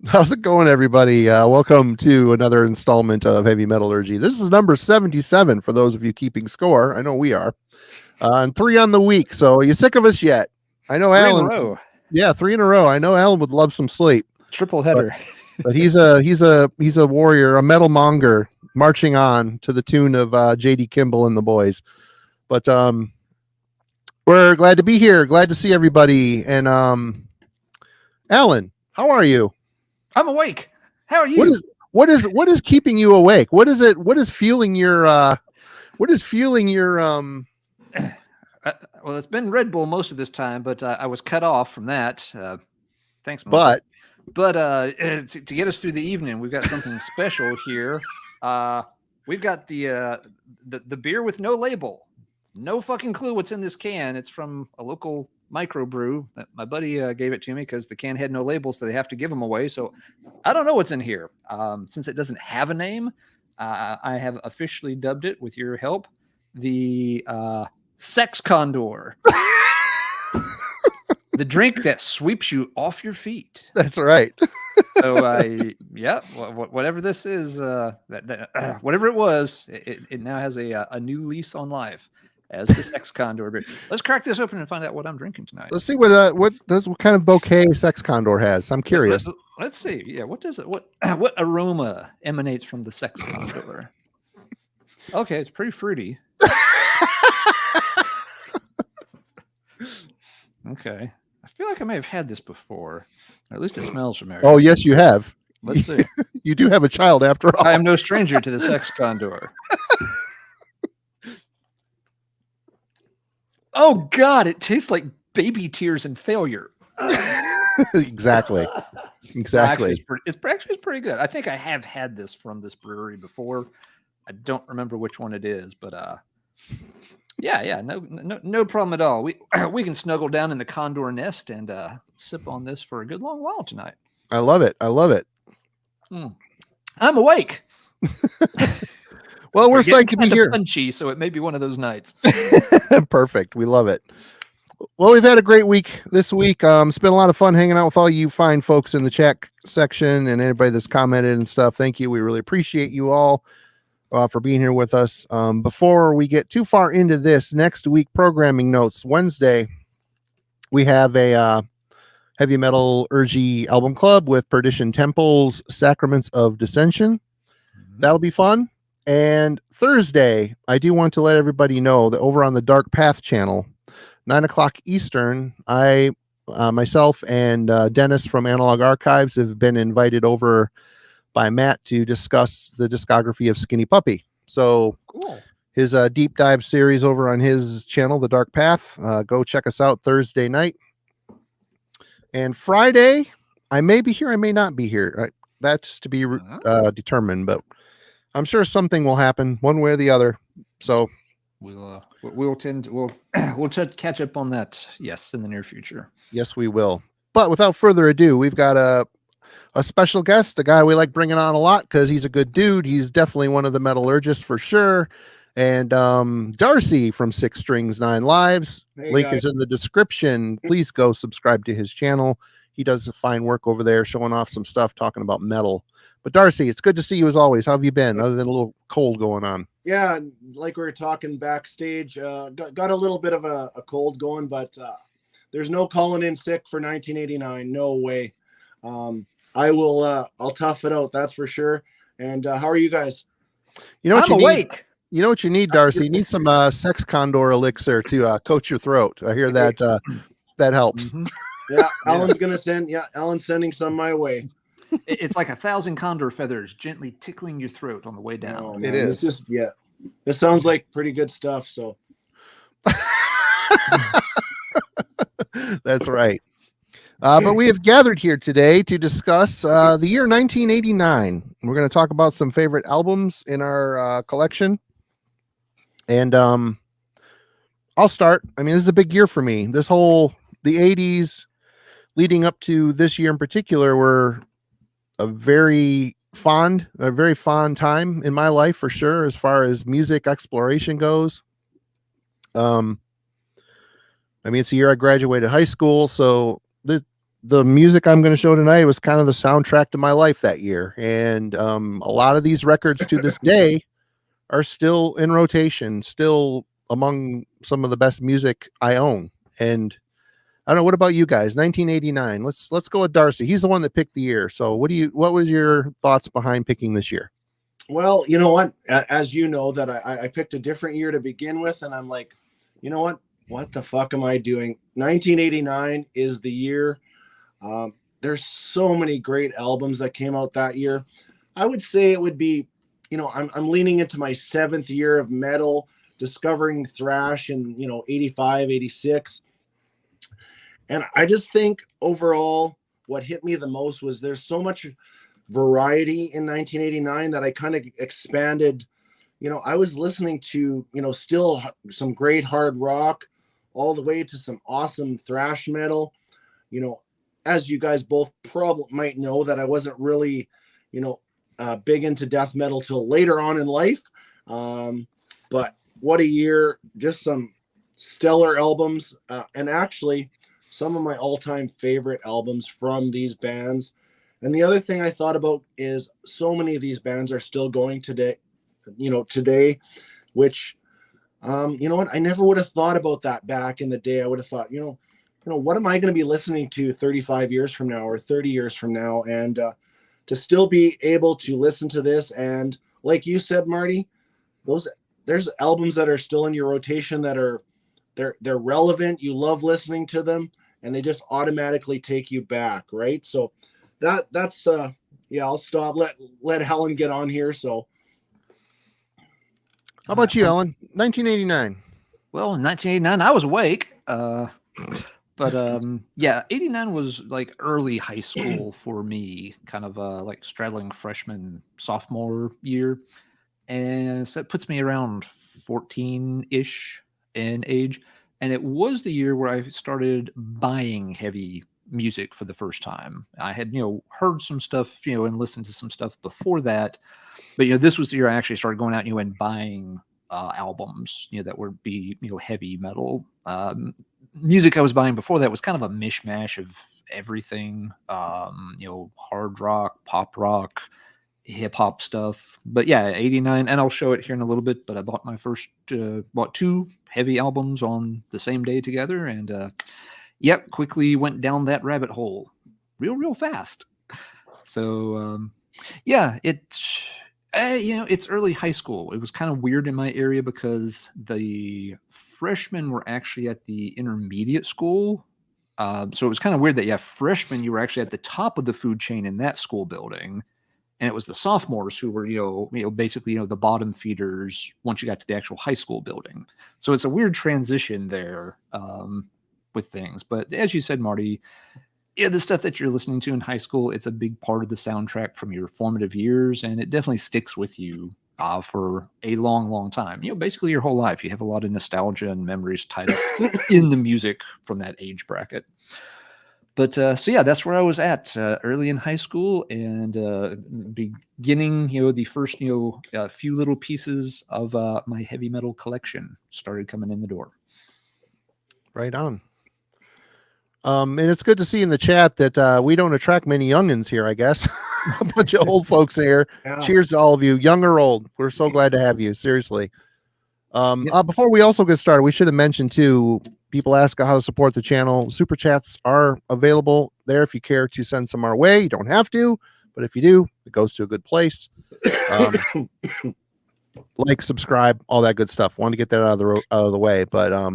How's it going, everybody? Welcome to another installment of Heavy Metallurgy. This is number 77 for those of you keeping score. I know we are. And 3 on the week. So are you sick of us yet? I know Three in a Alan. row. Yeah, 3 in a row. I know Alan would love some sleep. Triple header. But he's a warrior, a metal monger, marching on to the tune of JD Kimball and the boys. But we're glad to be here. Glad to see everybody. And Alan, how are you? I'm awake. How are you? What is keeping you awake? What is fueling your well, it's been Red Bull most of this time, but I was cut off from that. Thanks, but Melissa. But to get us through the evening, we've got something special here. We've got the beer with no label. No fucking clue what's in this can. It's from a local microbrew. My buddy gave it to me because the can had no label, so they have to give them away. So I don't know what's in here. Since it doesn't have a name, I have officially dubbed it, with your help, the Sex Condor. The drink that sweeps you off your feet. That's right. So whatever this is, whatever it was, it now has a new lease on life as the Sex Condor beer. Let's crack this open and find out what I'm drinking tonight. Let's see what kind of bouquet Sex Condor has. I'm curious. Let's see. Yeah, what does it? What aroma emanates from the Sex Condor? Okay, it's pretty fruity. Okay, I feel like I may have had this before, or at least it smells familiar. Oh yes, you have. Let's see. You do have a child after all. I am no stranger to the Sex Condor. Oh God, it tastes like baby tears and failure. Exactly. Actually, it's pretty good. I think I have had this from this brewery before. I don't remember which one it is, but no problem at all. We can snuggle down in the Condor nest and sip on this for a good long while tonight. I love it. I'm awake. Well, we're psyched to be here. Punchy, so it may be one of those nights. Perfect. We love it. Well, we've had a great week this week. It's been a lot of fun hanging out with all you fine folks in the chat section and anybody that's commented and stuff. Thank you. We really appreciate you all for being here with us. Before we get too far into this, next week programming notes. Wednesday, we have a Heavy Metallurgy album club with Perdition Temple's Sacraments of Dissension. That'll be fun. And Thursday, I do want to let everybody know that over on the Dark Path channel, 9:00 Eastern, I myself and Dennis from Analog Archives have been invited over by Matt to discuss the discography of Skinny Puppy. So cool. His deep dive series over on his channel, The Dark Path. Go check us out Thursday night. And Friday, I may be here, I may not be here. That's to be determined, but I'm sure something will happen one way or the other. So we'll catch up on that. Yes, in the near future. Yes, we will. But without further ado, we've got a special guest, a guy we like bringing on a lot because he's a good dude. He's definitely one of the metallurgists for sure. And Darcy from 6 Strings 9 Lives. Hey, link guys. is in the description. Please go subscribe to his channel. He does fine work over there, showing off some stuff, talking about metal. But Darcy, it's good to see you as always. How have you been, other than a little cold going on? Yeah, like we were talking backstage, got a little bit of a cold going, but there's no calling in sick for 1989. No way. I'll tough it out, that's for sure. And how are you guys? You know what I'm you awake. need? You know what you need, Darcy? You need some Sex Condor elixir to coat your throat. I hear that that helps. Mm-hmm. Yeah, Alan's sending some my way. It's like 1,000 condor feathers gently tickling your throat on the way down. Oh, It man, is. This sounds like pretty good stuff. So That's right. But we have gathered here today to discuss the year 1989. We're going to talk about some favorite albums in our collection. And I'll start. I mean, this is a big year for me. The 80s leading up to this year in particular were a very fond time in my life for sure, as far as music exploration goes. I mean, it's the year I graduated high school, so the music I'm going to show tonight was kind of the soundtrack to my life that year. And a lot of these records to this day are still in rotation, still among some of the best music I own. And I don't know, what about you guys? 1989. Let's go with Darcy. He's the one that picked the year. So what was your thoughts behind picking this year? Well, you know what? As you know, that I picked a different year to begin with, and I'm like, you know what? What the fuck am I doing? 1989 is the year. There's so many great albums that came out that year. I would say it would be, you know, I'm leaning into my 7th year of metal, discovering thrash in, 85, 86. And I just think overall, what hit me the most was there's so much variety in 1989 that I kind of expanded. I was listening to, still some great hard rock, all the way to some awesome thrash metal. As you guys both probably might know, that I wasn't really, big into death metal till later on in life. But what a year, just some stellar albums. And actually some of my all-time favorite albums from these bands. And the other thing I thought about is so many of these bands are still going today, which, you know what? I never would have thought about that back in the day. I would have thought, what am I going to be listening to 35 years from now or 30 years from now? And to still be able to listen to this. And like you said, Marty, there's albums that are still in your rotation that are, they're relevant. You love listening to them and they just automatically take you back. Right. So that's I'll stop. Let Helen get on here. So how about you, Ellen? 1989. Well, in 1989, I was awake. But 89 was like early high school for me, kind of like straddling freshman, sophomore year. And so it puts me around 14-ish in age. And it was the year where I started buying heavy music for the first time. I had, heard some stuff, and listened to some stuff before that. But, this was the year I actually started going out, and buying albums, that would be, heavy metal. Music I was buying before that was kind of a mishmash of everything, hard rock, pop rock, hip hop stuff. But yeah, 89, and I'll show it here in a little bit, but I bought my first, bought 2 heavy albums on the same day together, and quickly went down that rabbit hole real fast. So it's early high school. It was kind of weird in my area because the freshmen were actually at the intermediate school. So it was kind of weird that, freshmen, you were actually at the top of the food chain in that school building. And it was the sophomores who were, basically, the bottom feeders once you got to the actual high school building. So it's a weird transition there with things. But as you said, Marty, the stuff that you're listening to in high school, it's a big part of the soundtrack from your formative years, and it definitely sticks with you for a long time. Basically your whole life. You have a lot of nostalgia and memories tied up in the music from that age bracket. But that's where I was at early in high school, and beginning, the first, few little pieces of my heavy metal collection started coming in the door. Right on. And it's good to see in the chat that we don't attract many youngins here, I guess. A bunch of old folks here. Yeah. Cheers to all of you, young or old. We're so glad to have you. Seriously. Before we also get started, we should have mentioned too, people ask how to support the channel. Super chats are available there if you care to send some our way. You don't have to, but if you do, it goes to a good place. Like, subscribe, all that good stuff. Want to get that out of the way. But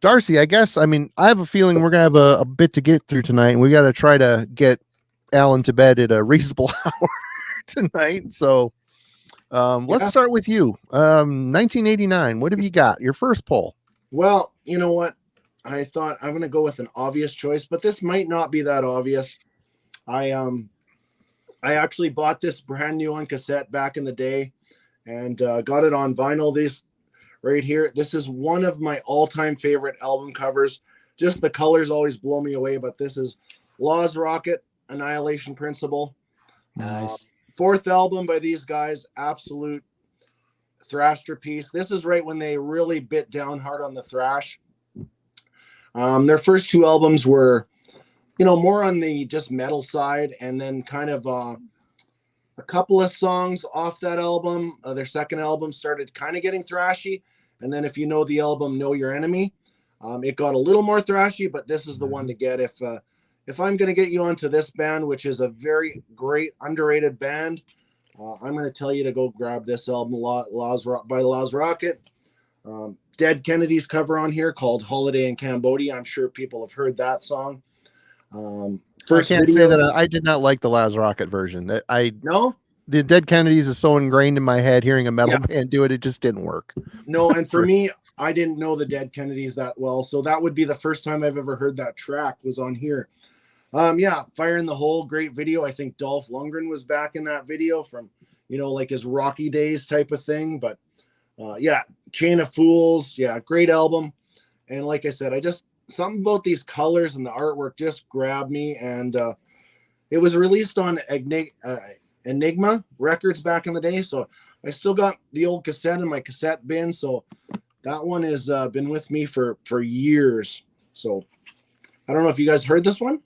Darcy, I guess, I have a feeling we're going to have a bit to get through tonight, and we got to try to get Alan to bed at a reasonable hour tonight. So let's start with you. 1989, what have you got? Your first poll. Well, you know what? I thought I'm going to go with an obvious choice, but this might not be that obvious. I actually bought this brand new on cassette back in the day and got it on vinyl. This right here. This is one of my all-time favorite album covers. Just the colors always blow me away, but this is Law's Rocket, Annihilation Principle. Nice. 4th album by these guys, absolute thrasher piece. This is right when they really bit down hard on the thrash. Their first 2 albums were more on the just metal side, and then kind of a couple of songs off that album. Their second album started kind of getting thrashy, and then if you know the album Know Your Enemy, it got a little more thrashy, but this is the one to get if I'm going to get you onto this band, which is a very great underrated band. I'm going to tell you to go grab this album, by Laws Rocket. Dead Kennedys cover on here called Holiday in Cambodia. I'm sure people have heard that song. First I can't say that I did not like the Laz Rocket version. No, the Dead Kennedys is so ingrained in my head. Hearing a metal band do it, it just didn't work. No, and for me, I didn't know the Dead Kennedys that well, so that would be the first time I've ever heard that track was on here. Fire in the Hole, great video. I think Dolph Lundgren was back in that video from like his Rocky days type of thing. But Chain of Fools, great album. And like I said, something about these colors and the artwork just grabbed me, and it was released on Enigma Records back in the day, so I still got the old cassette in my cassette bin, so that one has been with me for years. So I don't know if you guys heard this one.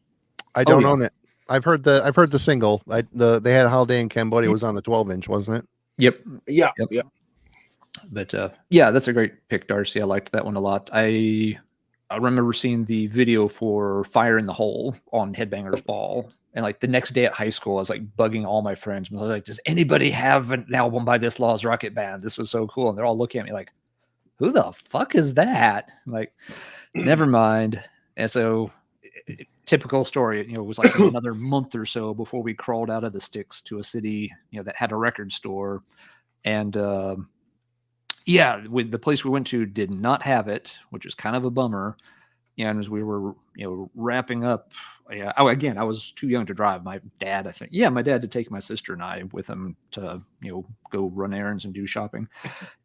I don't own it. I've heard the single. They had Holiday in Cambodia was on the 12-inch, wasn't it? Yep. Yep. But that's a great pick, Darcy. I liked that one a lot. I remember seeing the video for Fire in the Hole on Headbangers Ball. And like the next day at high school, I was like bugging all my friends. I was like, does anybody have an album by this Laws Rocket band? This was so cool. And they're all looking at me like, who the fuck is that? I'm like, never mind. And so typical story, it was like another month or so before we crawled out of the sticks to a city, that had a record store. And with the place we went to did not have it, which is kind of a bummer. And as we were, wrapping up, I was too young to drive. My dad to take my sister and I with him to, go run errands and do shopping.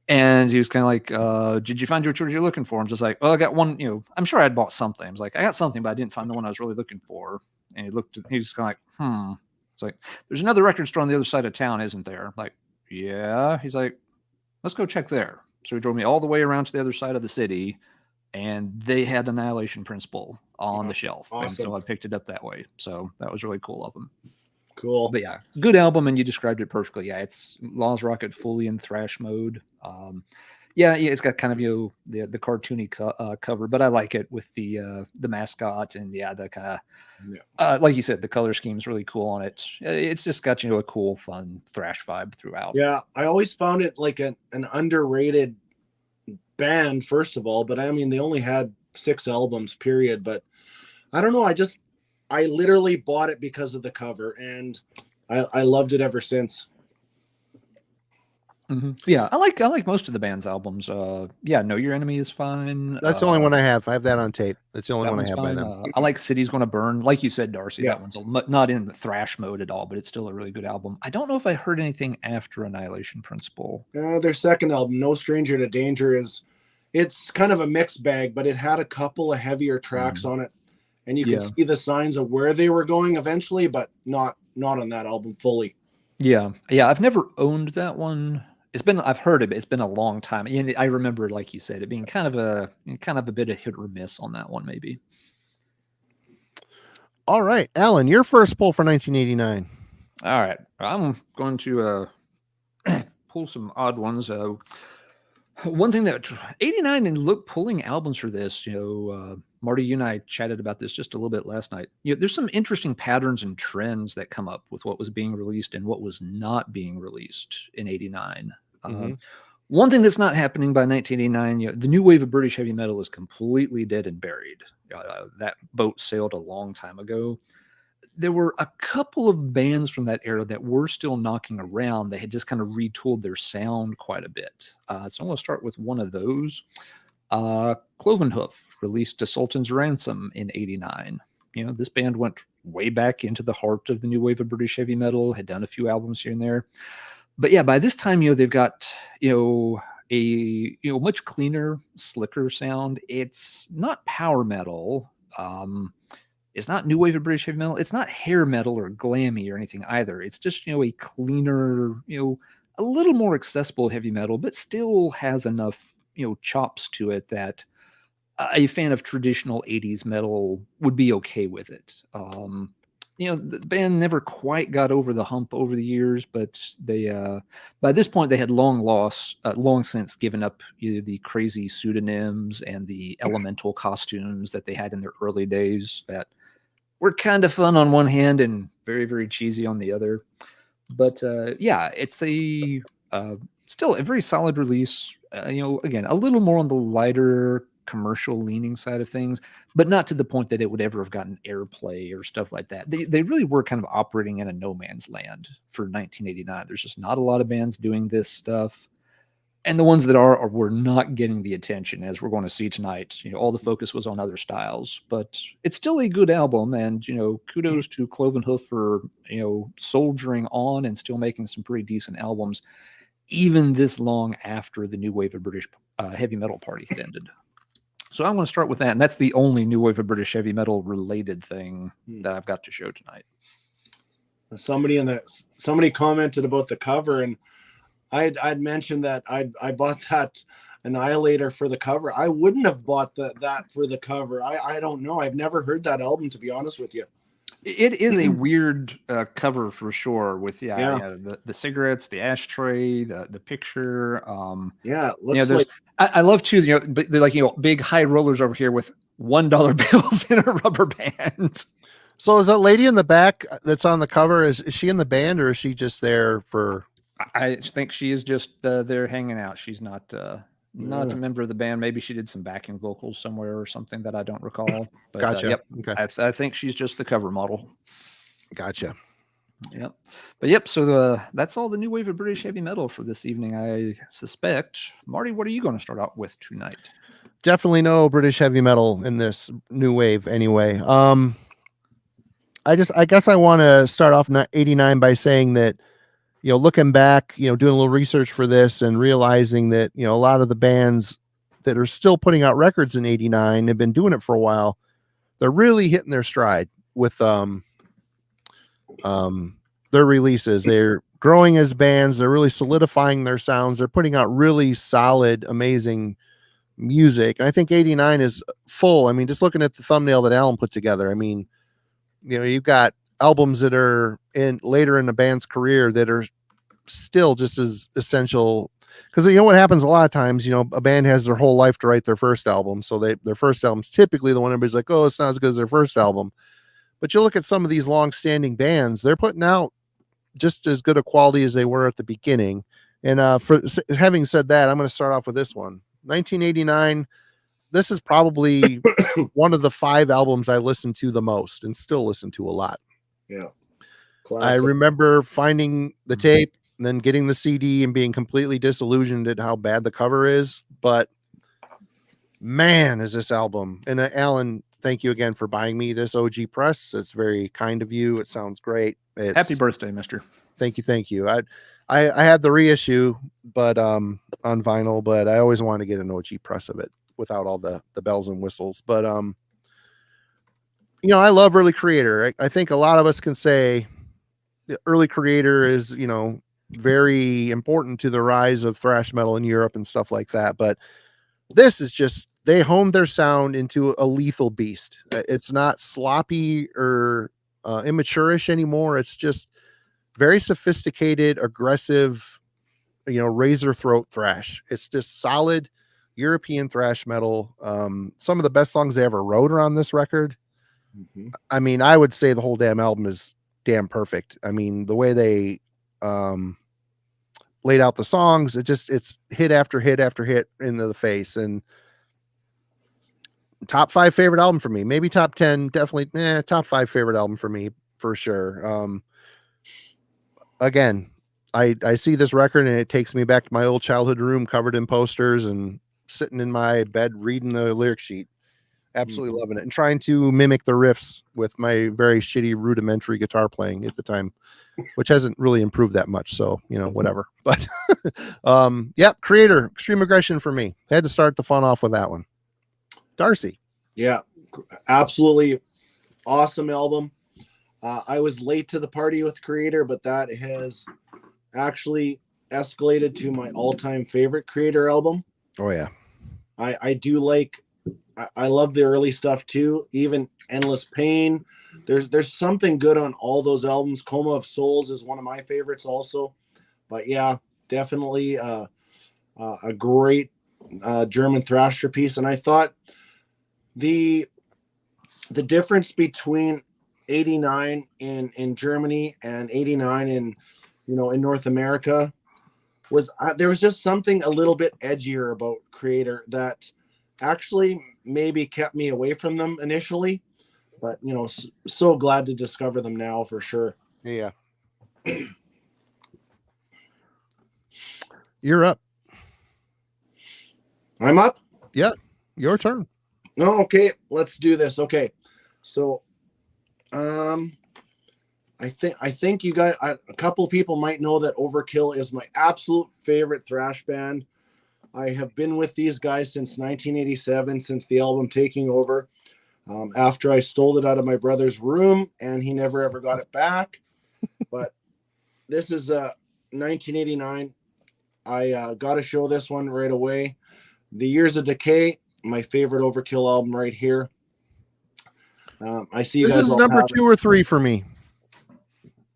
And he was kind of like, did you find what you're looking for? I'm just like, well, I got one, I'm sure I'd bought something. I was like, I got something, but I didn't find the one I was really looking for. And he's kind of like, It's like, there's another record store on the other side of town, isn't there? I'm like, yeah. He's like, let's go check there. So he drove me all the way around to the other side of the city, and they had Annihilation Principle on the shelf. Awesome. And so I picked it up that way. So that was really cool of them. Cool. But good album, and you described it perfectly. Yeah, it's Laws Rocket fully in thrash mode. It's got kind of the cartoony cover, but I like it with the mascot and the kind of like you said, the color scheme is really cool on it. It's just got a cool, fun thrash vibe throughout. Yeah, I always found it like an underrated band, first of all, but I mean they only had 6 albums, period. But I don't know, I literally bought it because of the cover, and I loved it ever since. Mm-hmm. Yeah, I like most of the band's albums. Know Your Enemy is fine. That's the only one I have. I have that on tape. That's the only one I have by them. I like City's Gonna Burn. Like you said, Darcy, that one's not in the thrash mode at all, but it's still a really good album. I don't know if I heard anything after Annihilation Principle. Their second album, No Stranger to Danger, it's kind of a mixed bag, but it had a couple of heavier tracks on it, and you can see the signs of where they were going eventually, but not on that album fully. Yeah. I've never owned that one. I've heard it, but it's been a long time. And I remember, like you said, it being kind of a bit of hit or miss on that one, maybe. All right, Alan, your first pull for 1989. All right, I'm going to pull some odd ones. One thing that 89 and pulling albums for this, Marty, you and I chatted about this just a little bit last night. There's some interesting patterns and trends that come up with what was being released and what was not being released in 89. One thing that's not happening by 1989, the new wave of British heavy metal is completely dead and buried. That boat sailed a long time ago. There were a couple of bands from that era that were still knocking around. They had just kind of retooled their sound quite a bit. So I'm going to start with one of those. Clovenhoof released A Sultan's Ransom in 89. This band went way back into the heart of the new wave of British heavy metal, had done a few albums here and there. But by this time, they've got, a much cleaner, slicker sound. It's not power metal. It's not new wave of British heavy metal. It's not hair metal or glammy or anything either. It's just, a cleaner, a little more accessible heavy metal, but still has enough, chops to it that a fan of traditional 80s metal would be okay with it. The band never quite got over the hump over the years, but they by this point they had long since given up either the crazy pseudonyms and the elemental costumes that they had in their early days that were kind of fun on one hand and very, very cheesy on the other. But it's a still a very solid release. Again, a little more on the lighter commercial leaning side of things, but not to the point that it would ever have gotten airplay or stuff like that. They really were kind of operating in a no man's land for 1989. There's just not a lot of bands doing this stuff. And the ones that were not getting the attention, as we're going to see tonight. All the focus was on other styles, but it's still a good album. And kudos to Cloven Hoof for soldiering on and still making some pretty decent albums, even this long after the new wave of British heavy metal party had ended. So I'm going to start with that, and that's the only new wave of British heavy metal related thing that I've got to show tonight. Somebody commented about the cover, and I'd mentioned that I bought that Annihilator for the cover. I wouldn't have bought that for the cover. I don't know. I've never heard that album, to be honest with you. It is a weird cover for sure. With the cigarettes, the ashtray, the picture. It looks like. I love too. They're like big high rollers over here with $1 bills in a rubber band. So is that lady in the back that's on the cover? Is she in the band, or is she just there for? I think she is just there hanging out. She's not a member of the band. Maybe she did some backing vocals somewhere or something that I don't recall. But, gotcha. Yep. Okay. I think she's just the cover model. Gotcha. Yep. But so that's all the new wave of British heavy metal for this evening, I suspect. Marty, what are you going to start out with tonight? Definitely no British heavy metal in this new wave anyway. I guess I want to start off 89 by saying that, looking back, doing a little research for this and realizing that, a lot of the bands that are still putting out records in 89 have been doing it for a while. They're really hitting their stride with their releases. They're growing as bands. They're really solidifying their sounds. They're putting out really solid, amazing music. And I think 89 is full. I mean, just looking at the thumbnail that Alan put together, I mean, you've got albums that are later in the band's career that are still just as essential, because what happens a lot of times, a band has their whole life to write their first album, so their first album's typically the one everybody's like, oh, it's not as good as their first album. But you look at some of these long-standing bands, they're putting out just as good a quality as they were at the beginning. And for having said that, I'm going to start off with this one. 1989, this is probably one of the 5 albums I listened to the most and still listen to a lot. Yeah. Classic. I remember finding the tape and then getting the CD and being completely disillusioned at how bad the cover is. But man, is this album. And Alan, thank you again for buying me this OG press. It's very kind of you. It sounds great. Happy birthday, mister. Thank you. I had the reissue, but on vinyl, but I always wanted to get an OG press of it without all the bells and whistles. But I love early Creator. I think a lot of us can say the early Creator is, very important to the rise of thrash metal in Europe and stuff like that. But this is just, they honed their sound into a lethal beast. It's not sloppy or immature-ish anymore. It's just very sophisticated, aggressive, razor throat thrash. It's just solid European thrash metal. Some of the best songs they ever wrote are on this record. Mm-hmm. I mean, I would say the whole damn album is damn perfect. I mean, the way they laid out the songs, it's hit after hit after hit into the face. And top 5 favorite album for me, maybe top 10, definitely top 5 favorite album for me for sure. Again, I see this record and it takes me back to my old childhood room covered in posters and sitting in my bed reading the lyric sheet. Absolutely loving it and trying to mimic the riffs with my very shitty rudimentary guitar playing at the time, which hasn't really improved that much. So, whatever. But Creator, Extreme Aggression for me. Had to start the fun off with that one. Darcy. Yeah, absolutely awesome album. I was late to the party with Creator, but that has actually escalated to my all-time favorite Creator album. Oh yeah. I do like I love the early stuff too. Even Endless Pain. There's something good on all those albums. Coma of Souls is one of my favorites also. But yeah, definitely a great German thrasher piece. And I thought the difference between 89 in Germany and 89 in North America was there was just something a little bit edgier about Creator that actually maybe kept me away from them initially, but so glad to discover them now for sure. Yeah. You're up. I'm up. Yeah, your turn. No, okay, let's do this. Okay, so I think you guys, a couple of people might know that Overkill is my absolute favorite thrash band. I have been with these guys since 1987, since the album Taking Over. After I stole it out of my brother's room and he never ever got it back. But this is 1989. I got to show this one right away. The Years of Decay, my favorite Overkill album right here. I see you this guys is all number have 2 or 3 for me.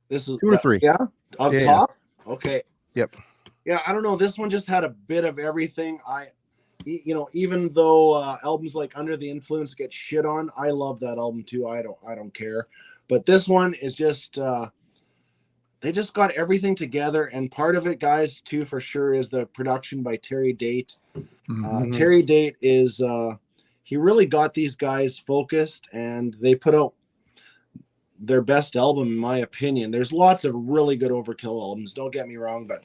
This is 2 or 3. Yeah, up Yeah, top. Okay. Yep. Yeah, I don't know. This one just had a bit of everything. Even though albums like Under the Influence get shit on, I love that album too. I don't care. But this one is just they just got everything together, and part of it, guys, too, for sure, is the production by Terry Date. Mhm. Terry Date is he really got these guys focused, and they put out their best album, in my opinion. There's lots of really good Overkill albums, don't get me wrong, but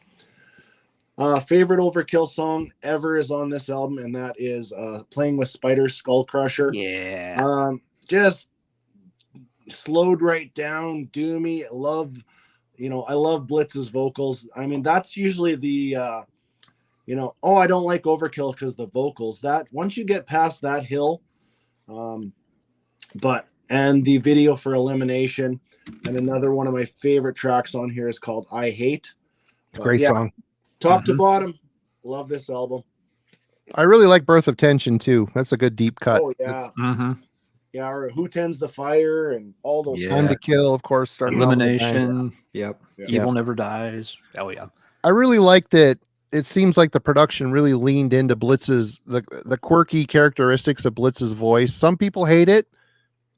favorite Overkill song ever is on this album, and that is Playing with Spiders, Skull Crusher. Yeah. Just slowed right down, doomy. I love Blitz's vocals. I mean, that's usually the I don't like Overkill because the vocals. That once you get past that hill, and the video for Elimination, and another one of my favorite tracks on here is called I Hate. Great song. Top to bottom, love this album. I really like Birth of Tension too. That's a good deep cut. Oh yeah. Mhm. Yeah, or Who Tends the Fire and all those. Yeah. Time to Kill, of course. Starting off with a bang. Elimination. Yep. Yeah. Evil Never Dies. Oh yeah. I really like that. It seems like the production really leaned into Blitz's the quirky characteristics of Blitz's voice. Some people hate it.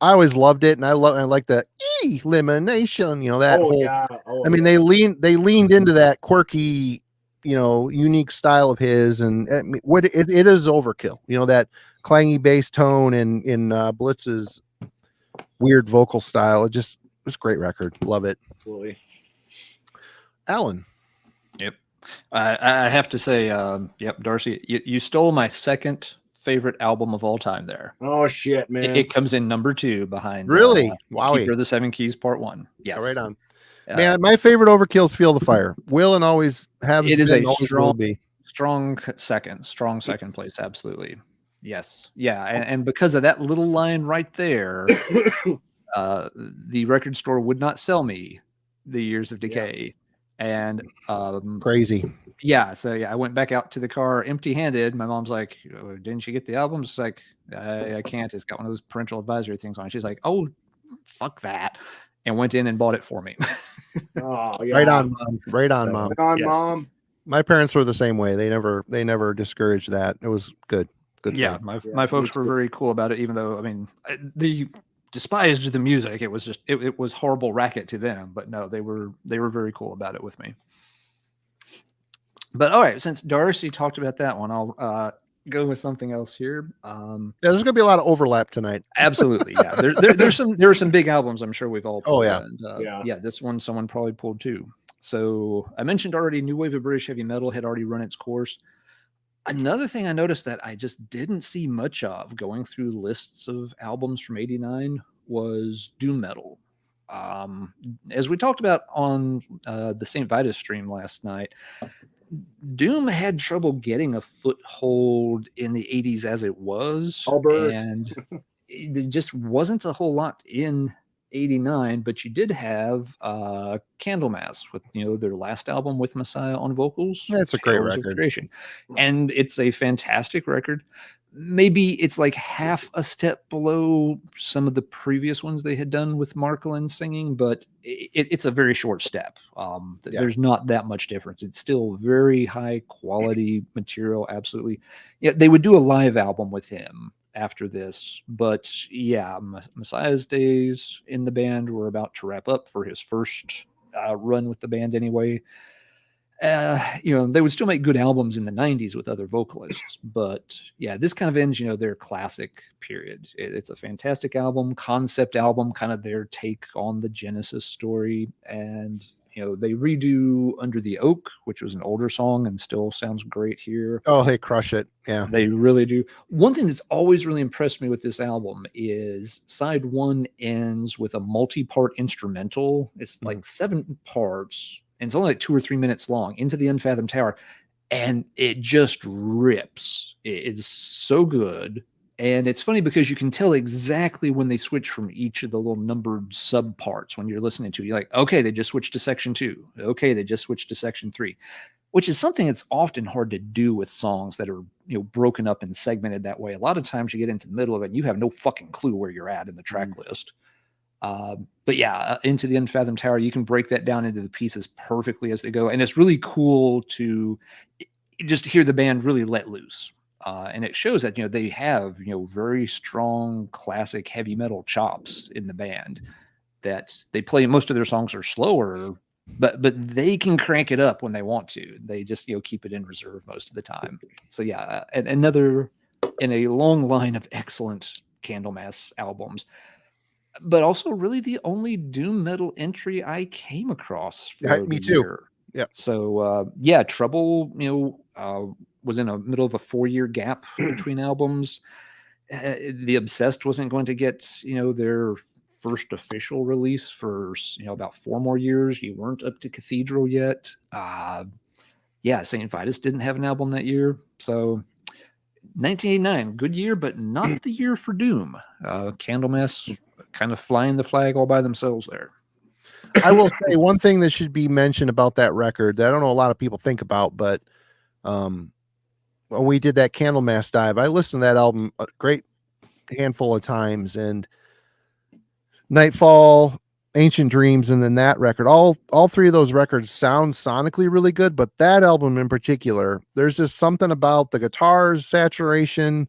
I always loved it, and I like the elimination. That whole. Yeah. I mean, they leaned into that quirky, unique style of his, and what it is Overkill. That clangy bass tone and in Blitz's weird vocal style. It's a great record. Love it. Absolutely. Alan. Yep. I have to say, yep, Darcy, you stole my second favorite album of all time there. Oh shit, man. It comes in number 2 behind Really? Wowie. Keeper of the Seven Keys Part 1. Yes. Yeah, right on. Man, my favorite Overkill is Feel the Fire. Will and always have. It is been, a always will be. strong second place. Absolutely. Yes. Yeah. And because of that little line right there, the record store would not sell me The Years of Decay. And Crazy. yeah, so I went back out to the car empty-handed. My mom's like, "Oh, didn't you get the albums?" It's like, I can't. It's got one of those parental advisory things on it. She's like, "Oh, fuck that," and went in and bought it for me. Oh, yeah. Right on, Mom. Right on, So- Mom. Right on, Yes. Mom. My parents were the same way. They never discouraged that. It was good. Good. Yeah, thing. my Yeah, folks me were too. very cool about it, even though, I mean, they despised the music. It was just, it was horrible racket to them, but no, they were very cool about it with me. But all right, since Darcy talked about that one, I'll go with something else here. Yeah, there's gonna be a lot of overlap tonight. Absolutely, yeah. There are some big albums I'm sure we've all pulled. Oh, yeah. And, yeah. This one someone probably pulled too. So I mentioned already, New Wave of British Heavy Metal had already run its course. Another thing I noticed that I just didn't see much of going through lists of albums from '89 was doom metal. As we talked about on the St. Vitus stream last night, doom had trouble getting a foothold in the 80s as it was. Albert. And it just wasn't a whole lot in '89, but you did have Candlemass with their last album with Messiah on vocals. That's a great Tales of record. Creation. And it's a fantastic record. maybe it's like half a step below some of the previous ones they had done with Marklin singing, but it's a very short step. There's not that much difference. It's still very high quality material. Absolutely. Yeah. They would do a live album with him after this, but yeah, Messiah's days in the band were about to wrap up for his first run with the band anyway. They would still make good albums in the 90s with other vocalists, but yeah, this kind of ends, their classic period. It's a fantastic album, concept album, kind of their take on the Genesis story. And, they redo Under the Oak, which was an older song and still sounds great here. Oh, they crush it. Yeah, they really do. One thing that's always really impressed me with this album is side one ends with a multi-part instrumental. It's like 7 parts. And it's only like 2 or 3 minutes long, Into the Unfathomed Tower. And it just rips. It is so good. And it's funny because you can tell exactly when they switch from each of the little numbered sub parts when you're listening to it. You're like, okay, they just switched to section 2. Okay, they just switched to section 3, which is something that's often hard to do with songs that are, broken up and segmented that way. A lot of times you get into the middle of it and you have no fucking clue where you're at in the track list. But yeah, Into the Unfathomed Tower, you can break that down into the pieces perfectly as they go. And it's really cool to just hear the band really let loose. And it shows that, they have, very strong classic heavy metal chops in the band, that they play. Most of their songs are slower, but they can crank it up when they want to. They just, keep it in reserve most of the time. So yeah, another in a long line of excellent Candlemass albums. But also really the only doom metal entry I came across for me the too. year. Yeah. So Trouble, was in the middle of a 4-year gap between albums. The Obsessed wasn't going to get, their first official release for, about 4 more years. You weren't up to Cathedral yet. St. Vitus didn't have an album that year. So 1989, good year, but not the year for doom. Candlemass kind of flying the flag all by themselves there. I will say one thing that should be mentioned about that record that I don't know a lot of people think about, but when we did that Candlemass dive, I listened to that album a great handful of times, and Nightfall, Ancient Dreams, and then that record, all 3 of those records sound sonically really good, but that album in particular, there's just something about the guitars, saturation,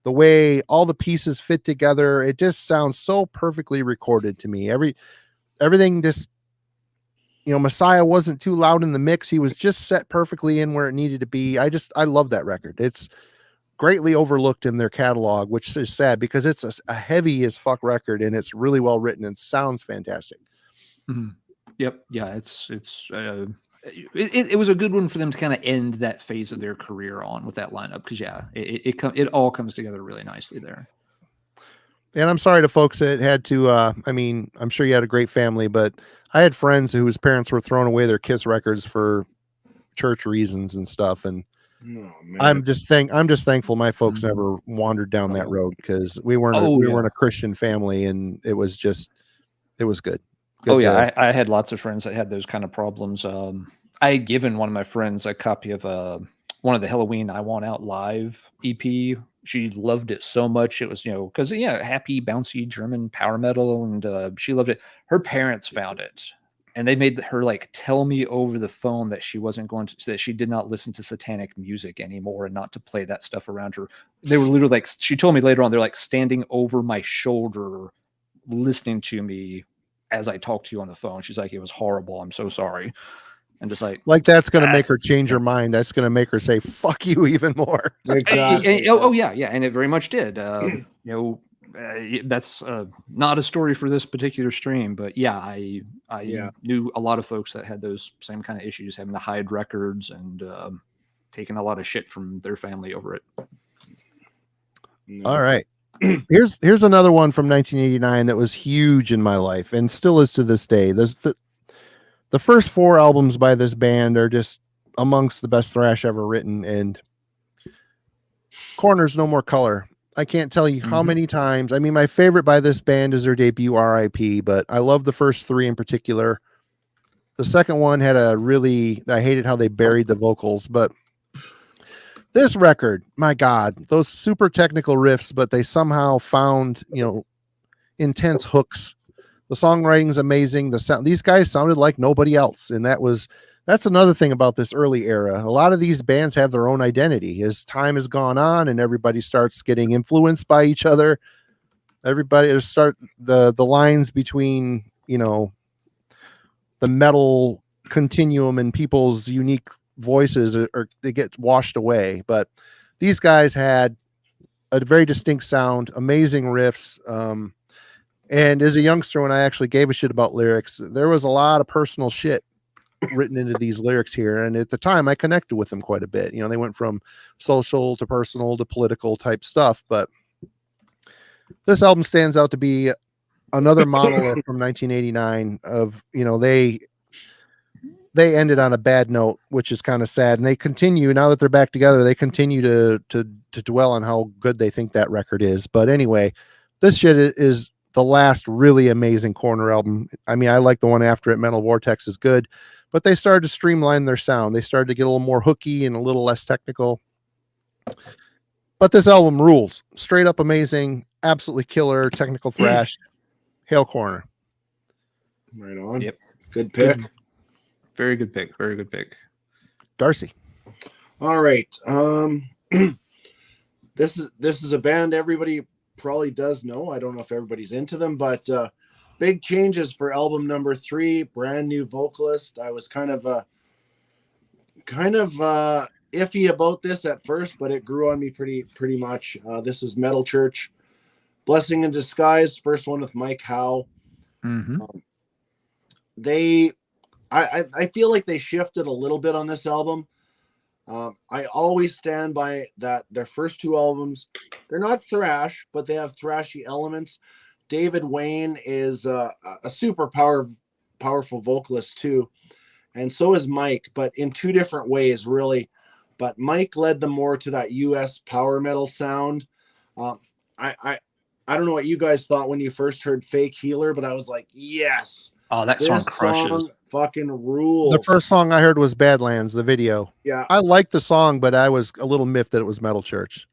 the way all the pieces fit together. It just sounds so perfectly recorded to me. Everything just, Messiah wasn't too loud in the mix. He was just set perfectly in where it needed to be. I love that record. It's greatly overlooked in their catalog, which is sad because it's a heavy as fuck record and it's really well written and sounds fantastic. Mm-hmm. Yep. Yeah. It was a good one for them to kind of end that phase of their career on with that lineup. Cause it all comes together really nicely there. And I'm sorry to folks that had to, I'm sure you had a great family, but I had friends whose parents were throwing away their Kiss records for church reasons and stuff. And I'm just thankful my folks never wandered down that road, because we weren't a Christian family, and it was good. I had lots of friends that had those kind of problems. I had given one of my friends a copy of one of the Halloween I Want Out Live EP. She loved it so much. It was, because happy, bouncy German power metal, and she loved it. Her parents found it, and they made her tell me over the phone that she wasn't going to, that she did not listen to satanic music anymore and not to play that stuff around her. They were literally she told me later on, they're standing over my shoulder, listening to me as I talked to you on the phone. She's like, it was horrible. I'm so sorry. And just that's going to make her change her mind. That's going to make her say, fuck you even more. Exactly. Yeah. And it very much did. That's not a story for this particular stream, but yeah, I knew a lot of folks that had those same kind of issues, having to hide records and taking a lot of shit from their family over it. All right. Here's another one from 1989 that was huge in my life and still is to this day. The first 4 albums by this band are just amongst the best thrash ever written, and Corners No More Color. I can't tell you how many times. I mean, my favorite by this band is their debut, R.I.P., but I love the first 3 in particular. The second one had I hated how they buried the vocals, but This record, my God, those super technical riffs, but they somehow found, intense hooks. The songwriting's amazing. The sound, these guys sounded like nobody else. And that's another thing about this early era. A lot of these bands have their own identity. As time has gone on and everybody starts getting influenced by each other, everybody start the lines between, the metal continuum and people's unique voices or they get washed away. But these guys had a very distinct sound, amazing riffs. And as a youngster, when I actually gave a shit about lyrics, there was a lot of personal shit written into these lyrics here. And at the time I connected with them quite a bit. They went from social to personal to political type stuff. But this album stands out to be another monolith from 1989 of, they ended on a bad note, which is kind of sad. And they continue, now that they're back together, they continue to dwell on how good they think that record is. But anyway, this shit is the last really amazing Corner album. I mean, I like the one after it. Mental Vortex is good, but they started to streamline their sound. They started to get a little more hooky and a little less technical. But this album rules. Straight up amazing, absolutely killer, technical thrash. Hail Corner. Right on. Yep. Good pick. Very good pick. Very good pick. Darcy. All right. This is a band everybody probably does know. I don't know if everybody's into them, but big changes for album number 3. Brand new vocalist. I was kind of iffy about this at first, but it grew on me pretty much. This is Metal Church. Blessing in Disguise. First one with Mike Howe. Mm-hmm. I feel like they shifted a little bit on this album. I always stand by that. Their first 2 albums, they're not thrash, but they have thrashy elements. David Wayne is a super powerful vocalist too, and so is Mike, but in 2 different ways, really. But Mike led them more to that U.S. power metal sound. I don't know what you guys thought when you first heard Fake Healer, but I was like, yes. Oh, that song crushes. Song fucking rules. The first song I heard was Badlands, the video. Yeah. I liked the song, but I was a little miffed that it was Metal Church.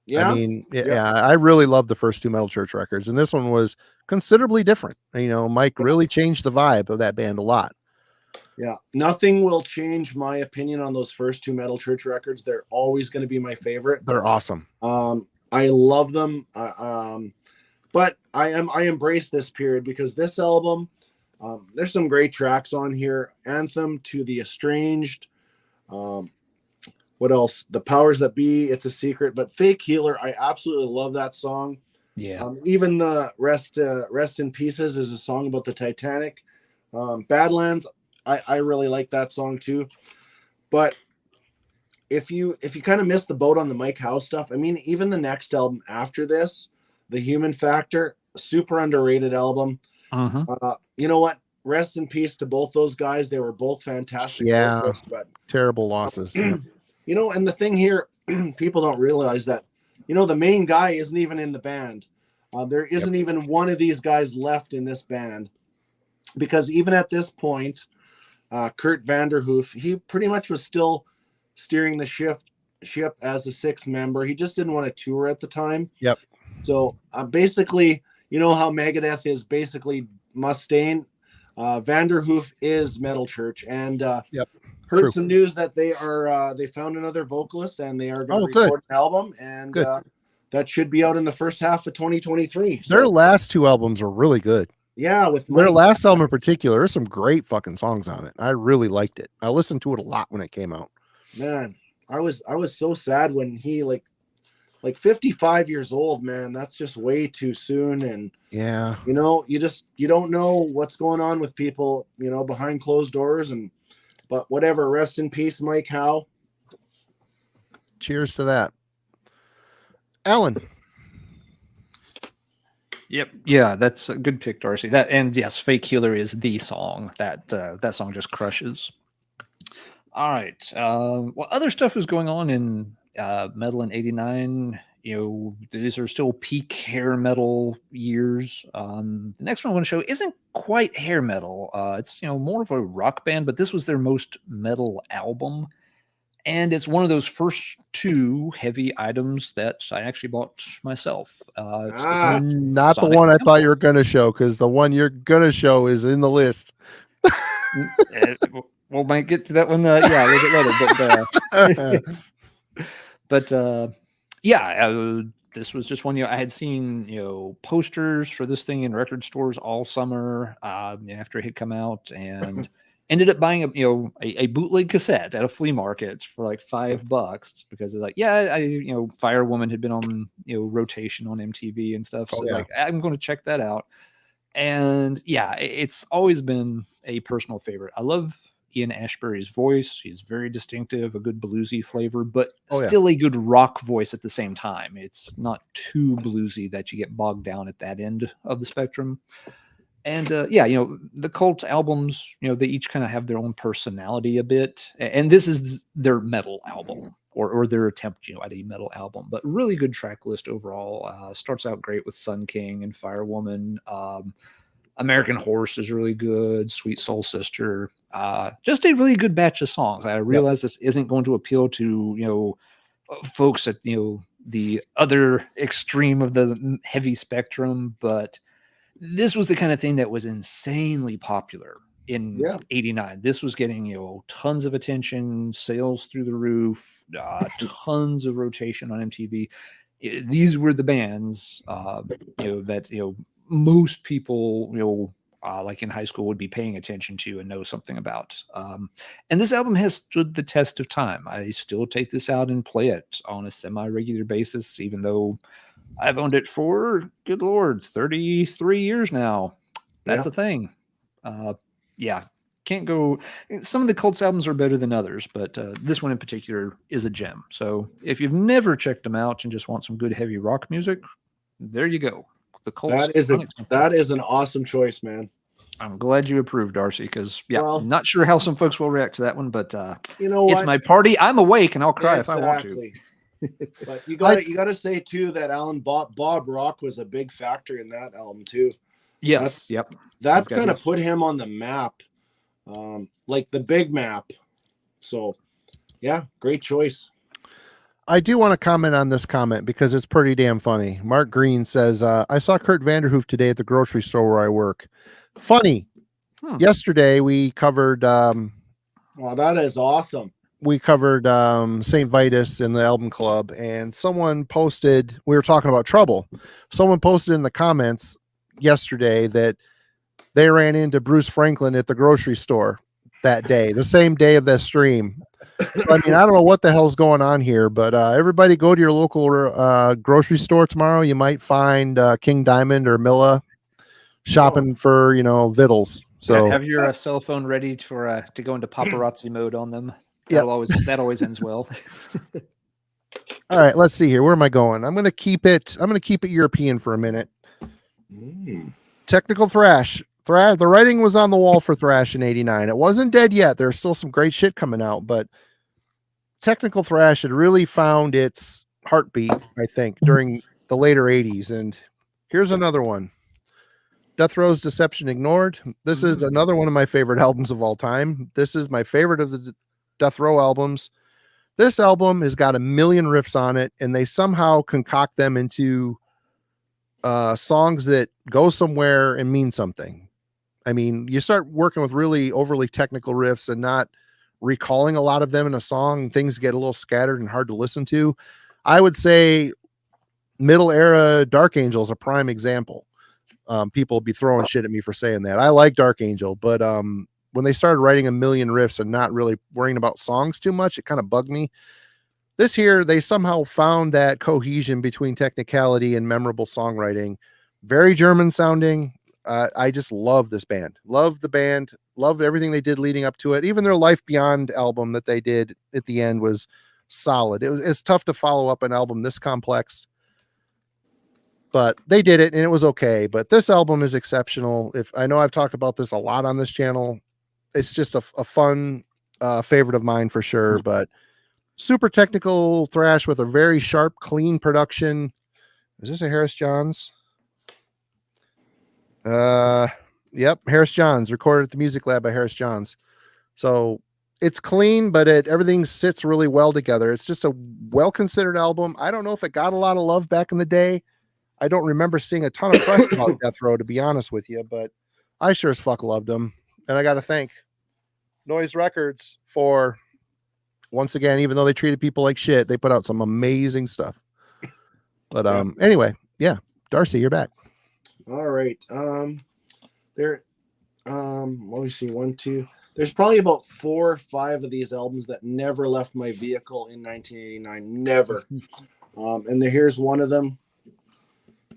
Yeah. I mean, yeah, I really loved the first 2 Metal Church records, and this one was considerably different. Mike really changed the vibe of that band a lot. Yeah. Nothing will change my opinion on those first 2 Metal Church records. They're always going to be my favorite. They're awesome. I love them. But I embrace this period because this album, there's some great tracks on here. Anthem to the Estranged. What else? The Powers That Be, It's a Secret. But Fake Healer, I absolutely love that song. Yeah. Even the Rest in Pieces is a song about the Titanic. Badlands, I really like that song too. But if you kind of missed the boat on the Mike Howe stuff, I mean, even the next album after this, The Human Factor, super underrated album. Uh-huh. You know what? Rest in peace to both those guys. They were both fantastic. Yeah. vocalists, but Terrible losses. and the thing here, people don't realize that, the main guy isn't even in the band. There isn't even one of these guys left in this band, because even at this point, Kurt Vanderhoof, he pretty much was still steering the ship as the 6th member. He just didn't want to tour at the time. Yep. So basically, how Megadeth is basically Mustaine. Vanderhoof is Metal Church, and heard True. some news that they found another vocalist and they are going to good. record an album, and that should be out in the first half of 2023. So, Their last 2 albums are really good. yeah, with Their Mike. last album in particular, there's some great fucking songs on it. I really liked it. I listened to it a lot when it came out. Man, I was so sad when he like 55 years old, man. That's just way too soon. And yeah, you don't know what's going on with people, behind closed doors. But whatever. Rest in peace, Mike Howe. Cheers to that. Alan. Yep. Yeah, that's a good pick, Darcy. And yes, Fake Healer is the song. That song just crushes. All right. Well, other stuff is going on in metal in '89. These are still peak hair metal years. The next one I want to show isn't quite hair metal. It's more of a rock band, but this was their most metal album. And it's one of those first two heavy items that I actually bought myself. It's the Cult Not the Sonic one I thought Temple. you were going to show, because the one you're going to show is in the list. We'll might get to that one. Yeah, a little bit later. But yeah, this was just one. I had seen posters for this thing in record stores all summer after it had come out, and ended up buying a bootleg cassette at a flea market for like $5 because it's like, Firewoman had been on rotation on MTV and stuff. So like, I'm going to check that out. And yeah, it's always been a personal favorite. I love Ian Ashbury's voice. He's very distinctive, a good bluesy flavor, but still a good rock voice at the same time. It's not too bluesy that you get bogged down at that end of the spectrum. And the Cult albums, they each kind of have their own personality a bit. And this is their metal album or their attempt, at a metal album, but really good track list overall. Starts out great with Sun King and Firewoman. American Horse is really good. Sweet Soul Sister, just a really good batch of songs. I realize this isn't going to appeal to, folks at, the other extreme of the heavy spectrum, but this was the kind of thing that was insanely popular in 89. This was getting, tons of attention, sales through the roof, tons of rotation on MTV. These were the bands, that, most people, like in high school would be paying attention to and know something about. And this album has stood the test of time. I still take this out and play it on a semi-regular basis, even though I've owned it for, good Lord, 33 years now. That's a thing. Can't go. Some of the Cults albums are better than others, but this one in particular is a gem. So if you've never checked them out and just want some good heavy rock music, there you go. The Cults. That is an awesome choice, man. I'm glad you approved, Darcy, because I'm not sure how some folks will react to that one, but it's my party. I'm awake and I'll cry if I want to. But you got to say too that Bob Rock was a big factor in that album too. Yes, That kind of put him on the map, like the big map. So, yeah, great choice. I do want to comment on this comment because it's pretty damn funny. Mark Green says, I saw Kurt Vanderhoof today at the grocery store where I work. Funny. Yesterday we covered that is awesome. We covered St. Vitus in the album club, and someone posted, we were talking about Trouble. Someone posted in the comments yesterday that they ran into Bruce Franklin at the grocery store that day, the same day of that stream. So, I mean, I don't know what the hell's going on here, but everybody go to your local grocery store tomorrow. You might find King Diamond or Milla shopping for, vittles. So have your cell phone ready for to go into paparazzi mode on them. That always ends well. All right, let's see here. Where am I going? I'm going to keep it European for a minute. Technical Thrash. The writing was on the wall for Thrash in 89. It wasn't dead yet. There's still some great shit coming out, but Technical Thrash had really found its heartbeat, I think, during the later 80s. And here's another one. Death Row's Deception Ignored. This is another one of my favorite albums of all time. This is my favorite of the Death Row albums. This album has got a million riffs on it, and they somehow concoct them into songs that go somewhere and mean something. I mean, you start working with really overly technical riffs and not recalling a lot of them in a song, things get a little scattered and hard to listen to. I would say middle era Dark Angel is a prime example. People will be throwing shit at me for saying that. I like Dark Angel, but when they started writing a million riffs and not really worrying about songs too much, it kind of bugged me. This here, they somehow found that cohesion between technicality and memorable songwriting. Very German sounding. I just love this band. Love the band. Love everything they did leading up to it. Even their Life Beyond album that they did at the end was solid. It's tough to follow up an album this complex, but they did it and it was okay. But this album is exceptional. I know I've talked about this a lot on this channel. It's just a fun favorite of mine for sure, but super technical thrash with a very sharp, clean production. Is this a Harris Johns? Yep, Harris Johns, recorded at the Music Lab by Harris Johns. So it's clean, but everything sits really well together. It's just a well-considered album. I don't know if it got a lot of love back in the day. I don't remember seeing a ton of press about Death Row, to be honest with you, but I sure as fuck loved them. And I got to thank Noise Records for, once again, even though they treated people like shit, they put out some amazing stuff. But anyway, yeah, Darcy, you're back. All right. Let me see. 1, 2. There's probably about 4 or 5 of these albums that never left my vehicle in 1989. Never. And here's one of them.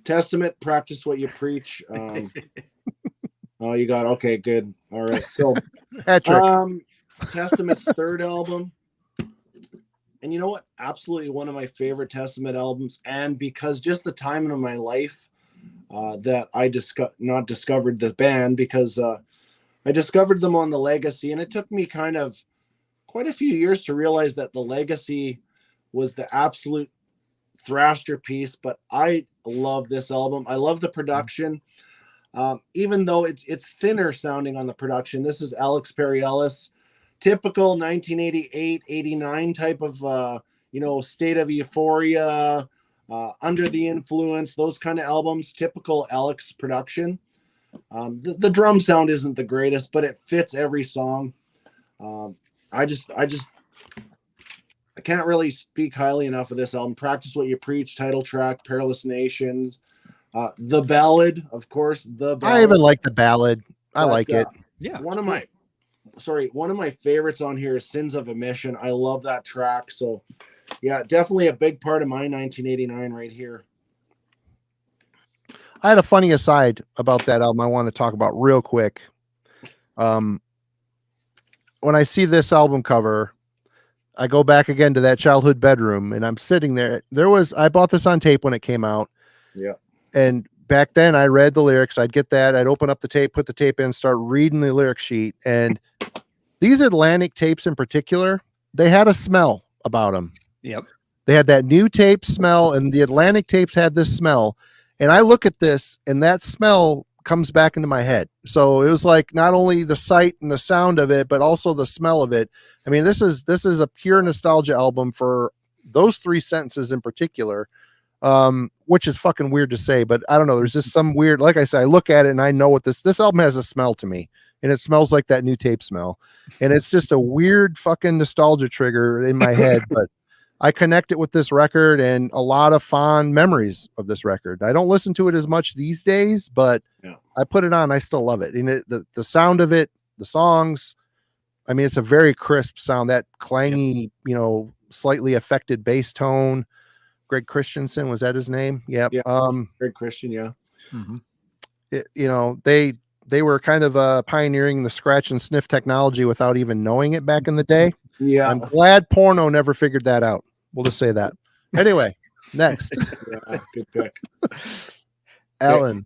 Testament, Practice What You Preach. Oh, you got, okay, good. All right. So Testament's third album. And you know what? Absolutely one of my favorite Testament albums. And because just the time of my life that I not discovered the band, because I discovered them on the Legacy, and it took me kind of quite a few years to realize that the Legacy was the absolute thrasher piece. But I love this album. I love the production. Even though it's thinner sounding on the production. This is Alex Perry Ellis. Typical 1988, 89 type of, State of Euphoria, Under the Influence, those kind of albums, typical Alex production. The drum sound isn't the greatest, but it fits every song. I can't really speak highly enough of this album. Practice What You Preach, title track, Perilous Nations, the ballad, of course, the ballad. I even like the ballad. I like it. Yeah. One of my favorites on here is Sins of Omission. I love that track. So yeah, definitely a big part of my 1989 right here. I had a funny aside about that album I want to talk about real quick. When I see this album cover, I go back again to that childhood bedroom, and I'm sitting there. I bought this on tape when it came out. Yeah. And back then I read the lyrics. I'd get that. I'd open up the tape, put the tape in, start reading the lyric sheet. And these Atlantic tapes in particular, they had a smell about them. Yep. They had that new tape smell, and the Atlantic tapes had this smell. And I look at this, and that smell comes back into my head. So it was like not only the sight and the sound of it, but also the smell of it. I mean, this is a pure nostalgia album for those 3 sentences in particular, which is fucking weird to say, but I don't know. There's just some weird, like I said, I look at it and I know what this album has a smell to me, and it smells like that new tape smell. And it's just a weird fucking nostalgia trigger in my head, but I connect it with this record and a lot of fond memories of this record. I don't listen to it as much these days, but I put it on. I still love it. And the sound of it, the songs, I mean, it's a very crisp sound, that clangy, slightly affected bass tone. Greg Christensen, was that his name? Yep. Yeah. Greg Christian. Yeah. Mm-hmm. They were kind of pioneering the scratch and sniff technology without even knowing it back in the day. Yeah. I'm glad porno never figured that out. We'll just say that. Anyway, next. Yeah, good pick. Alan.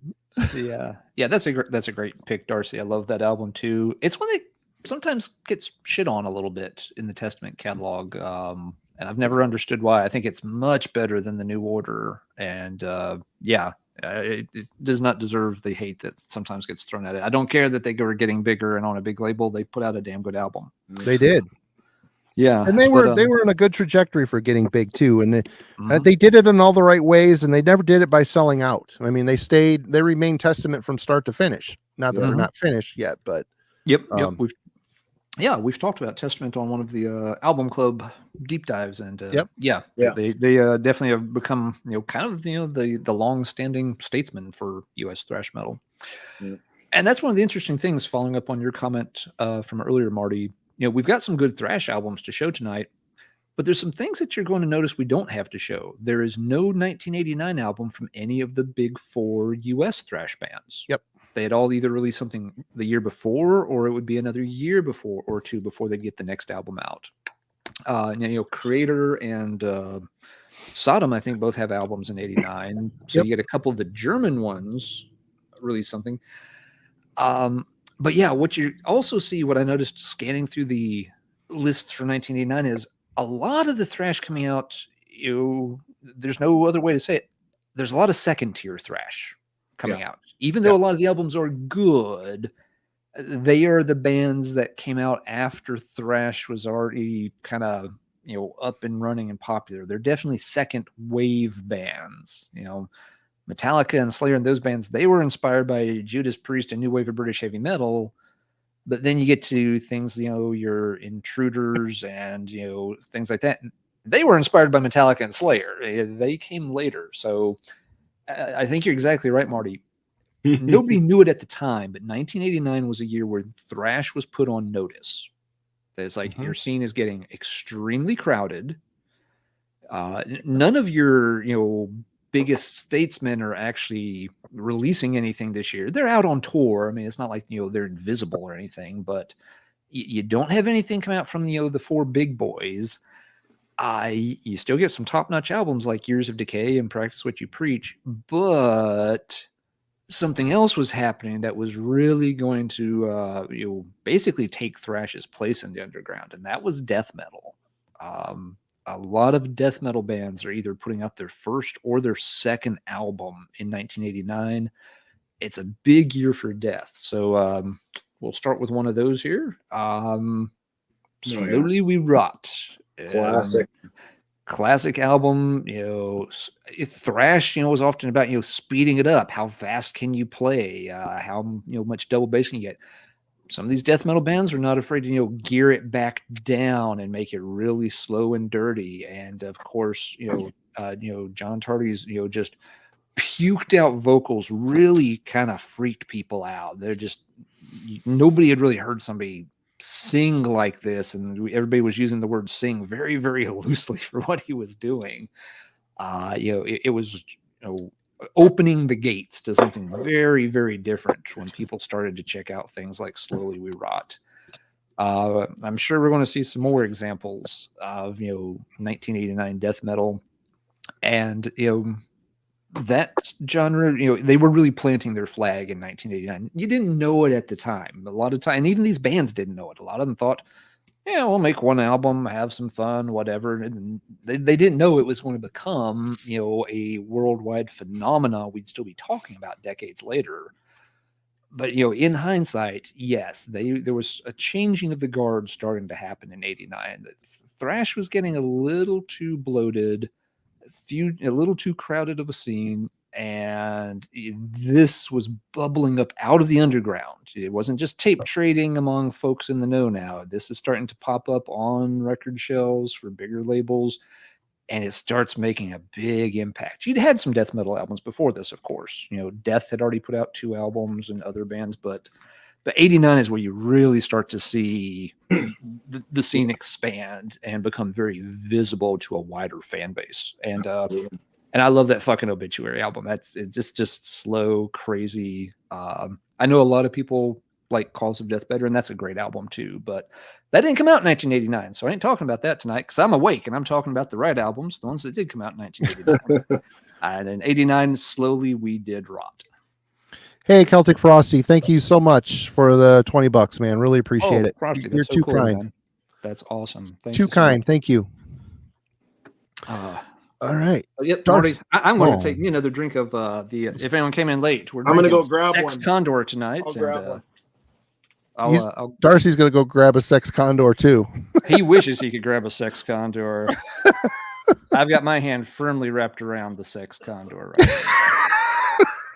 Yeah, that's a great pick, Darcy. I love that album too. It's one that sometimes gets shit on a little bit in the Testament catalog, and I've never understood why. I think it's much better than the New Order, and it does not deserve the hate that sometimes gets thrown at it. I don't care that they were getting bigger and on a big label. They put out a damn good album. They did. Yeah, and they were in a good trajectory for getting big too, and they did it in all the right ways, and they never did it by selling out. I mean, they remained Testament from start to finish. Not that they're not finished yet, but we've talked about Testament on one of the album club deep dives, and they definitely have become the long-standing statesman for U.S. thrash metal, and that's one of the interesting things. Following up on your comment from earlier, Marty. We've got some good thrash albums to show tonight, but there's some things that you're going to notice we don't have to show. There is no 1989 album from any of the big 4 U.S. thrash bands. Yep. They had all either released something the year before, or it would be another year before or two before they'd get the next album out. Creator and Sodom, I think, both have albums in 89. So you get a couple of the German ones release something. But yeah, what you also see, what I noticed scanning through the lists for 1989 is a lot of the thrash coming out, there's no other way to say it. There's a lot of second tier thrash coming out. Even though a lot of the albums are good, They are the bands that came out after thrash was already kind of, up and running and popular. They're definitely second wave bands. Metallica and Slayer and those bands, they were inspired by Judas Priest and new wave of British heavy metal. But then you get to things, your Intruders and, things like that. They were inspired by Metallica and Slayer. They came later. So I think you're exactly right, Marty. Nobody knew it at the time, but 1989 was a year where thrash was put on notice. It's like your scene is getting extremely crowded. None of your, biggest statesmen are actually releasing anything this year. They're out on tour. I mean, it's not like, they're invisible or anything, but you don't have anything come out from, the four big boys. You still get some top-notch albums like Years of Decay and Practice What You Preach, but something else was happening that was really going to basically take thrash's place in the underground, and that was death metal. A lot of death metal bands are either putting out their first or their second album in 1989. It's a big year for death, so we'll start with one of those here. Slowly We Rot. Classic album. Thrash, was often about, speeding it up. How fast can you play? How much double bass can you get? Some of these death metal bands are not afraid to, gear it back down and make it really slow and dirty. And of course, John Tardy's, just puked out vocals really kind of freaked people out. They're just, nobody had really heard somebody sing like this, and everybody was using the word sing very, very loosely for what he was doing. It was opening the gates to something very, very different when people started to check out things like Slowly We Rot. I'm sure we're going to see some more examples of 1989 death metal, and that genre, they were really planting their flag in 1989. You didn't know it at the time. A lot of time, and even these bands didn't know it. A lot of them thought, yeah, we'll make one album, have some fun, whatever. And they didn't know it was going to become, a worldwide phenomenon we'd still be talking about decades later. But, in hindsight, yes, there was a changing of the guard starting to happen in 89. Thrash was getting a little too bloated, a little too crowded of a scene, and this was bubbling up out of the underground. It wasn't just tape trading among folks in the know now. This is starting to pop up on record shelves for bigger labels, and it starts making a big impact. You'd had some death metal albums before this, of course. Death had already put out 2 albums and other bands, but 89 is where you really start to see the scene expand and become very visible to a wider fan base. And I love that fucking Obituary album. That's just slow, crazy. I know a lot of people like Cause of Death better, and that's a great album too. But that didn't come out in 1989, so I ain't talking about that tonight because I'm awake and I'm talking about the right albums, the ones that did come out in 1989. And in 89, Slowly We Did Rot. Hey, Celtic Frosty, thank you so much for the $20, man. Really appreciate it. Frosty, You're so too cool, kind. Man. That's awesome. Thank too you so kind. much. Thank you. All right. Yep, Marty, I'm going to take me another drink of if anyone came in late, I'm going to go grab Sex one. Condor tonight. I'll grab one. Darcy's going to go grab a Sex Condor too. He wishes he could grab a Sex Condor. I've got my hand firmly wrapped around the Sex Condor right now.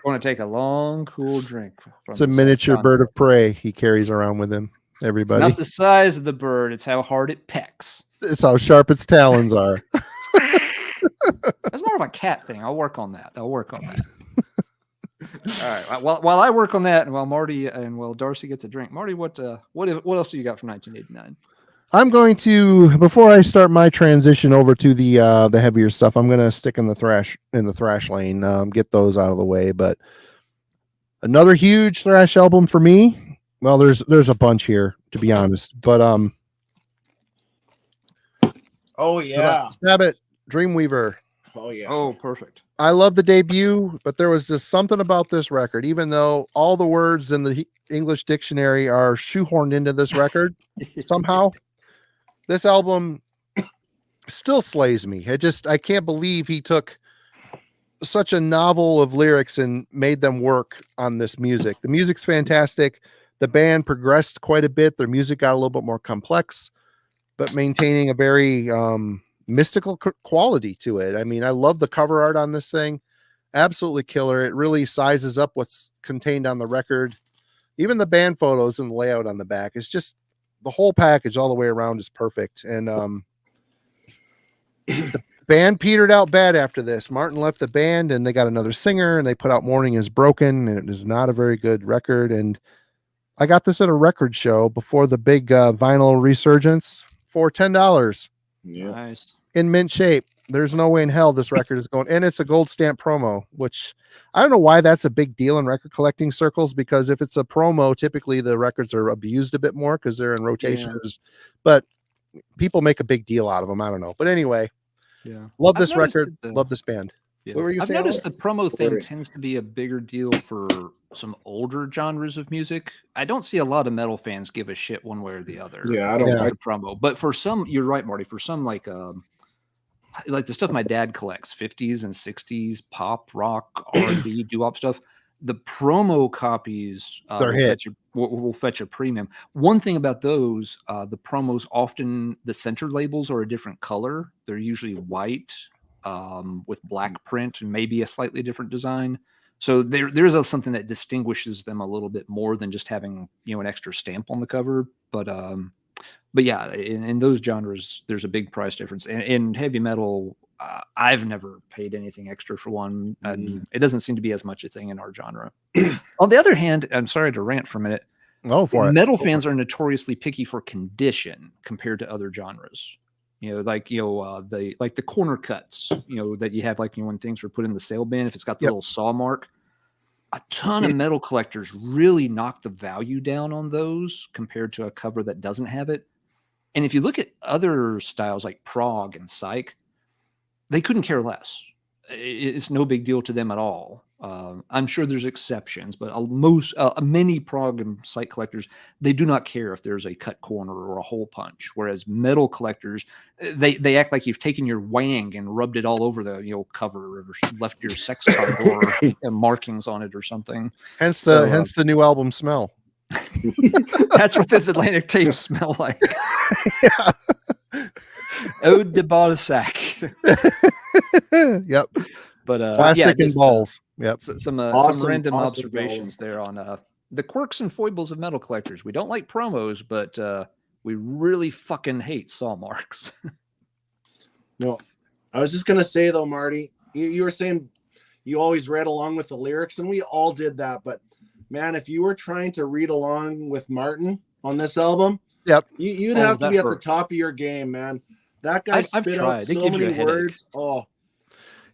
I want to take a long, cool drink. It's a miniature bird of prey he carries around with him. Everybody. It's not the size of the bird; it's how hard it pecks. It's how sharp its talons are. That's more of a cat thing. I'll work on that. All right. While I work on that, and while Marty and while Darcy gets a drink, Marty, what else do you got from 1989? I'm going to, before I start my transition over to the heavier stuff, I'm going to stick in the thrash lane, get those out of the way. But another huge thrash album for me. Well, there's a bunch here, to be honest. But oh yeah, Sabbath, Dreamweaver. Oh yeah. Oh, perfect. I love the debut, but there was just something about this record, even though all the words in the English dictionary are shoehorned into this record somehow. This album still slays me. I can't believe he took such a novel of lyrics and made them work on this music. The music's fantastic. The band progressed quite a bit. Their music got a little bit more complex, but maintaining a very mystical quality to it. I mean, I love the cover art on this thing. Absolutely killer. It really sizes up what's contained on the record. Even the band photos and the layout on the back. It's just the whole package all the way around is perfect. And the band petered out bad after this. Martin left the band and they got another singer and they put out Morning is Broken, and it is not a very good record. And I got this at a record show before the big vinyl resurgence for $10. Yeah. Nice. In mint shape. There's no way in hell this record is going, and it's a gold stamp promo, which I don't know why that's a big deal in record collecting circles, because if it's a promo, typically the records are abused a bit more because they're in rotations, but people make a big deal out of them. I don't know. But anyway, love this record. Love this band. Yeah. What were you I've saying? noticed the promo thing tends to be a bigger deal for some older genres of music. I don't see a lot of metal fans give a shit one way or the other. Yeah, I don't like the promo. But for some, you're right, Marty. For some, like the stuff my dad collects, 50s and 60s pop, rock, R&B, doo-wop stuff. The promo copies will fetch a premium. One thing about those, the promos often the center labels are a different color. They're usually white with black print and maybe a slightly different design. So there's something that distinguishes them a little bit more than just having an extra stamp on the cover. But yeah, in those genres, there's a big price difference. In heavy metal, I've never paid anything extra for one. And it doesn't seem to be as much a thing in our genre. On the other hand, I'm sorry to rant for a minute. Metal fans are notoriously picky for condition compared to other genres. The corner cuts, that you have, when things were put in the sale bin, if it's got the little saw mark. A ton of metal collectors really knock the value down on those compared to a cover that doesn't have it. And if you look at other styles like prog and psych, they couldn't care less. It's no big deal to them at all. I'm sure there's exceptions, but many prog and psych collectors, they do not care if there's a cut corner or a hole punch. Whereas metal collectors, they act like you've taken your wang and rubbed it all over the cover or left your sex condor markings on it or something. Hence the new album smell. That's what this Atlantic tapes smell like. Ode de Balzac. Yep. But plastic and balls. Yep. Some random observations there on the quirks and foibles of metal collectors. We don't like promos, but we really fucking hate saw marks. No, I was just gonna say though, Marty, you were saying you always read along with the lyrics, and we all did that. But man, if you were trying to read along with Martin on this album, you'd have to be at the top of your game, man. That guy spit out so many words. Oh.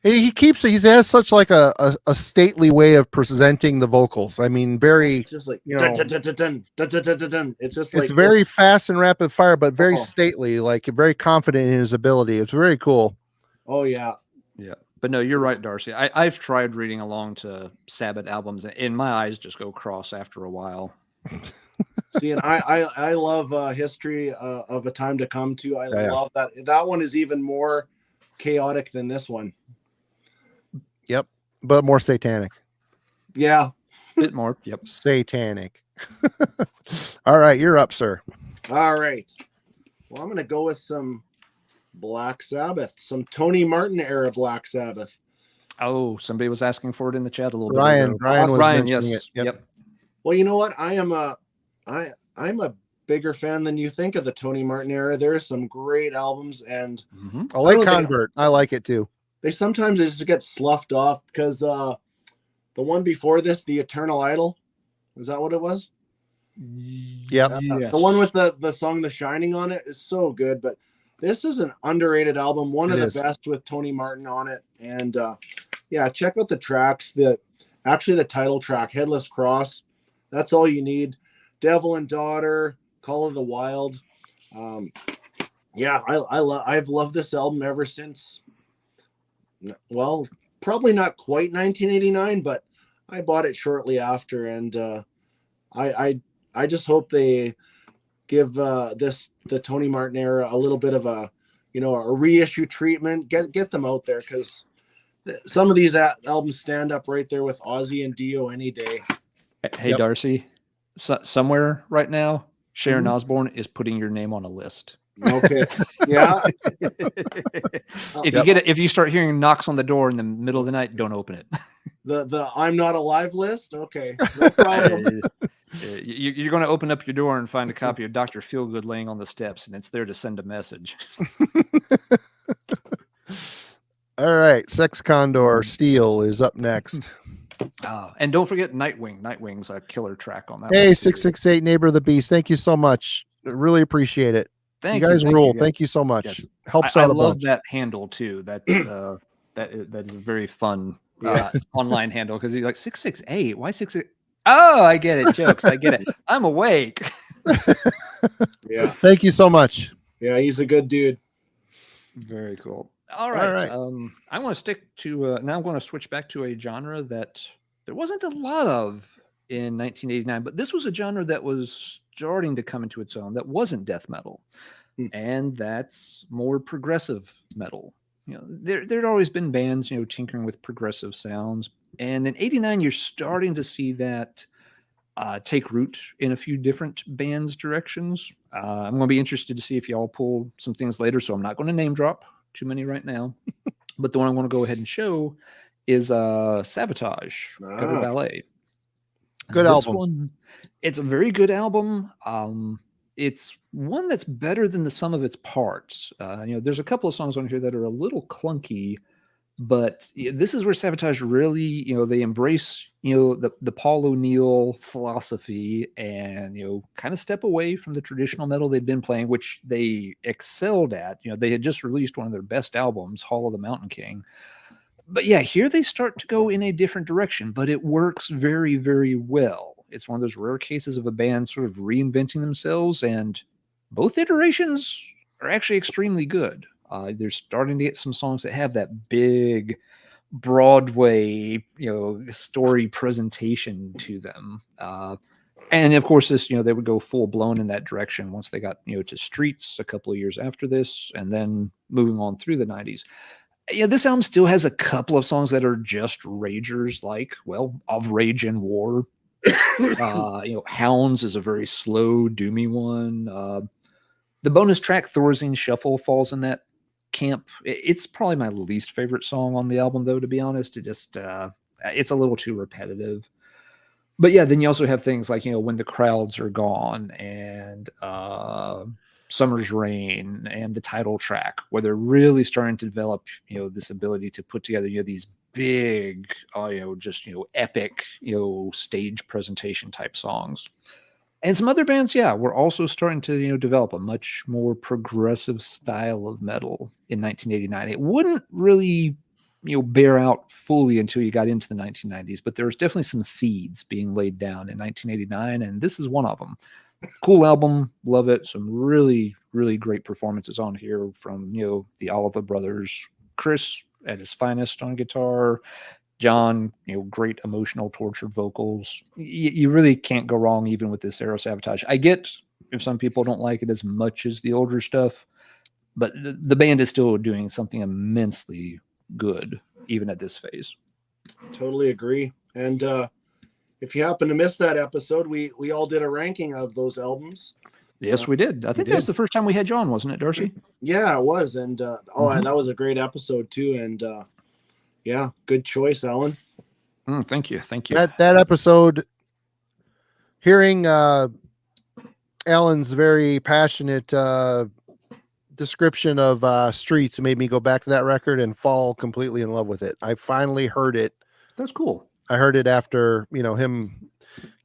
He has such like a stately way of presenting the vocals. I mean, very just like it's just like it's very fast and rapid fire, but very stately, like very confident in his ability. It's very cool. Oh yeah. But no, you're right, Darcy. I've tried reading along to Sabbath albums, and my eyes just go cross after a while. See, and I love History of a Time to Come too. I love that. That one is even more chaotic than this one. Yep, but more satanic. Yeah, a bit more. Yep, satanic. All right, you're up, sir. All right. Well, I'm gonna go with some Black Sabbath, some Tony Martin era Black Sabbath. Oh, somebody was asking for it in the chat a little bit. Ryan, yes. It. Yep. Well, you know what? I'm a bigger fan than you think of the Tony Martin era. There are some great albums, and I like Convert. I like it too. They sometimes just get sloughed off because the one before this, The Eternal Idol, is that what it was? Yeah. The one with the song The Shining on it is so good, but this is an underrated album, one of the best with Tony Martin on it. And check out the tracks. The title track, Headless Cross, that's all you need. Devil and Daughter, Call of the Wild. I've loved this album ever since. Well, probably not quite 1989, but I bought it shortly after, and I just hope they give the Tony Martin era a little bit of a reissue treatment. Get them out there, because some of these albums stand up right there with Ozzy and Dio any day. Hey, Darcy. somewhere right now, Sharon Osbourne is putting your name on a list. Okay. Yeah. If you start hearing knocks on the door in the middle of the night, don't open it. The I'm not alive list. Okay. No problem. You're going to open up your door and find a copy of Dr. Feelgood laying on the steps, and it's there to send a message. All right, Sex Condor Steel is up next. And don't forget Nightwing. Nightwing's a killer track on that. Hey, 668 Neighbor of the Beast. Thank you so much. I really appreciate it. Thank you guys rule. guys. Thank you so much. Yes. Helps I out a love bunch. that handle too. That is a very fun online handle because you're like 668. Why 68? Oh, I get it. Jokes. I get it. I'm awake. Yeah. Thank you so much. Yeah, he's a good dude. Very cool. All right. I want to stick to now I'm going to switch back to a genre that there wasn't a lot of in 1989, but this was a genre that was starting to come into its own that wasn't death metal. And that's more progressive metal. You know, there'd always been bands, you know, tinkering with progressive sounds. And in 89, you're starting to see that take root in a few different bands' directions. I'm going to be interested to see if y'all pull some things later, so I'm not going to name drop too many right now. But the one I want to go ahead and show is Sabotage, Gutter Ballet. Good album. One, it's a very good album. It's one that's better than the sum of its parts. You know, there's a couple of songs on here that are a little clunky, but this is where Sabotage really, you know, they embrace, you know, the Paul O'Neill philosophy and, you know, kind of step away from the traditional metal they'd been playing, which they excelled at. You know, they had just released one of their best albums, Hall of the Mountain King. But yeah, here they start to go in a different direction, but it works very, very well. It's one of those rare cases of a band sort of reinventing themselves, and both iterations are actually extremely good. They're starting to get some songs that have that big Broadway, you know, story presentation to them. And of course, this, you know, they would go full blown in that direction once they got, you know, to Streets a couple of years after this, and then moving on through the 90s. Yeah, this album still has a couple of songs that are just ragers, like, well, Of Rage and War. You know, Hounds is a very slow, doomy one. The bonus track, Thorazine Shuffle, falls in that camp. It's probably my least favorite song on the album, though, to be honest. It just, it's a little too repetitive. But yeah, then you also have things like, you know, When the Crowds Are Gone and Summer's Rain and the title track, where they're really starting to develop, you know, this ability to put together, you know, these big, you know, just, you know, epic, you know, stage presentation type songs. And some other bands, yeah, were also starting to, you know, develop a much more progressive style of metal in 1989. It wouldn't really, you know, bear out fully until you got into the 1990s, but there was definitely some seeds being laid down in 1989, and this is one of them. Cool album, love it. Some really, really great performances on here from, you know, the Oliver brothers. Chris at his finest on guitar, John, you know, great emotional, tortured vocals. You really can't go wrong even with this era Sabotage. I get if some people don't like it as much as the older stuff, but the band is still doing something immensely good even at this phase. Totally agree. And if you happen to miss that episode, we all did a ranking of those albums. Yes, we did. I think that was the first time we had you on, wasn't it, Darcy? Yeah, it was. And that was a great episode too. And yeah, good choice, Alan. Thank you. That episode, hearing Alan's very passionate description of Streets made me go back to that record and fall completely in love with it. I finally heard it. That's cool. I heard it after, you know, him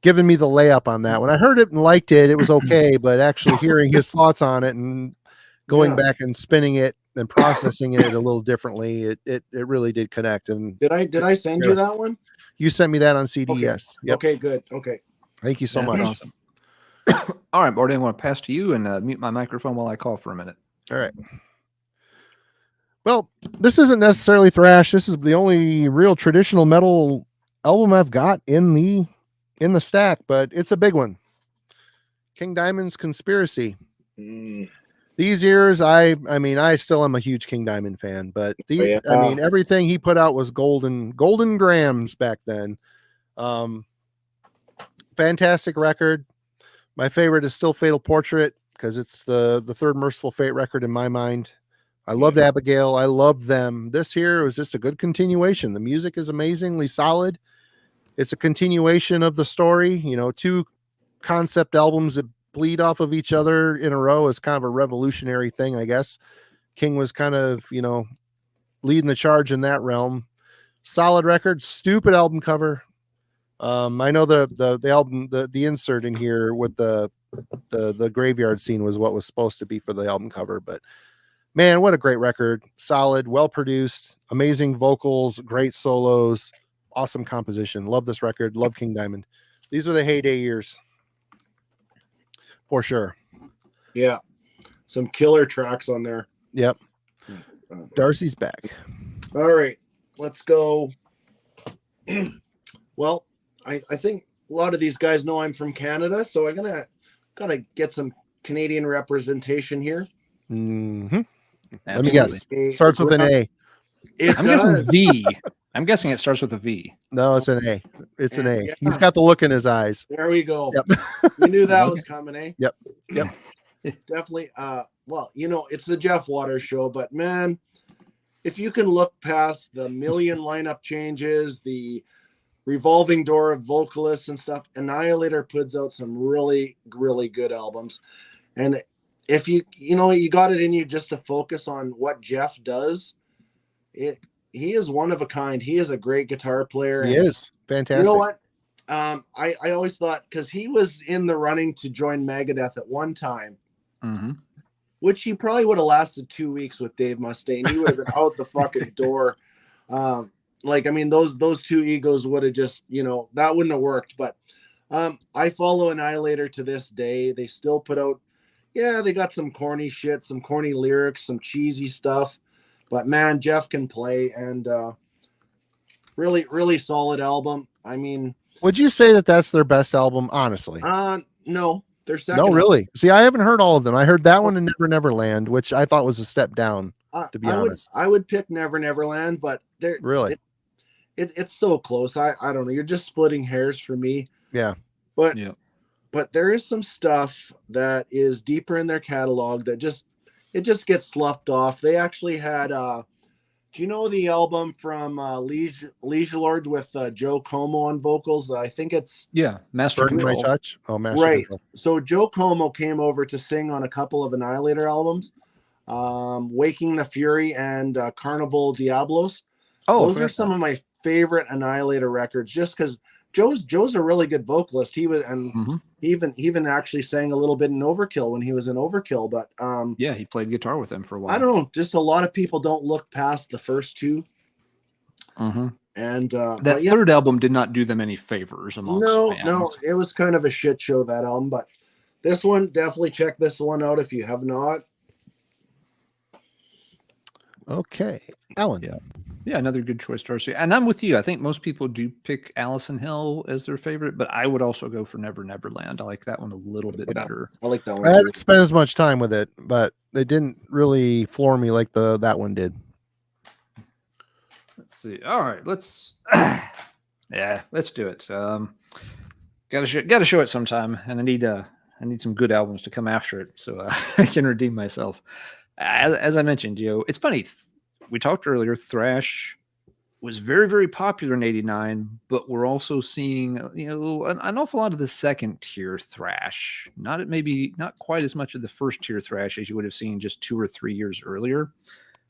giving me the layup on that. When I heard it and liked it, it was okay. But actually hearing his thoughts on it and going back and spinning it and processing it a little differently, it really did connect. And did I send you that one? You sent me that on CD. Okay. Yes. Yep. Okay, good. Okay. Thank you so much. Awesome. All right, Barty, I want to pass to you and mute my microphone while I call for a minute. All right. Well, this isn't necessarily thrash. This is the only real traditional metal album I've got in the stack, but it's a big one. King Diamond's Conspiracy. These years, I mean, I still am a huge King Diamond fan, but I mean, everything he put out was golden grams back then. fantastic record. My favorite is still Fatal Portrait because it's the third Merciful Fate record in my mind. I loved Abigail. I loved them. This here was just a good continuation. The music is amazingly solid. It's a continuation of the story. You know, two concept albums that bleed off of each other in a row is kind of a revolutionary thing, I guess. King was kind of, you know, leading the charge in that realm. Solid record, stupid album cover. I know the album, the insert in here with the graveyard scene was what was supposed to be for the album cover, but man, what a great record. Solid, well produced, amazing vocals, great solos, awesome composition. Love this record. Love King Diamond. These are the heyday years for sure. Yeah, some killer tracks on there. Yep. Darcy's back. All right, let's go. Well, I think a lot of these guys know I'm from Canada, so I'm gotta get some Canadian representation here. Mm-hmm. Let me guess. Starts with an A. I'm guessing V. I'm guessing it starts with a V. No, it's an A. It's an A. Yeah. He's got the look in his eyes. There we go. Yep. We knew that was coming, eh? Yep. Definitely. Well, you know, it's the Jeff Waters show, but man, if you can look past the million lineup changes, the revolving door of vocalists and stuff, Annihilator puts out some really, really good albums. And if you got it in you just to focus on what Jeff does, he is one of a kind. He is a great guitar player. He is fantastic. You know what? I always thought, because he was in the running to join Megadeth at one time, which he probably would have lasted 2 weeks with Dave Mustaine. He would have been out the fucking door. Like, I mean, those two egos would have just, that wouldn't have worked. But I follow Annihilator to this day. They still put out, they got some corny shit, some corny lyrics, some cheesy stuff. But man, Jeff can play, and really, really solid album. I mean, would you say that that's their best album, honestly? No, they're second. No, really. See, I haven't heard all of them. I heard that one in Never Neverland, which I thought was a step down, to be honest. I would pick Never Neverland, but they're really, it's so close. I don't know. You're just splitting hairs for me. Yeah. But there is some stuff that is deeper in their catalog that just gets sloughed off. They actually had do you know the album from Liege Lord with Joe Como on vocals? I think it's Master Control. My Touch. Oh, Master right. Control. So Joe Como came over to sing on a couple of Annihilator albums, Waking the Fury and Carnival Diablos. Those are some of my favorite Annihilator records, just because Joe's a really good vocalist. He was, and he even actually sang a little bit in Overkill when he was in Overkill. But he played guitar with them for a while. I don't know, just a lot of people don't look past the first two. And that third album did not do them any favors amongst fans. No, it was kind of a shit show, that album. But this one, definitely check this one out if you have not. Okay, Alan. Yeah, another good choice, Darcy. And I'm with you. I think most people do pick Alice in Hell as their favorite, but I would also go for Never Neverland. I like that one a little bit better. I like that one. I hadn't spent as much time with it, but it didn't really floor me like that one did. Let's see. All right, let's do it. Gotta show it sometime, and I need some good albums to come after it, so I can redeem myself. As I mentioned, it's funny. We talked earlier, Thrash was very, very popular in '89, but we're also seeing, an awful lot of the second tier Thrash. Not quite as much of the first tier Thrash as you would have seen just 2 or 3 years earlier.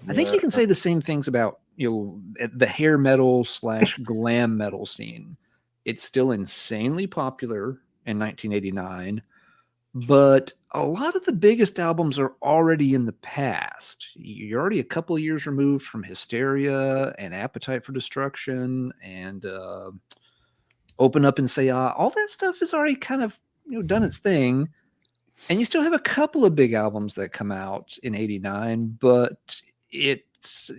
I think you can say the same things about, the hair metal / glam metal scene. It's still insanely popular in 1989. But a lot of the biggest albums are already in the past. You're already a couple of years removed from Hysteria and Appetite for Destruction and Open Up and Say Ah. All that stuff is already kind of done its thing. And you still have a couple of big albums that come out in '89, but it's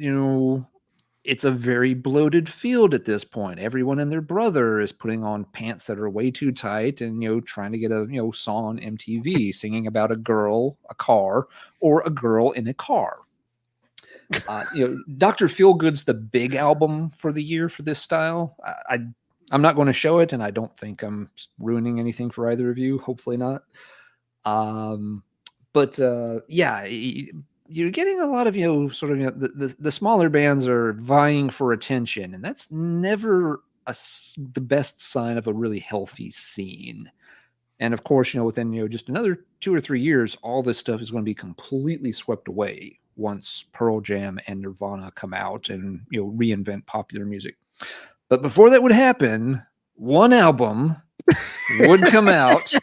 it's a very bloated field at this point. Everyone and their brother is putting on pants that are way too tight and, trying to get a, song on MTV singing about a girl, a car, or a girl in a car. Dr. Feelgood's the big album for the year for this style. I'm not going to show it, and I don't think I'm ruining anything for either of you. Hopefully not. But yeah, you're getting a lot of sort of the smaller bands are vying for attention, and that's never the best sign of a really healthy scene. And of course, within just another 2 or 3 years, all this stuff is going to be completely swept away once Pearl Jam and Nirvana come out and reinvent popular music. But before that would happen, one album would come out,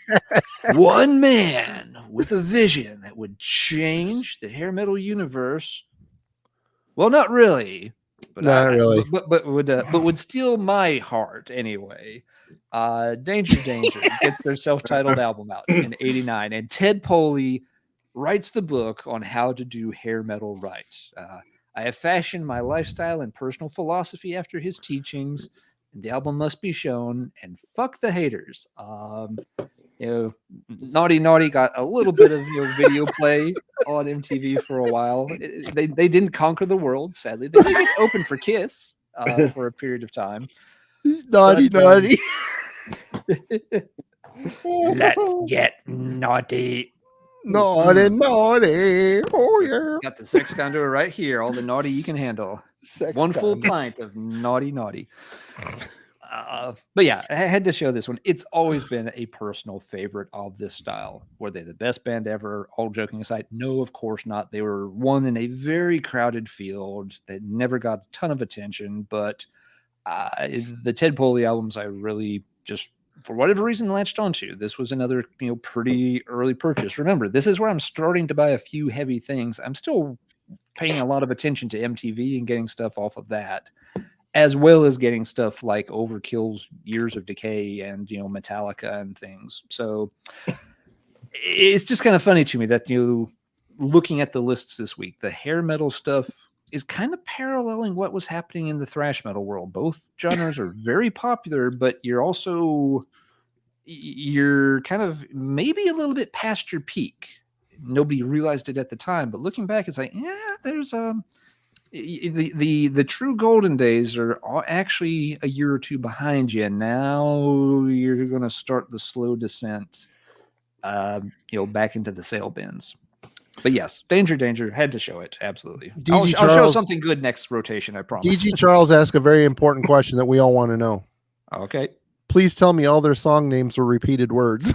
one man with a vision that would change the hair metal universe. Well, not really, but Not really. but would steal my heart anyway. Danger gets their self-titled album out in '89, and Ted Poley writes the book on how to do hair metal right. I have fashioned my lifestyle and personal philosophy after his teachings, and the album must be shown. And fuck the haters. Naughty Naughty got a little bit of video play on MTV for a while. They didn't conquer the world, sadly. They did get open for Kiss for a period of time. Naughty. Let's get naughty. Naughty. Oh yeah. Got the sex contour right here. All the naughty you can handle. One full pint of naughty. But yeah, I had to show this one. It's always been a personal favorite of this style. Were they the best band ever? All joking aside, no, of course not. They were one in a very crowded field that never got a ton of attention. But the Ted Poley albums, I really just, for whatever reason, latched onto. This was another pretty early purchase. Remember, this is where I'm starting to buy a few heavy things. I'm still paying a lot of attention to MTV and getting stuff off of that, as well as getting stuff like Overkill's Years of Decay and Metallica and things. So it's just kind of funny to me that looking at the lists this week, the hair metal stuff is kind of paralleling what was happening in the thrash metal world. Both genres are very popular, but you're kind of maybe a little bit past your peak. Nobody realized it at the time, but looking back, it's like, yeah, there's the true golden days are actually a year or two behind you. Now you're going to start the slow descent, back into the sale bins. But yes, Danger, had to show it. Absolutely. I'll show something good next rotation, I promise. DG Charles asked a very important question that we all want to know. Okay. Please tell me all their song names were repeated words.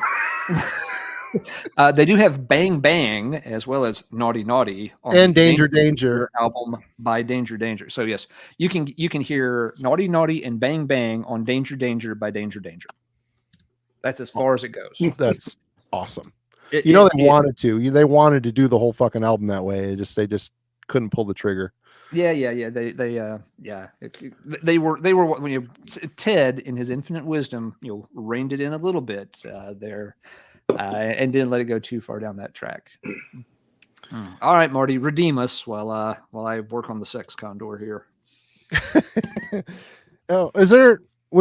They do have Bang Bang as well as Naughty Naughty on and Danger album by Danger. So yes, you can hear Naughty Naughty and Bang Bang on Danger by Danger. That's as far as it goes. That's awesome. They wanted to do the whole fucking album that way. They just couldn't pull the trigger. Yeah. They were when Ted, in his infinite wisdom, reined it in a little bit there, and didn't let it go too far down that track. All right, Marty, redeem us while I work on the sex condor here. Oh, was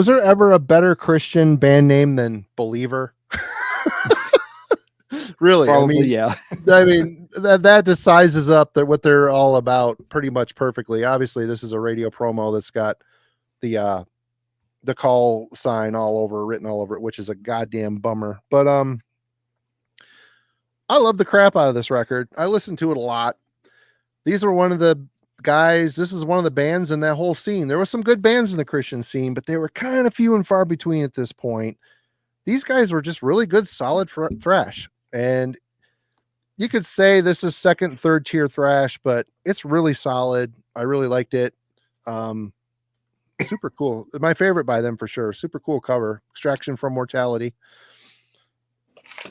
there ever a better Christian band name than Believer? Really? Probably, yeah. I mean that just sizes up what they're all about pretty much perfectly. Obviously, this is a radio promo that's got the call sign written all over it, which is a goddamn bummer. But I love the crap out of this record. I listen to it a lot. These are one of the guys. This is one of the bands in that whole scene. There were some good bands in the Christian scene, but they were kind of few and far between at this point. These guys were just really good, solid thrash. And you could say this is second, third tier thrash, but it's really solid. I really liked it. Super cool. My favorite by them for sure. Super cool cover. Extraction from Mortality.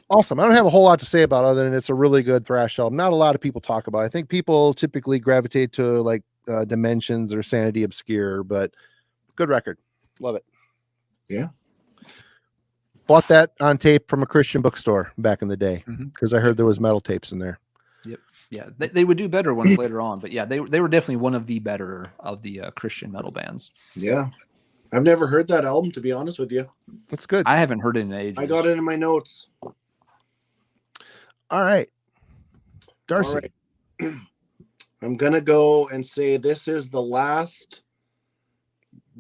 Awesome. I don't have a whole lot to say about it other than it's a really good thrash album. Not a lot of people talk about it. I think people typically gravitate to like Dimensions or Sanity Obscure, but good record. Love it. Yeah. Bought that on tape from a Christian bookstore back in the day because I heard there was metal tapes in there. Yep. Yeah. They would do better ones later on, but yeah, they were definitely one of the better of the Christian metal bands. Yeah. I've never heard that album, to be honest with you. That's good. I haven't heard it in ages. I got it in my notes. All right. Darcy. All right. I'm going to go and say this is the last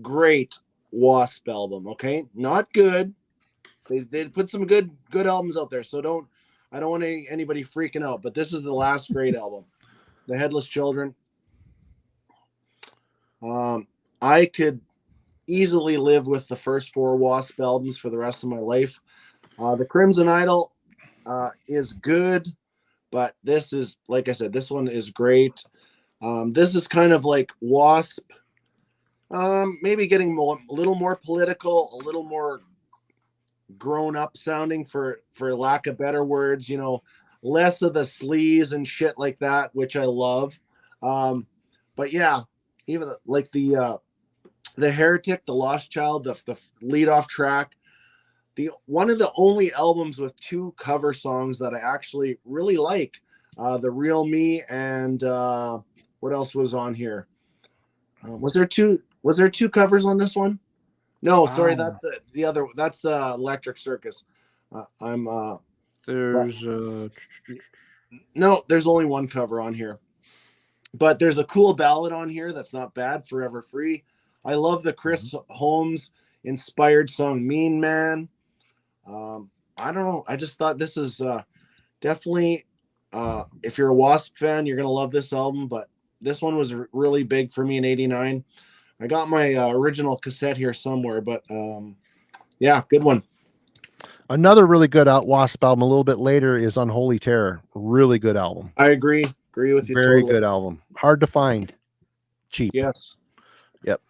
great Wasp album. Okay, not good. They put some good albums out there, so I don't want anybody freaking out. But this is the last great album, The Headless Children. I could easily live with the first 4 Wasp albums for the rest of my life. The Crimson Idol is good, but this is, like I said, this one is great. This is kind of like Wasp, maybe getting a little more political, a little more grown up sounding, for lack of better words, less of the sleaze and shit like that, which I love. But yeah, even like the Heretic, the Lost Child, the lead off track, one of the only albums with 2 cover songs that I actually really like, The Real Me and what else was on here? Was there two covers on this one? No, sorry, that's the other. That's the Electric Circus. There's no, there's only 1 cover on here, but there's a cool ballad on here that's not bad. Forever Free. I love the Chris Holmes inspired song Mean Man. I don't know. I just thought this is definitely, if you're a Wasp fan, you're going to love this album, but this one was really big for me in '89. I got my original cassette here somewhere, but yeah, good one. Another really good Wasp album a little bit later is Unholy Terror. Really good album. I agree with you. Very totally. good album. Hard to find. Cheap. Yes. Yep.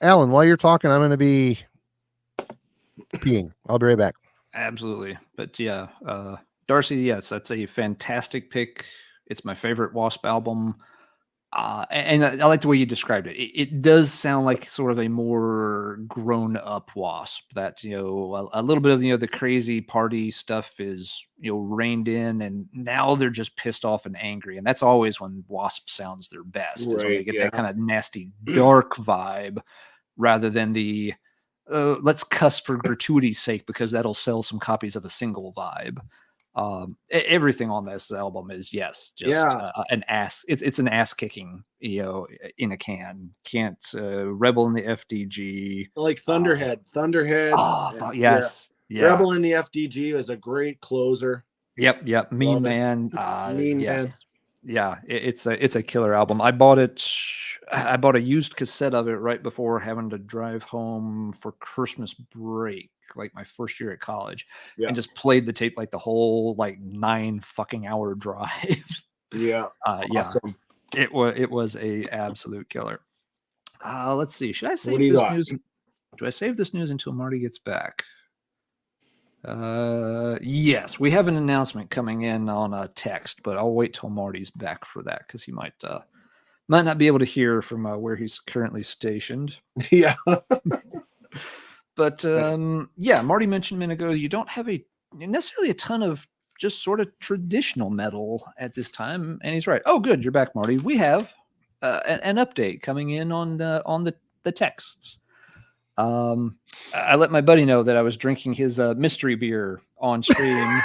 Alan, while you're talking, I'm going to be peeing. I'll be right back. Absolutely. But yeah, Darcy, yes, that's a fantastic pick. It's my favorite Wasp album. And I like the way you described it. It does sound like sort of a more grown-up Wasp. That a little bit of the crazy party stuff is reined in, and now they're just pissed off and angry. And that's always when Wasp sounds their best, is when they get that kind of nasty, dark vibe, rather than the let's cuss for gratuity's sake because that'll sell some copies of a single vibe. Everything on this album is just an ass. It's an ass kicking, in a can. Can't Rebel in the FDG, like Thunderhead. Oh, yes, yeah. Rebel in the FDG is a great closer. Yep. Mean Man. Mean Man. Yeah, it's a killer album. I bought a used cassette of it right before having to drive home for Christmas break, like my first year at college, and just played the tape like the whole 9 fucking hour drive. Yeah. Awesome. Yeah, it was a absolute killer. Let's see. Should I save this news? Do I save this news until Marty gets back? Yes, we have an announcement coming in on a text, but I'll wait till Marty's back for that because he might not be able to hear from where he's currently stationed. Yeah. But Marty mentioned a minute ago you don't have necessarily a ton of just sort of traditional metal at this time, and he's right. Oh, good, you're back, Marty. We have an update coming in on the texts. I let my buddy know that I was drinking his mystery beer on stream.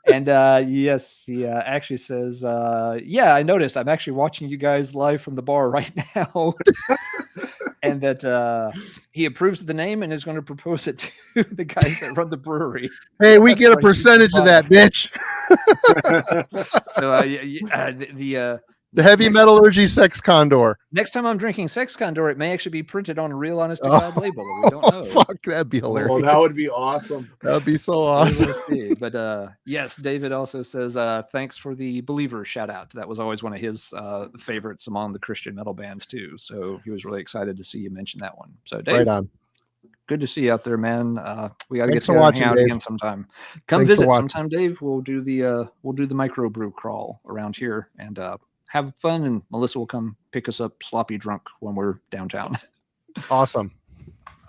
And yes, he actually says, I noticed I'm actually watching you guys live from the bar right now. And that he approves of the name and is going to propose it to the guys that run the brewery. Hey, we get a percentage of that, bitch. So the Heavy Metallurgy Sex Condor. Next time I'm drinking Sex Condor, it may actually be printed on a real honest to God label. We don't know. Fuck, that'd be hilarious. Oh, that would be awesome. That would be so awesome. But yes, David also says, thanks for the Believer shout out. That was always one of his favorites among the Christian metal bands too. So he was really excited to see you mention that one. So Dave, right on. Good to see you out there, man. We got to get together and hang out Dave. again sometime. Come visit sometime, Dave. We'll do the microbrew crawl around here and have fun, and Melissa will come pick us up sloppy drunk when we're downtown. Awesome.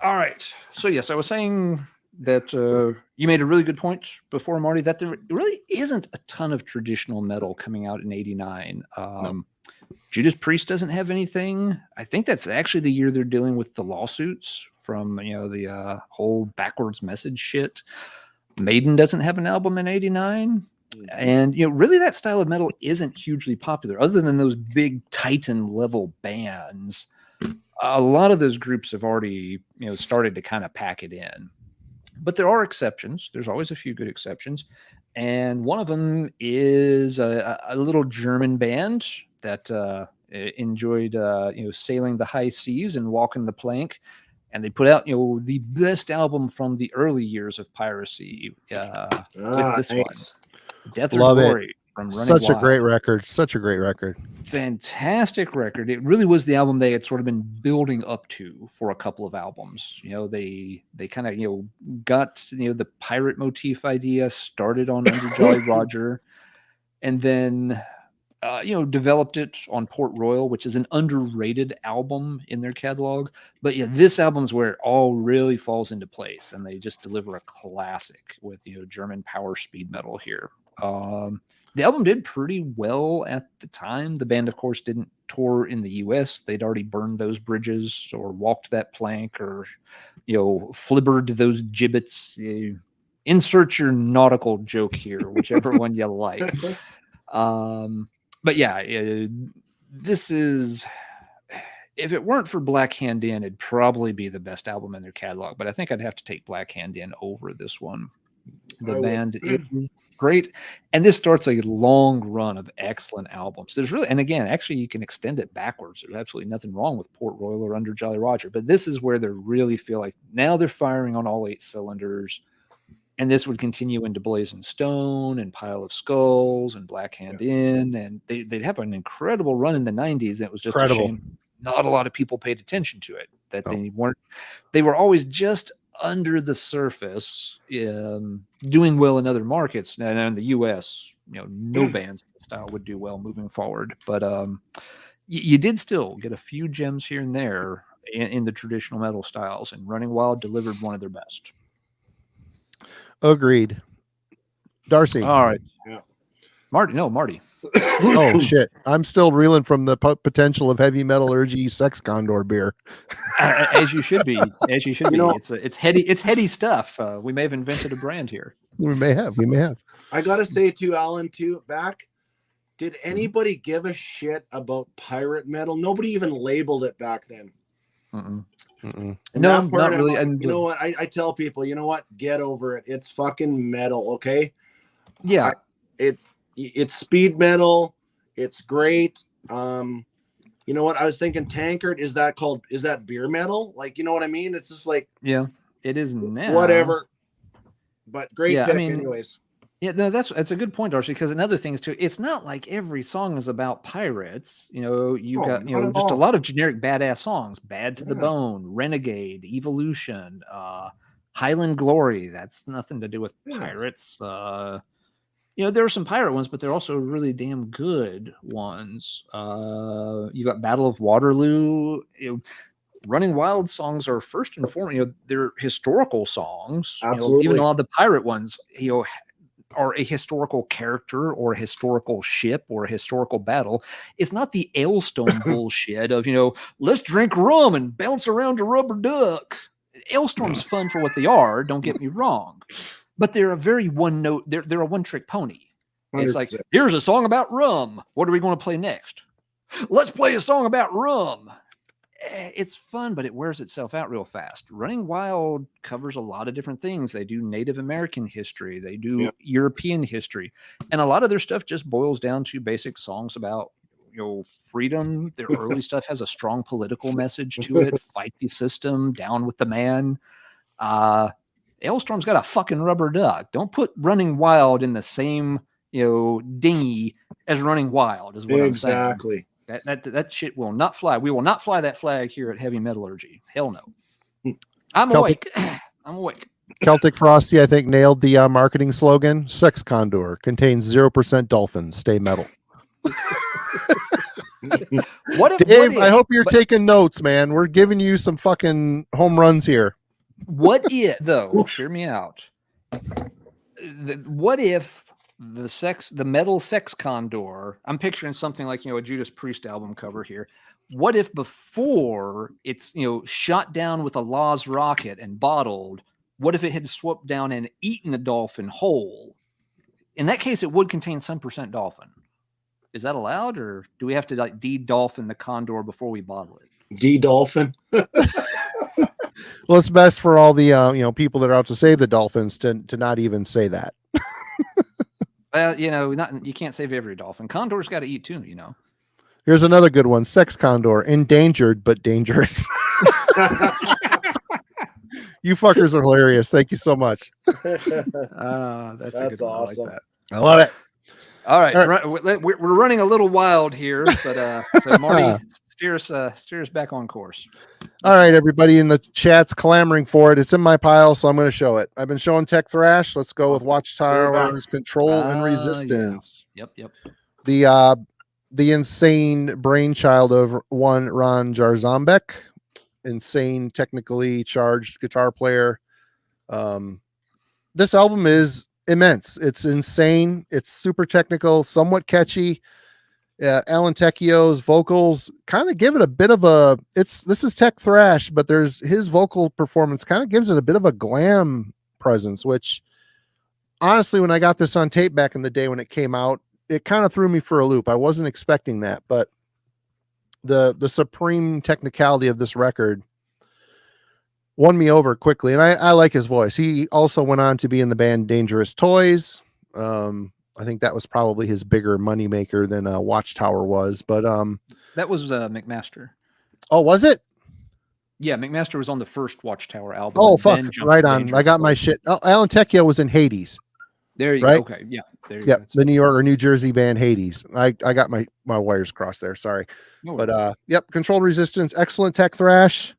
All right. So yes, I was saying that you made a really good point before, Marty, that there really isn't a ton of traditional metal coming out in '89. No. Judas Priest doesn't have anything. I think that's actually the year they're dealing with the lawsuits from the whole backwards message shit. Maiden doesn't have an album in '89. And really that style of metal isn't hugely popular other than those big Titan level bands. a lot of those groups have already, started to kind of pack it in. But there are exceptions. There's always a few good exceptions. And one of them is a little German band that enjoyed, sailing the high seas and walking the plank. And they put out, the best album from the early years of piracy with this one, Death or Love it. Glory from Running Such a Wild. great record. Such a great record. Fantastic record. It really was the album they had sort of been building up to for a couple of albums. They kind of, got, the pirate motif idea started on Under Jolly Roger, and then, developed it on Port Royal, which is an underrated album in their catalog. But yeah, this album's where it all really falls into place, and they just deliver a classic with, German power speed metal here. The album did pretty well at the time. The band, of course, didn't tour in the US. They'd already burned those bridges or walked that plank or, flibbered those gibbets. Insert your nautical joke here, whichever one you like. But yeah, this is, if it weren't for Black Hand In, it'd probably be the best album in their catalog. But I think I'd have to take Black Hand In over this one. The band is great, and this starts a long run of excellent albums. There's really, and again, actually, you can extend it backwards. There's absolutely nothing wrong with Port Royal or Under Jolly Roger, but this is where they really feel like now they're firing on all 8 cylinders. And this would continue into Blazing Stone and Pile of Skulls and Black Hand In, and they'd have an incredible run in the 90s. And it was just a shame not a lot of people paid attention to it. That they were always just under the surface, doing well in other markets. And in the US, no bands in the style would do well moving forward. But you did still get a few gems here and there in the traditional metal styles, and Running Wild delivered one of their best. Agreed. Darcy. All right. Yeah. Marty. Oh shit! I'm still reeling from the potential of heavy metallurgy sex condor beer. As you should be. As you should be. It's heady. It's heady stuff. We may have invented a brand here. We may have. I gotta say to Alan back. Did anybody give a shit about pirate metal? Nobody even labeled it back then. Mm-mm. And No, not really. You know what? I tell people, you know what? Get over it. It's fucking metal, okay? Yeah. It's speed metal. It's great. You know what? I was thinking Tankard. Is that beer metal? Like, you know what I mean? It's just like, yeah, it is now. Whatever. But great pick, anyways. Yeah, no, that's a good point, Darcy, because another thing is too, it's not like every song is about pirates. You've got just a lot of generic badass songs. Bad to the Bone, Renegade, Evolution, Highland Glory. That's nothing to do with pirates. There are some pirate ones, but they're also really damn good ones. You got Battle of Waterloo. Running Wild songs are first and foremost, they're historical songs. Absolutely. Even a lot of the pirate ones, are a historical character or a historical ship or a historical battle. It's not the Ailstone bullshit of, let's drink rum and bounce around a rubber duck. Ailstorm's fun for what they are, don't get me wrong. But they're a very one-note, they're a one-trick pony. It's 100%. Like, here's a song about rum. What are we going to play next? Let's play a song about rum. It's fun, but it wears itself out real fast. Running Wild covers a lot of different things. They do Native American history. They do European history. And a lot of their stuff just boils down to basic songs about, freedom. Their early stuff has a strong political message to it. Fight the system, down with the man. Ailstorm's got a fucking rubber duck. Don't put Running Wild in the same, dinghy as Running Wild is what I'm saying. Exactly. That shit will not fly. We will not fly that flag here at Heavy Metallurgy. Hell no. I'm awake. I'm awake. Celtic Frosty, I think, nailed the marketing slogan. Sex Condor contains 0% dolphins. Stay metal. Dave, I hope you're taking notes, man. We're giving you some fucking home runs here. What if, though, hear me out. What if the metal sex condor, I'm picturing something like, a Judas Priest album cover here. What if before it's, shot down with a Laws rocket and bottled, what if it had swooped down and eaten a dolphin whole? In that case, it would contain some % dolphin. Is that allowed, or do we have to de-dolphin the condor before we bottle it? D Dolphin. Well, it's best for all the people that are out to save the dolphins to not even say that. Well, you can't save every dolphin. Condor's got to eat too, Here's another good one. Sex condor, endangered but dangerous. You fuckers are hilarious. Thank you so much. That's a good one. awesome. I like that. I love it. All right, All right. we're running a little wild here, but so Marty, steer us back on course. All right, everybody in the chat's clamoring for it. It's in my pile, so I'm going to show it. I've been showing Tech Thrash. Let's go with Watchtowers, Control, and Resistance. Yeah. Yep. The insane brainchild of one Ron Jarzombek, insane technically charged guitar player. This album is immense. It's insane. It's super technical, somewhat catchy. Alan Tecchio's vocals kind of give it a bit of a, this is Tech Thrash, but his vocal performance kind of gives it a bit of a glam presence, which honestly, when I got this on tape back in the day when it came out, it kind of threw me for a loop. I wasn't expecting that, but the supreme technicality of this record won me over quickly. And I like his voice. He also went on to be in the band Dangerous Toys. I think that was probably his bigger moneymaker than Watchtower was, but that was McMaster. Oh, was it? Yeah, McMaster was on the first Watchtower album. Oh, fuck. Right on. I got my shit. Oh, Alan Tecchio was in Hades. There you go. Okay. Yeah. There you go. The New York or New Jersey band Hades. I got my wires crossed there. Sorry. No but Controlled Resistance, excellent Tech Thrash.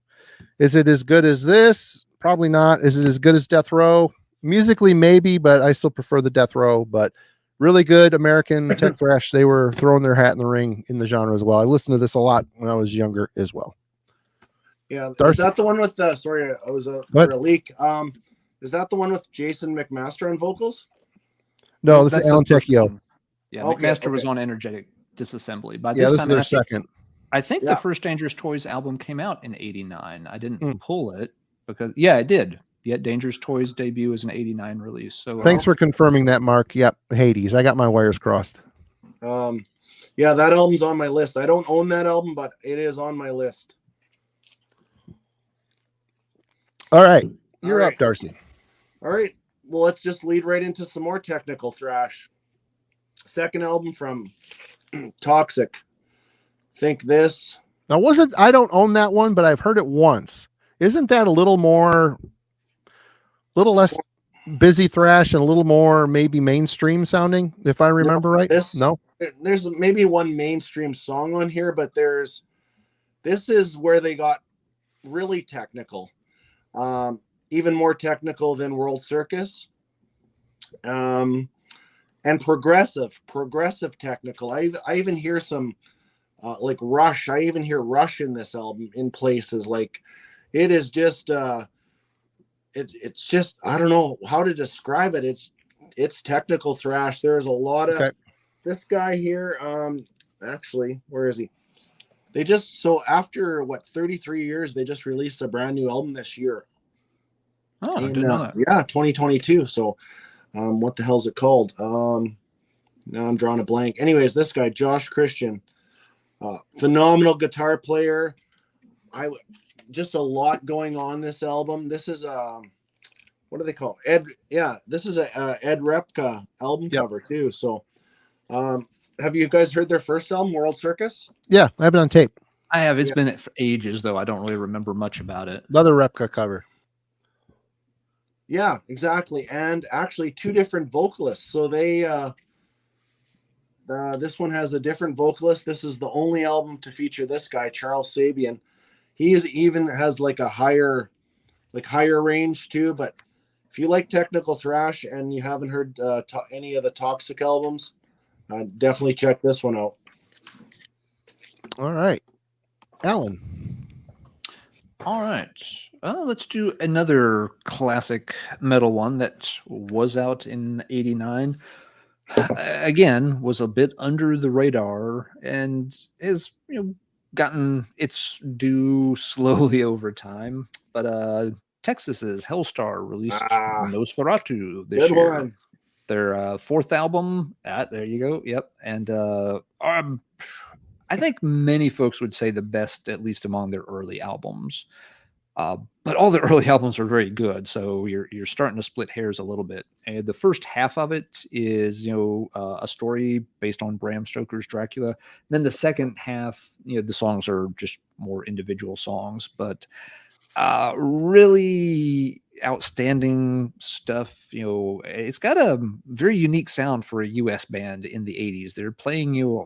Is it as good as this? Probably not. Is it as good as Death Row? Musically, maybe, but I still prefer the Death Row. But really good American Tech Thrash. They were throwing their hat in the ring in the genre as well. I listened to this a lot when I was younger as well. Yeah, Darcy. Is that the one with sorry, I was for a leak. Is that the one with Jason McMaster on vocals? No, this is Alan Tecchio. Yeah, McMaster was on Energetic Disassembly. By this this is time, their second. I think the first Dangerous Toys album came out in '89. I didn't pull it because it did. Yet Dangerous Toys debut is an '89 release. So thanks for confirming that, Mark. Yep, Hades. I got my wires crossed. Yeah, that album's on my list. I don't own that album, but it is on my list. All right, you're up, Darcy. All right. Well, let's just lead right into some more technical thrash. Second album from Toxic. Think This. Now, I don't own that one, but I've heard it once. Isn't that a little less busy thrash and a little more maybe mainstream sounding, if I remember right? No? There's maybe one mainstream song on here, but this is where they got really technical. Even more technical than World Circus. And progressive technical. I even hear some like Rush. I even hear Rush in this album in places. Like it is just it's just, I don't know how to describe it. It's technical thrash. There's a lot of this guy here. Actually, where is he? They just, so after 33 years, they just released a brand new album this year. Oh, I didn't know that. Yeah, 2022. So what the hell is it called? Now I'm drawing a blank. Anyways, this guy, Josh Christian, phenomenal guitar player. Just a lot going on this album. This is what do they call Ed? Yeah, this is a Ed Repka album cover too. So have you guys heard their first album, World Circus? Yeah, I have it on tape. I have. It's been for ages though. I don't really remember much about it. Another Repka cover. Yeah, exactly. And actually two different vocalists. So they this one has a different vocalist. This is the only album to feature this guy, Charles Sabian. He even has like a higher range too. But if you like technical thrash and you haven't heard any of the Toxic albums, definitely check this one out. All right, Alan. All right. Let's do another classic metal one that was out in '89. Again, was a bit under the radar and is gotten its due slowly over time. But Texas's Hellstar released Nosferatu this year. One. Their fourth album. There you go. Yep. And I think many folks would say the best, at least among their early albums. But all the early albums are very good, so you're starting to split hairs a little bit. And the first half of it is a story based on Bram Stoker's Dracula. Then the second half, the songs are just more individual songs, but really outstanding stuff. It's got a very unique sound for a US band in the 80s. They're playing a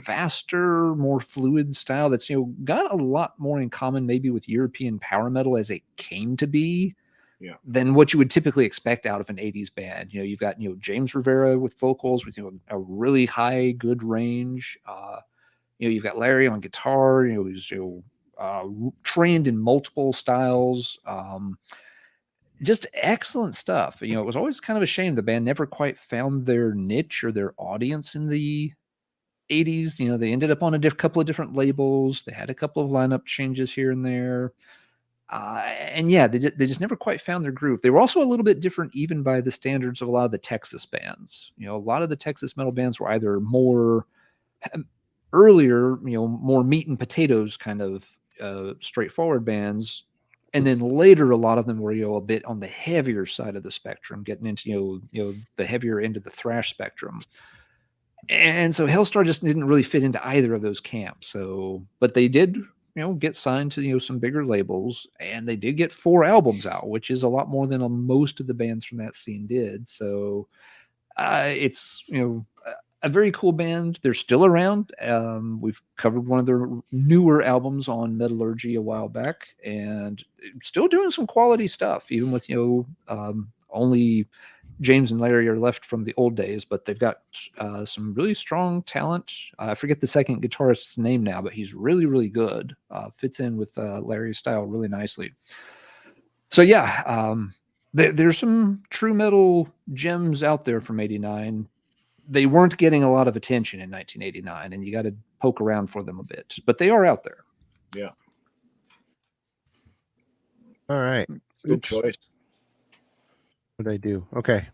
faster, more fluid style that's got a lot more in common maybe with European power metal as it came to be than what you would typically expect out of an 80s band. You've got James Rivera with vocals with a really high good range. You've got Larry on guitar, who's trained in multiple styles. Just excellent stuff. It was always kind of a shame the band never quite found their niche or their audience in the 80s. They ended up on a couple of different labels. They had a couple of lineup changes here and there. And they just never quite found their groove. They were also a little bit different even by the standards of a lot of the Texas bands. A lot of the Texas metal bands were either more earlier, more meat and potatoes kind of straightforward bands. And then later, a lot of them were, a bit on the heavier side of the spectrum, getting into, the heavier end of the thrash spectrum. And so Hellstar just didn't really fit into either of those camps. So, but they did, get signed to, some bigger labels, and they did get 4 albums out, which is a lot more than most of the bands from that scene did. So it's, a very cool band. They're still around. We've covered one of their newer albums on Metallurgy a while back, and still doing some quality stuff, even with, only James and Larry are left from the old days, but they've got some really strong talent. I forget the second guitarist's name now, but he's really, really good. Fits in with Larry's style really nicely. So there's some true metal gems out there from '89. They weren't getting a lot of attention in 1989, and you got to poke around for them a bit, but they are out there. Yeah. All right. Good choice. What did I do? Okay.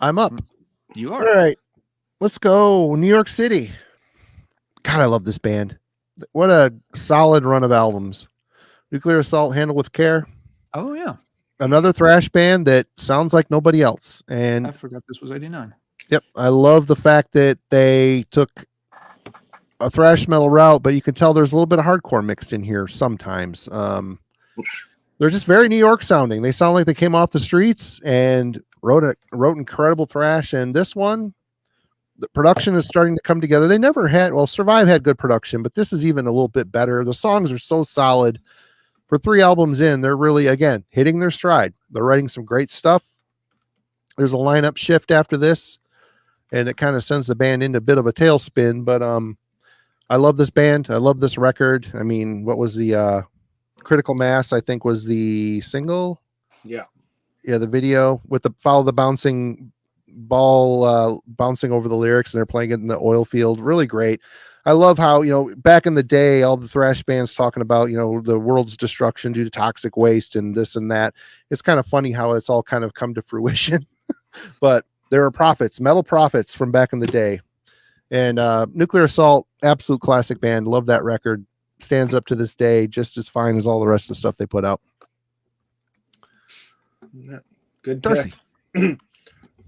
I'm up. You are. All right. Let's go. New York City. God, I love this band. What a solid run of albums. Nuclear Assault, Handled with Care. Oh, yeah. Another thrash band that sounds like nobody else. And I forgot this was 89. Yep. I love the fact that they took a thrash metal route, but you can tell there's a little bit of hardcore mixed in here sometimes. They're just very New York sounding. They sound like they came off the streets and wrote incredible thrash. And this one, the production is starting to come together. They never had, Survive had good production, but this is even a little bit better. The songs are so solid. For 3 albums in, they're really, again, hitting their stride. They're writing some great stuff. There's a lineup shift after this, and it kind of sends the band into a bit of a tailspin. But I love this band. I love this record. I mean, what was the Critical Mass, I think, was the single? Yeah, the video with the follow the bouncing ball bouncing over the lyrics, and they're playing it in the oil field. Really great. I love how, back in the day, all the thrash bands talking about, the world's destruction due to toxic waste and this and that. It's kind of funny how it's all kind of come to fruition. But there are prophets, metal prophets from back in the day. And Nuclear Assault, absolute classic band. Love that record. Stands up to this day just as fine as all the rest of the stuff they put out. Good Darcy.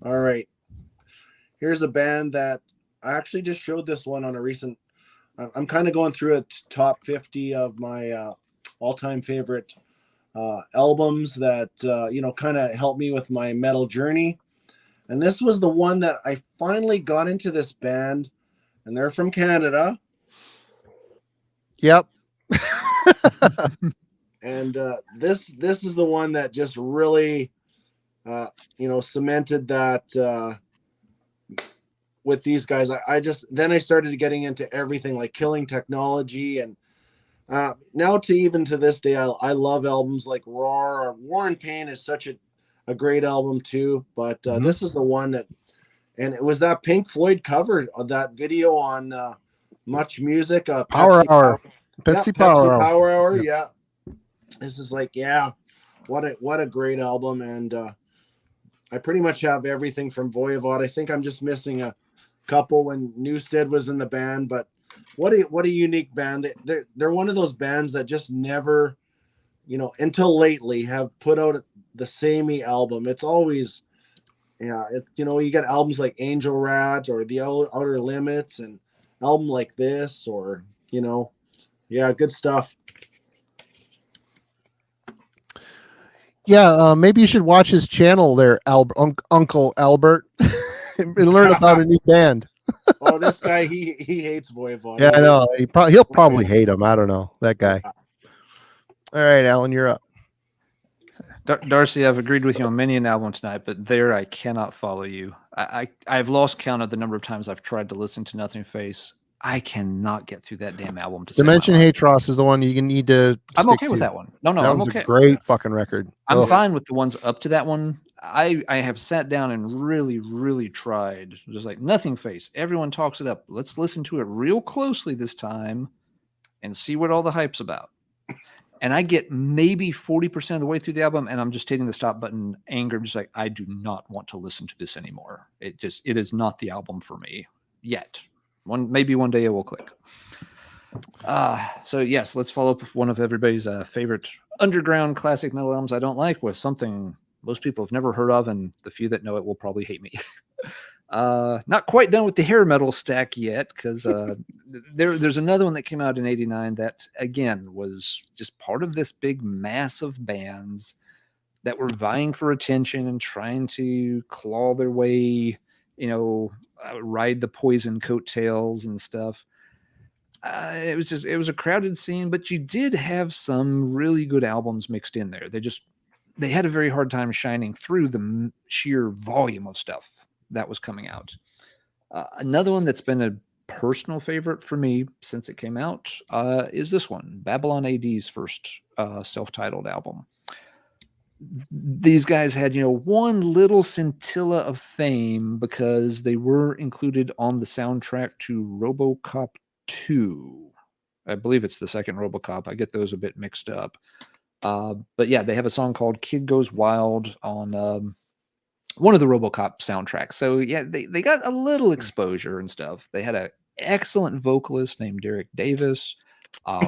All right. Here's a band that I actually just showed this one on a recent. I'm kind of going through a top 50 of my all-time favorite albums that kind of helped me with my metal journey. And this was the one that I finally got into this band, and they're from Canada. Yep. And this is the one that just really cemented that with these guys. I started getting into everything like Killing Technology, and now to this day I love albums like Roar or War and Pain is such a great album too. But this is the one that, and it was that Pink Floyd cover of that video on Much Music, Power Hour. Pepsi Power Hour. Yep. Yeah. This is like, what a great album. And I pretty much have everything from Voivod. I think I'm just missing a couple when Newstead was in the band, but what a unique band. They're one of those bands that just never, until lately have put out the samey album. It's always, it's, you got albums like Angel Rat or The Outer Limits, and album like this, or, good stuff. Yeah, maybe you should watch his channel there, Uncle Albert, and learn about a new band. Oh, this guy, he hates Voivod. Yeah, I know. He'll probably hate him. I don't know, that guy. All right, Alan, you're up. Darcy, I've agreed with you on many an album tonight, but there I cannot follow you. I've lost count of the number of times I've tried to listen to Nothing Face. I cannot get through that damn album. Dimension Hatros is the one you need to. I'm okay with that one. No, I'm okay. A great fucking record. I'm fine with the ones up to that one. I have sat down and really, really tried. Just like Nothing Face. Everyone talks it up. Let's listen to it real closely this time and see what all the hype's about. And I get maybe 40% of the way through the album, and I'm just hitting the stop button, anger, just like, I do not want to listen to this anymore. It is not the album for me yet. Maybe one day it will click. So yes, let's follow up with one of everybody's favorite underground classic metal albums I don't like, with something most people have never heard of, and the few that know it will probably hate me. Not quite done with the hair metal stack yet, because there's another one that came out in '89 that again was just part of this big mass of bands that were vying for attention and trying to claw their way, ride the Poison coattails and stuff. It was a crowded scene, but you did have some really good albums mixed in there. They had a very hard time shining through the sheer volume of stuff that was coming out. Another one that's been a personal favorite for me since it came out is this one, Babylon AD's first self-titled album. These guys had, one little scintilla of fame because they were included on the soundtrack to RoboCop 2. I believe it's the second RoboCop. I get those a bit mixed up. But yeah, they have a song called Kid Goes Wild on one of the RoboCop soundtracks. So yeah, they got a little exposure and stuff. They had an excellent vocalist named Derek Davis,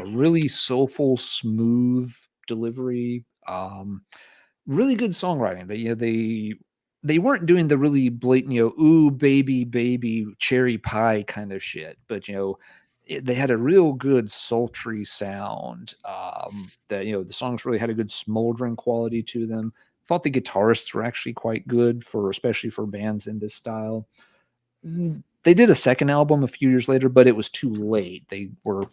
really soulful, smooth delivery, really good songwriting. They weren't doing the really blatant, ooh, baby, cherry pie kind of shit, but they had a real good sultry sound. The songs really had a good smoldering quality to them. Thought the guitarists were actually quite good, especially for bands in this style. They did a second album a few years later, but it was too late. They were,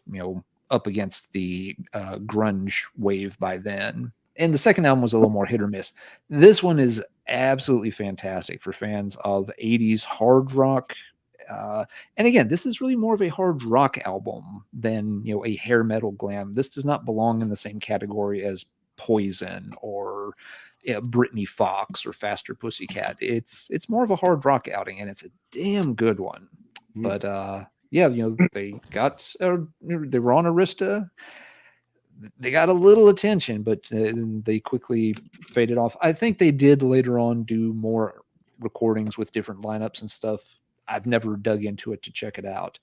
up against the grunge wave by then. And the second album was a little more hit or miss. This one is absolutely fantastic for fans of 80s hard rock. And again, this is really more of a hard rock album than, a hair metal glam. This does not belong in the same category as Poison or Britney Fox or Faster Pussycat. It's more of a hard rock outing, and it's a damn good one. But they were on Arista. They got a little attention, but they quickly faded off. I think they did later on do more recordings with different lineups and stuff. I've never dug into it to check it out,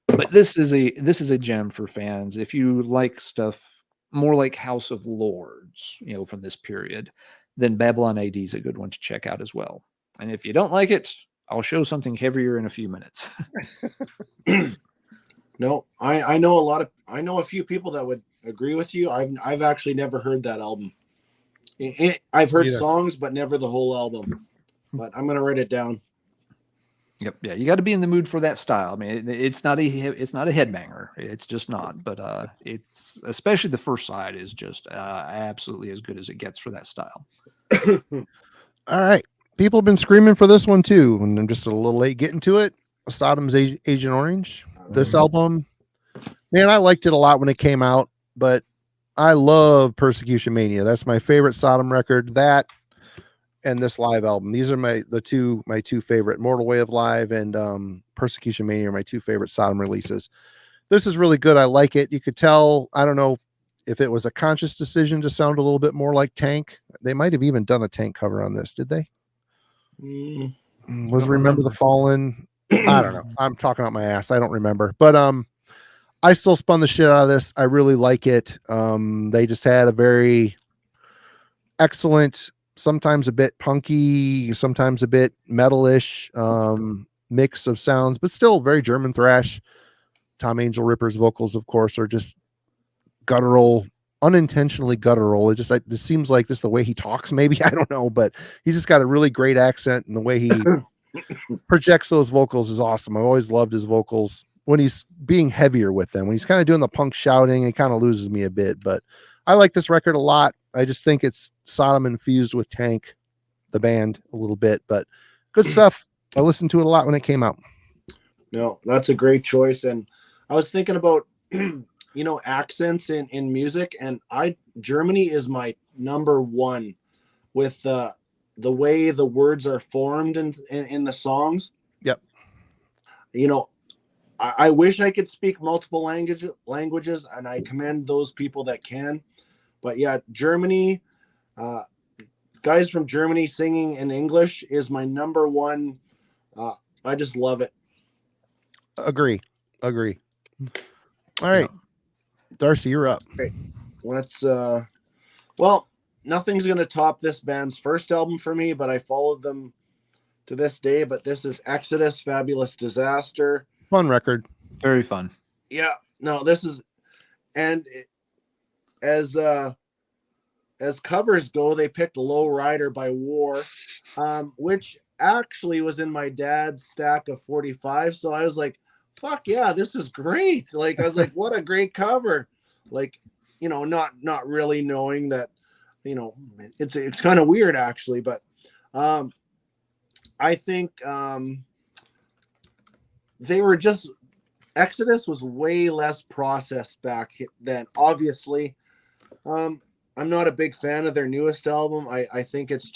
but this is a gem for fans. If you like stuff more like House of Lords, from this period, then Babylon AD is a good one to check out as well. And if you don't like it, I'll show something heavier in a few minutes. No, I know a few people that would agree with you. I've actually never heard that album. I've heard songs, but never the whole album. But I'm gonna write it down. Yep, yeah, you got to be in the mood for that style. I mean, it's not a headbanger. It's just not. But it's, especially the first side, is just absolutely as good as it gets for that style. All right, people have been screaming for this one too, and I'm just a little late getting to it. Sodom's Agent Orange. This album, man, I liked it a lot when it came out, but I love Persecution Mania. That's my favorite Sodom record. That and this live album. These are my two favorite. Mortal Way of Live and Persecution Mania are my two favorite Sodom releases. This is really good. I like it. You could tell, I don't know if it was a conscious decision to sound a little bit more like Tank. They might have even done a Tank cover on this, did they? Was Remember the Fallen? I don't know. I'm talking out my ass. I don't remember. But I still spun the shit out of this. I really like it. They just had a very excellent, sometimes a bit punky, sometimes a bit metalish mix of sounds, but still very German thrash. Tom Angel Ripper's vocals, of course, are just guttural, unintentionally guttural. It seems like this the way he talks, maybe. I don't know, but he's just got a really great accent, and the way he projects those vocals is awesome. I've always loved his vocals when he's being heavier with them. When he's kind of doing the punk shouting, it kind of loses me a bit, but I like this record a lot. I just think it's Sodom infused with Tank, the band, a little bit, but good stuff. I listened to it a lot when it came out. No, that's a great choice. And I was thinking about, accents in music, and Germany is my number one with the way the words are formed in the songs. Yep. I wish I could speak multiple languages, and I commend those people that can. But yeah, Germany, guys from Germany singing in English is my number one. I just love it. Agree. All right. Darcy, you're up. Okay. Let's, nothing's going to top this band's first album for me, but I followed them to this day. But this is Exodus, Fabulous Disaster. Fun record. Very fun. Yeah. No, this is, and as covers go, they picked Low Rider by War, which actually was in my dad's stack of 45. So I was like, fuck yeah, this is great. Like, I was like, what a great cover. Like, not really knowing that, it's kind of weird actually, but I think they were just, Exodus was way less processed back then, obviously. I'm not a big fan of their newest album. I think it's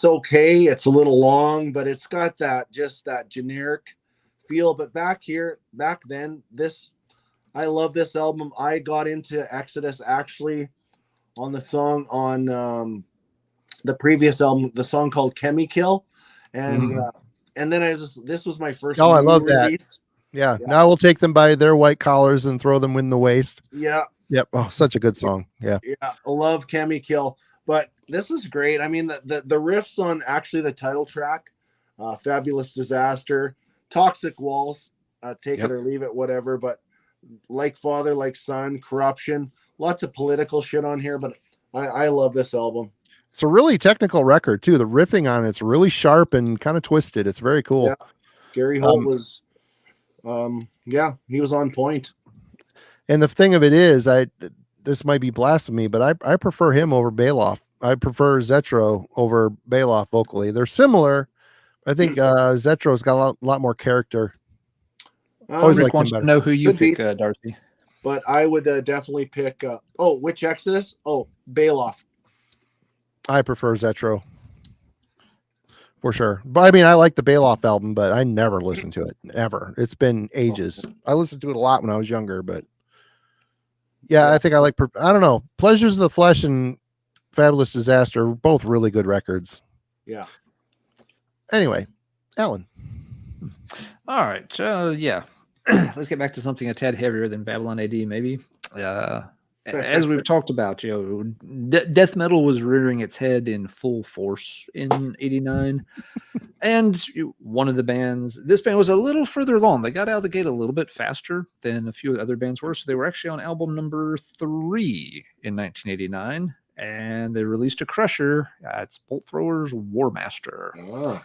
okay. It's a little long, but it's got that generic feel. But back then, I love this album. I got into Exodus actually on the song on the previous album, the song called Chemikill. And then this was my first. Oh, I love release. that. Yeah. Now we'll take them by their white collars and throw them in the waste. Yeah. Yep. Oh, such a good song. Yeah. Yeah. I love Chemikill, but this is great. I mean, the riffs on actually the title track, Fabulous Disaster, Toxic Waltz, take it or leave it, whatever. But Like Father, Like Son, Corruption, lots of political shit on here, but I love this album. It's a really technical record too. The riffing on it's really sharp and kind of twisted. It's very cool. Yeah. Gary Holt was, he was on point. And the thing of it is, this might be blasphemy, but I prefer him over Bailoff. I prefer Zetro over Bailoff vocally. They're similar. I think Zetro's got a lot more character. Always Rick wants to know who you pick, Darcy. But I would definitely pick. Which Exodus? Oh, Bailoff. I prefer Zetro for sure. But I mean, I like the Bailoff album, but I never listened to it. Ever. It's been ages. I listened to it a lot when I was younger, but yeah, I think I don't know. Pleasures of the Flesh and Fabulous Disaster, both really good records. Yeah. Anyway, Alan. All right. Let's get back to something a tad heavier than Babylon AD, maybe. As we've talked about, death metal was rearing its head in full force in '89. And one of the bands, this band was a little further along. They got out of the gate a little bit faster than a few other bands were. So they were actually on album number 3 in 1989. And they released a crusher. It's Bolt Thrower's War Master. Oh.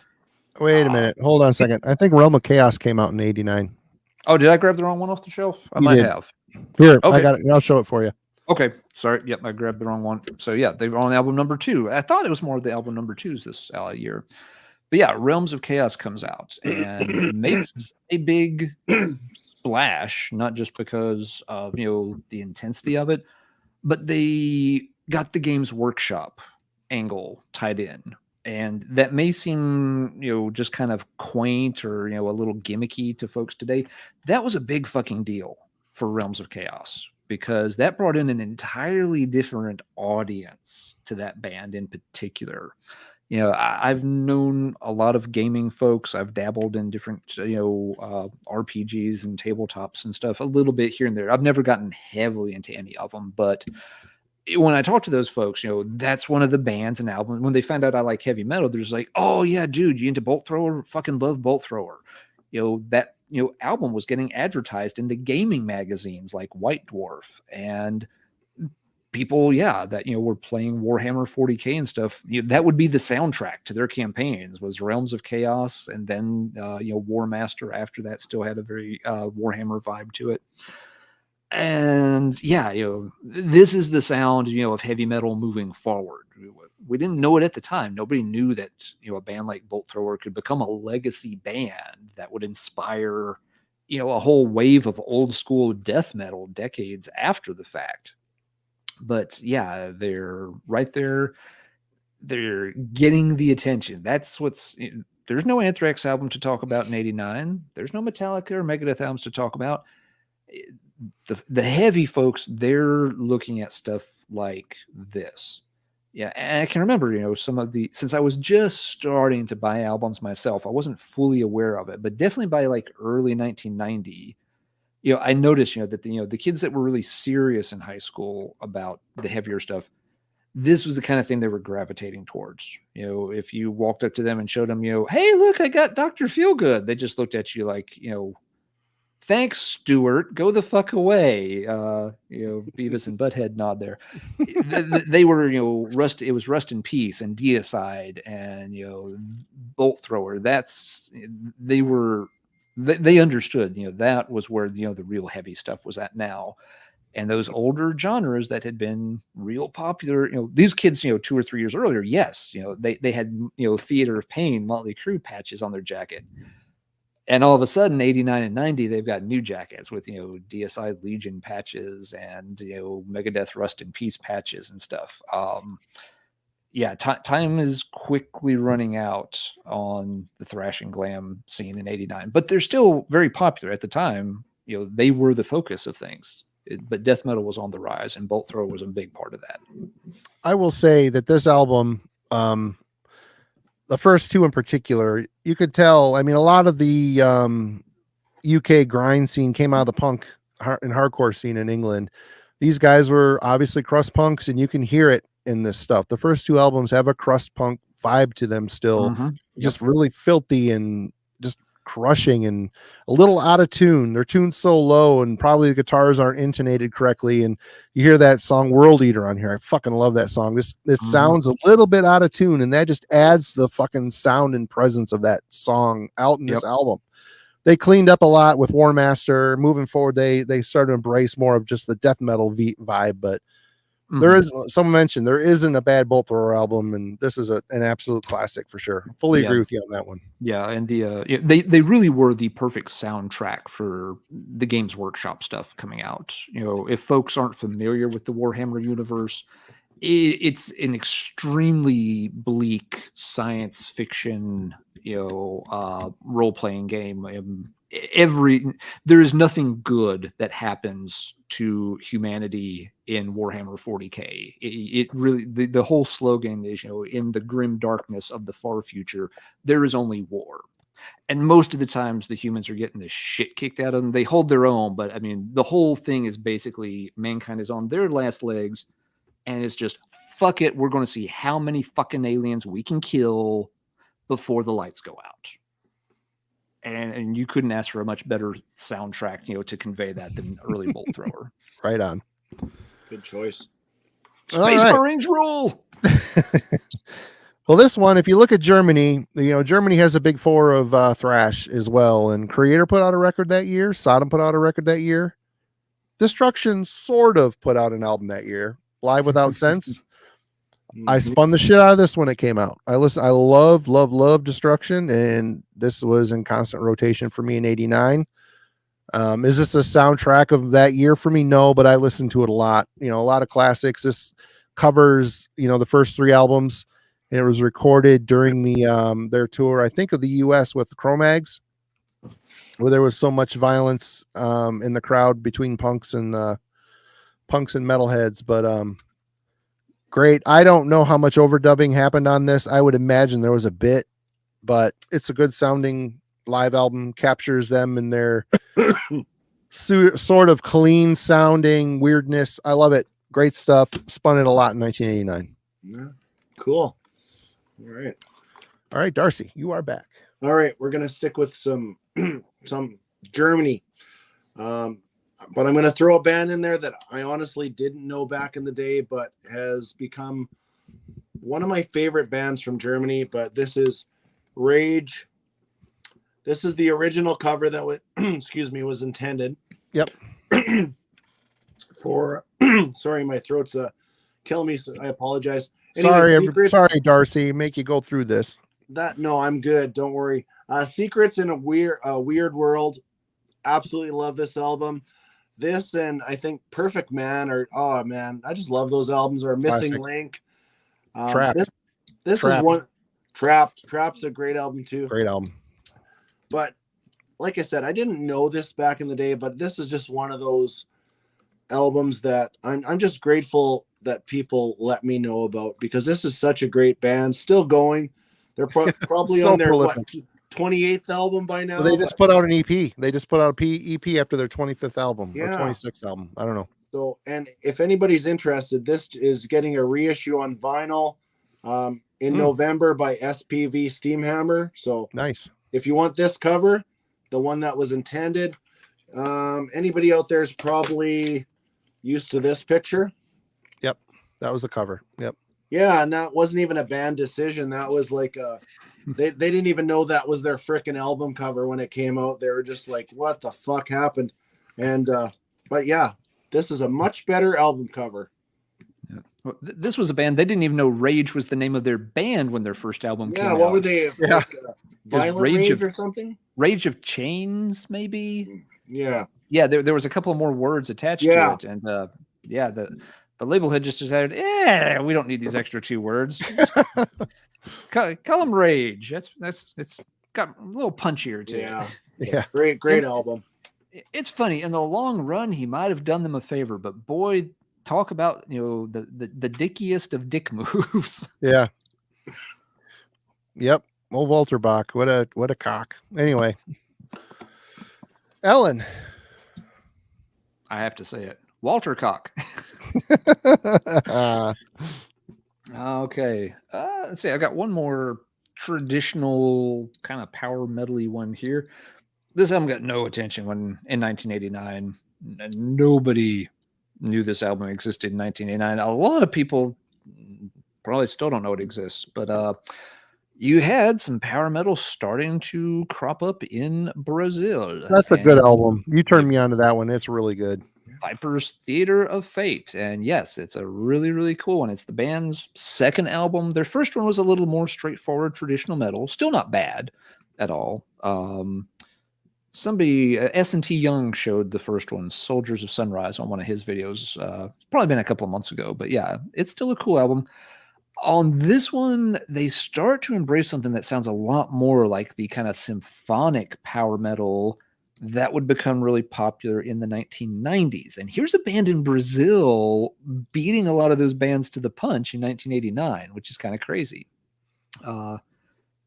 Wait a minute. Hold on a second. I think Realm of Chaos came out in '89. Oh, did I grab the wrong one off the shelf? I might have. Here, okay. I got it. I'll show it for you. Okay. Sorry. Yep, I grabbed the wrong one. So yeah, they were on album number 2. I thought it was more of the album number 2s this year. But yeah, Realms of Chaos comes out and makes a big splash, not just because of the intensity of it, but they got the Games Workshop angle tied in. And that may seem, just kind of quaint or, a little gimmicky to folks today. That was a big fucking deal for Realms of Chaos because that brought in an entirely different audience to that band in particular. You know, I've known a lot of gaming folks. I've dabbled in different, RPGs and tabletops and stuff a little bit here and there. I've never gotten heavily into any of them, but when I talk to those folks, that's one of the bands and albums. When they find out I like heavy metal, they're just like, "Oh yeah, dude, you into Bolt Thrower? Fucking love Bolt Thrower." That album was getting advertised in the gaming magazines like White Dwarf, and people, yeah, that were playing Warhammer 40K and stuff. That would be the soundtrack to their campaigns was Realms of Chaos, and then War Master after that still had a very Warhammer vibe to it. And yeah, this is the sound, of heavy metal moving forward. We didn't know it at the time. Nobody knew that, a band like Bolt Thrower could become a legacy band that would inspire, a whole wave of old school death metal decades after the fact. But yeah, they're right there. They're getting the attention. That's there's no Anthrax album to talk about in '89. There's no Metallica or Megadeth albums to talk about. The heavy folks, they're looking at stuff like this. Yeah, and I can remember, some of since I was just starting to buy albums myself, I wasn't fully aware of it, but definitely by like early 1990, I noticed, that the kids that were really serious in high school about the heavier stuff, this was the kind of thing they were gravitating towards. If you walked up to them and showed them, hey, look, I got Dr. Feelgood, they just looked at you like, thanks, Stuart. Go the fuck away. Beavis and Butthead nod there. They were, Rust. It was Rust in Peace and Deicide and Bolt Thrower. They understood. That was where the real heavy stuff was at now. And those older genres that had been real popular, these kids, 2 or 3 years earlier, yes, they had Theater of Pain, Motley Crue patches on their jacket. And all of a sudden, 89 and 90, they've got new jackets with, DSI Legion patches and, Megadeth Rust in Peace patches and stuff. Time is quickly running out on the thrash and glam scene in 89, but they're still very popular at the time. They were the focus of things, but death metal was on the rise, and Bolt Thrower was a big part of that. I will say that this album, the first two in particular, you could tell. I mean, a lot of the UK grind scene came out of the punk and hardcore scene in England. These guys were obviously crust punks, and you can hear it in this stuff. The first two albums have a crust punk vibe to them still. Mm-hmm. Just really filthy and just crushing and a little out of tune. They're tuned so low, and probably the guitars aren't intonated correctly. And you hear that song World Eater on here. I fucking love that song. This sounds a little bit out of tune, and that just adds the fucking sound and presence of that song out in this album. They cleaned up a lot with War Master. Moving forward, they started to embrace more of just the death metal vibe, but there is, someone mentioned, there isn't a bad Bolt Thrower album, and this is an absolute classic for sure. Fully agree with you on that one. Yeah, and they really were the perfect soundtrack for the Games Workshop stuff coming out. If folks aren't familiar with the Warhammer universe, it's an extremely bleak science fiction, role-playing game. There is nothing good that happens to humanity in Warhammer 40K. It really, the whole slogan is, in the grim darkness of the far future, there is only war. And most of the times the humans are getting the shit kicked out of them. They hold their own, but I mean, the whole thing is basically mankind is on their last legs, and it's just, fuck it, we're going to see how many fucking aliens we can kill before the lights go out. And you couldn't ask for a much better soundtrack, to convey that than early Bolt Thrower. Right on. Good choice. Space Marines rule. Well, this one, if you look at Germany, Germany has a big four of thrash as well. And Creator put out a record that year. Sodom put out a record that year. Destruction sort of put out an album that year. Live Without Sense. I spun the shit out of this when it came out. I love Destruction, and this was in constant rotation for me in 89. Is this a soundtrack of that year for me? No, but I listened to it a lot. A lot of classics. This covers, the first three albums, and it was recorded during the their tour, I think, of the US with the Cro-Mags, where there was so much violence in the crowd between punks and metalheads. But Great. I don't know how much overdubbing happened on this. I would imagine there was a bit, but it's a good sounding live album, captures them in their sort of clean sounding weirdness. I love it. Great stuff. Spun it a lot in 1989. Yeah. Cool. All right. All right, Darcy, you are back. All right. We're going to stick with some Germany. But I'm going to throw a band in there that I honestly didn't know back in the day, but has become one of my favorite bands from Germany. But this is Rage. This is the original cover that was, was intended. Yep. For, sorry, my throat's killing me. So I apologize. Sorry, Anyway, sorry, Darcy. Make you go through this. No, I'm good. Don't worry. Secrets in a Weird World. Absolutely love this album. This and I think Perfect Man oh man, I just love those albums. Or Missing Classic. Link. Trap. This Trap. is one. Trap's a great album too. Great album. But like I said, I didn't know this back in the day, but this is just one of those albums that I'm just grateful that people let me know about, because this is such a great band, still going. They're probably So on their prolific. 28th album by now. Well, they just put out an EP. They just put out a EP after their 25th album or Yeah. 26th album. I don't know. So, and if anybody's interested, this is getting a reissue on vinyl in November by SPV Steamhammer. So Nice. if you want this cover, the one that was intended, anybody out there is probably used to this picture. Yep. That was the cover. Yep. Yeah, and that wasn't even a band decision. That was like they didn't even know that was their frickin' album cover when it came out. They were just like, what the fuck happened? And but yeah, this is a much better album cover. Yeah. Well, this was a band, they didn't even know Rage was the name of their band when their first album came out. Yeah, what were they? Yeah. Like, Violent Rage or something? Rage of Chains, maybe? Yeah. Yeah, there was a couple more words attached to it. And the label had just decided, we don't need these extra 2 words. call them Rage. It's got a little punchier to it. Yeah. Great album. It's funny. In the long run, he might have done them a favor, but boy, talk about the dickiest of dick moves. Yeah. Yep. Old Walter Bach. What a cock. Anyway. Ellen. I have to say it. Walter Cock. Okay. Let's see. I got one more traditional kind of power metal-y one here. This album got no attention in 1989. Nobody knew this album existed in 1989. A lot of people probably still don't know it exists, but you had some power metal starting to crop up in Brazil. That's a good album. You turned me on to that one. It's really good. Viper's Theater of Fate. And yes, it's a really, really cool one. It's the band's second album. Their first one was a little more straightforward traditional metal. Still not bad at all. Somebody, S&T Young showed the first one, Soldiers of Sunrise, on one of his videos. Probably been a couple of months ago. But yeah, it's still a cool album. On this one, they start to embrace something that sounds a lot more like the kind of symphonic power metal that would become really popular in the 1990s. And here's a band in Brazil beating a lot of those bands to the punch in 1989, which is kind of crazy. The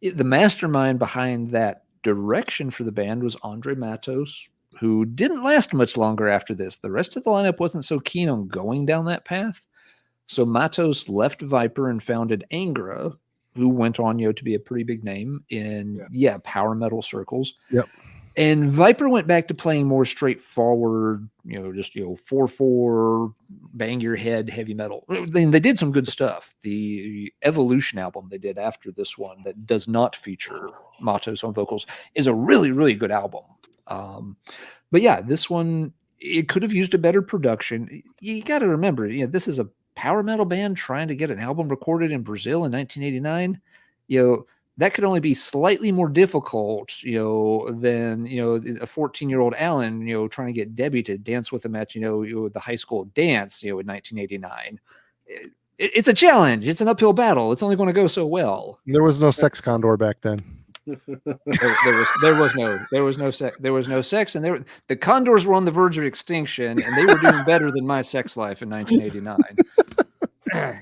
mastermind behind that direction for the band was Andre Matos, who didn't last much longer after this. The rest of the lineup wasn't so keen on going down that path. So Matos left Viper and founded Angra, who went on, to be a pretty big name in power metal circles. Yep. And Viper went back to playing more straightforward, just 4/4, bang your head heavy metal. They did some good stuff. The Evolution album they did after this one that does not feature Matos on vocals is a really, really good album. But yeah, this one, it could have used a better production. You got to remember, this is a power metal band trying to get an album recorded in Brazil in 1989. That could only be slightly more difficult, than, a 14-year-old Alan, trying to get Debbie to dance with him at, the high school dance, in 1989. It's a challenge. It's an uphill battle. It's only going to go so well. There was no sex condor back then. There was no sex, and the condors were on the verge of extinction, and they were doing better than my sex life in 1989.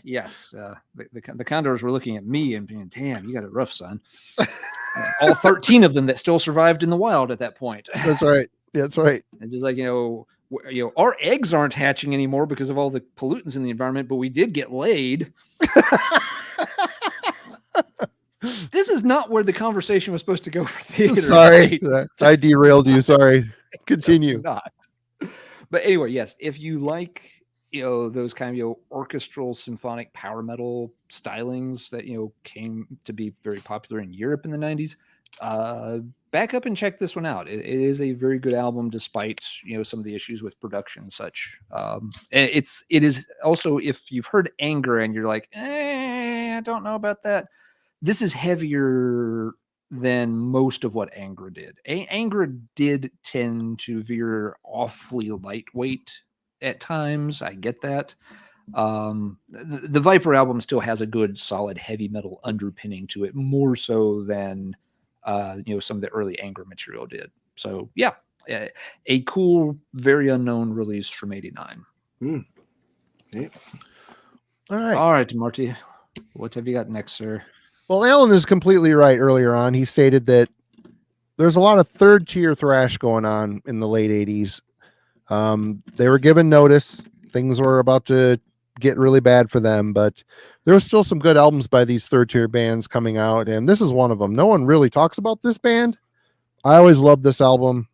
Yes, the Condors were looking at me and being, damn, you got it rough, son. All 13 of them that still survived in the wild at that point. That's right. That's right. It's just like, our eggs aren't hatching anymore because of all the pollutants in the environment, but we did get laid. This is not where the conversation was supposed to go for theater. Sorry, Right? I derailed you. Sorry. Continue. Not. But anyway, yes, if you like, those kind of orchestral symphonic power metal stylings that came to be very popular in Europe in the 90s, back up and check this one out. It is a very good album, despite some of the issues with production and such. And it is also, if you've heard Anger and you're like, I don't know about that, this is heavier than most of what Anger did. Anger did tend to veer awfully lightweight at times. I get that. The Viper album still has a good, solid heavy metal underpinning to it, more so than some of the early Anger material did. So yeah, a cool, very unknown release from '89. Okay. All right, Marty, what have you got next, sir? Well, Alan is completely right. Earlier on, he stated that there's a lot of third tier thrash going on in the late 80s. They were given notice. Things were about to get really bad for them, but there was still some good albums by these third tier bands coming out. And this is one of them. No one really talks about this band. I always loved this album.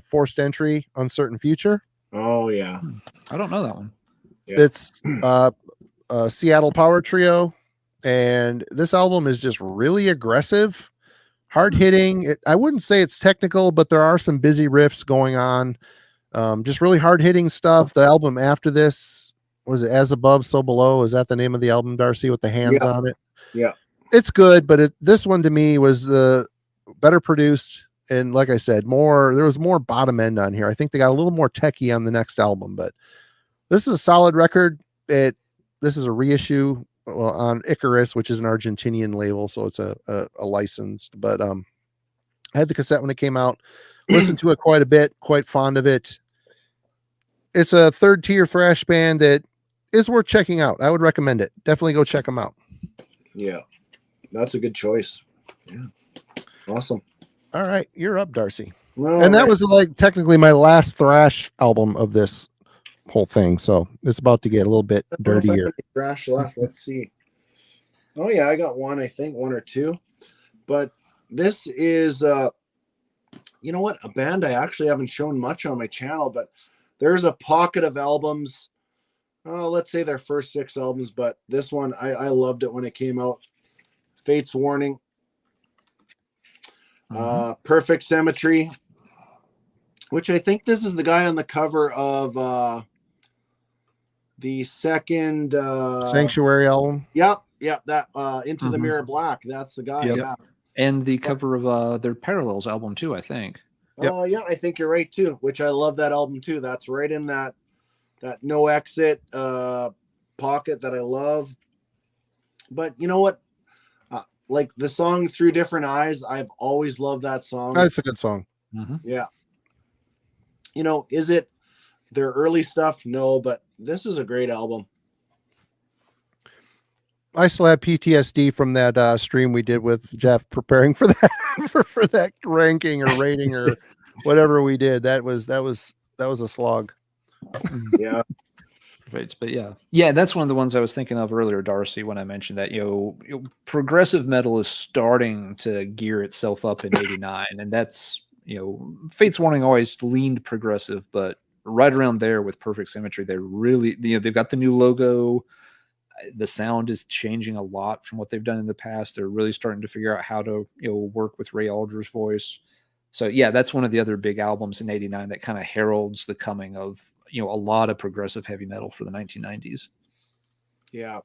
Forced Entry, Uncertain Future. Oh yeah. I don't know that one. Yeah. It's a Seattle power trio. And this album is just really aggressive, hard hitting. I wouldn't say it's technical, but there are some busy riffs going on. Just really hard hitting stuff. The album after this, was it As Above, So Below? Is that the name of the album, Darcy, with the hands on it? Yeah. It's good, but this one to me was better produced. And like I said, there was more bottom end on here. I think they got a little more techie on the next album, but this is a solid record. This is a reissue on Icarus, which is an Argentinian label, so it's a licensed. But I had the cassette when it came out, listened to it quite a bit, quite fond of it. It's a third tier thrash band that is worth checking out. I would recommend it. Definitely go check them out. Yeah, that's a good choice. Yeah, awesome. All right, you're up, Darcy. Well, and that was like technically my last thrash album of this whole thing, so it's about to get a little bit dirtier. Thrash left. Let's see. Oh yeah, I got one. I think one or two, but this is you know what, a band I actually haven't shown much on my channel, but there's a pocket of albums. Let's say their first 6 albums, but this one I loved it when it came out. Fate's Warning, Perfect Symmetry, which I think this is the guy on the cover of the second Sanctuary album. Yep, that Into the Mirror Black. That's the guy. Yep. Yeah. And the cover of their Parallels album too, I think. Oh yeah, I think you're right too. Which I love that album too. That's right in that No Exit pocket that I love. But you know what? Like the song Through Different Eyes, I've always loved that song. That's a good song. Yeah. You know, is it their early stuff? No, but this is a great album. I still have PTSD from that stream we did with Jeff preparing for that for that ranking or rating or whatever we did. That was a slog. Yeah. Right, but yeah, that's one of the ones I was thinking of earlier, Darcy, when I mentioned that progressive metal is starting to gear itself up in '89, and that's Fate's Warning always leaned progressive, but right around there with Perfect Symmetry, they really they've got the new logo. The sound is changing a lot from what they've done in the past. They're really starting to figure out how to work with Ray Alder's voice. So yeah, that's one of the other big albums in '89 that kind of heralds the coming of a lot of progressive heavy metal for the 1990s. Yeah,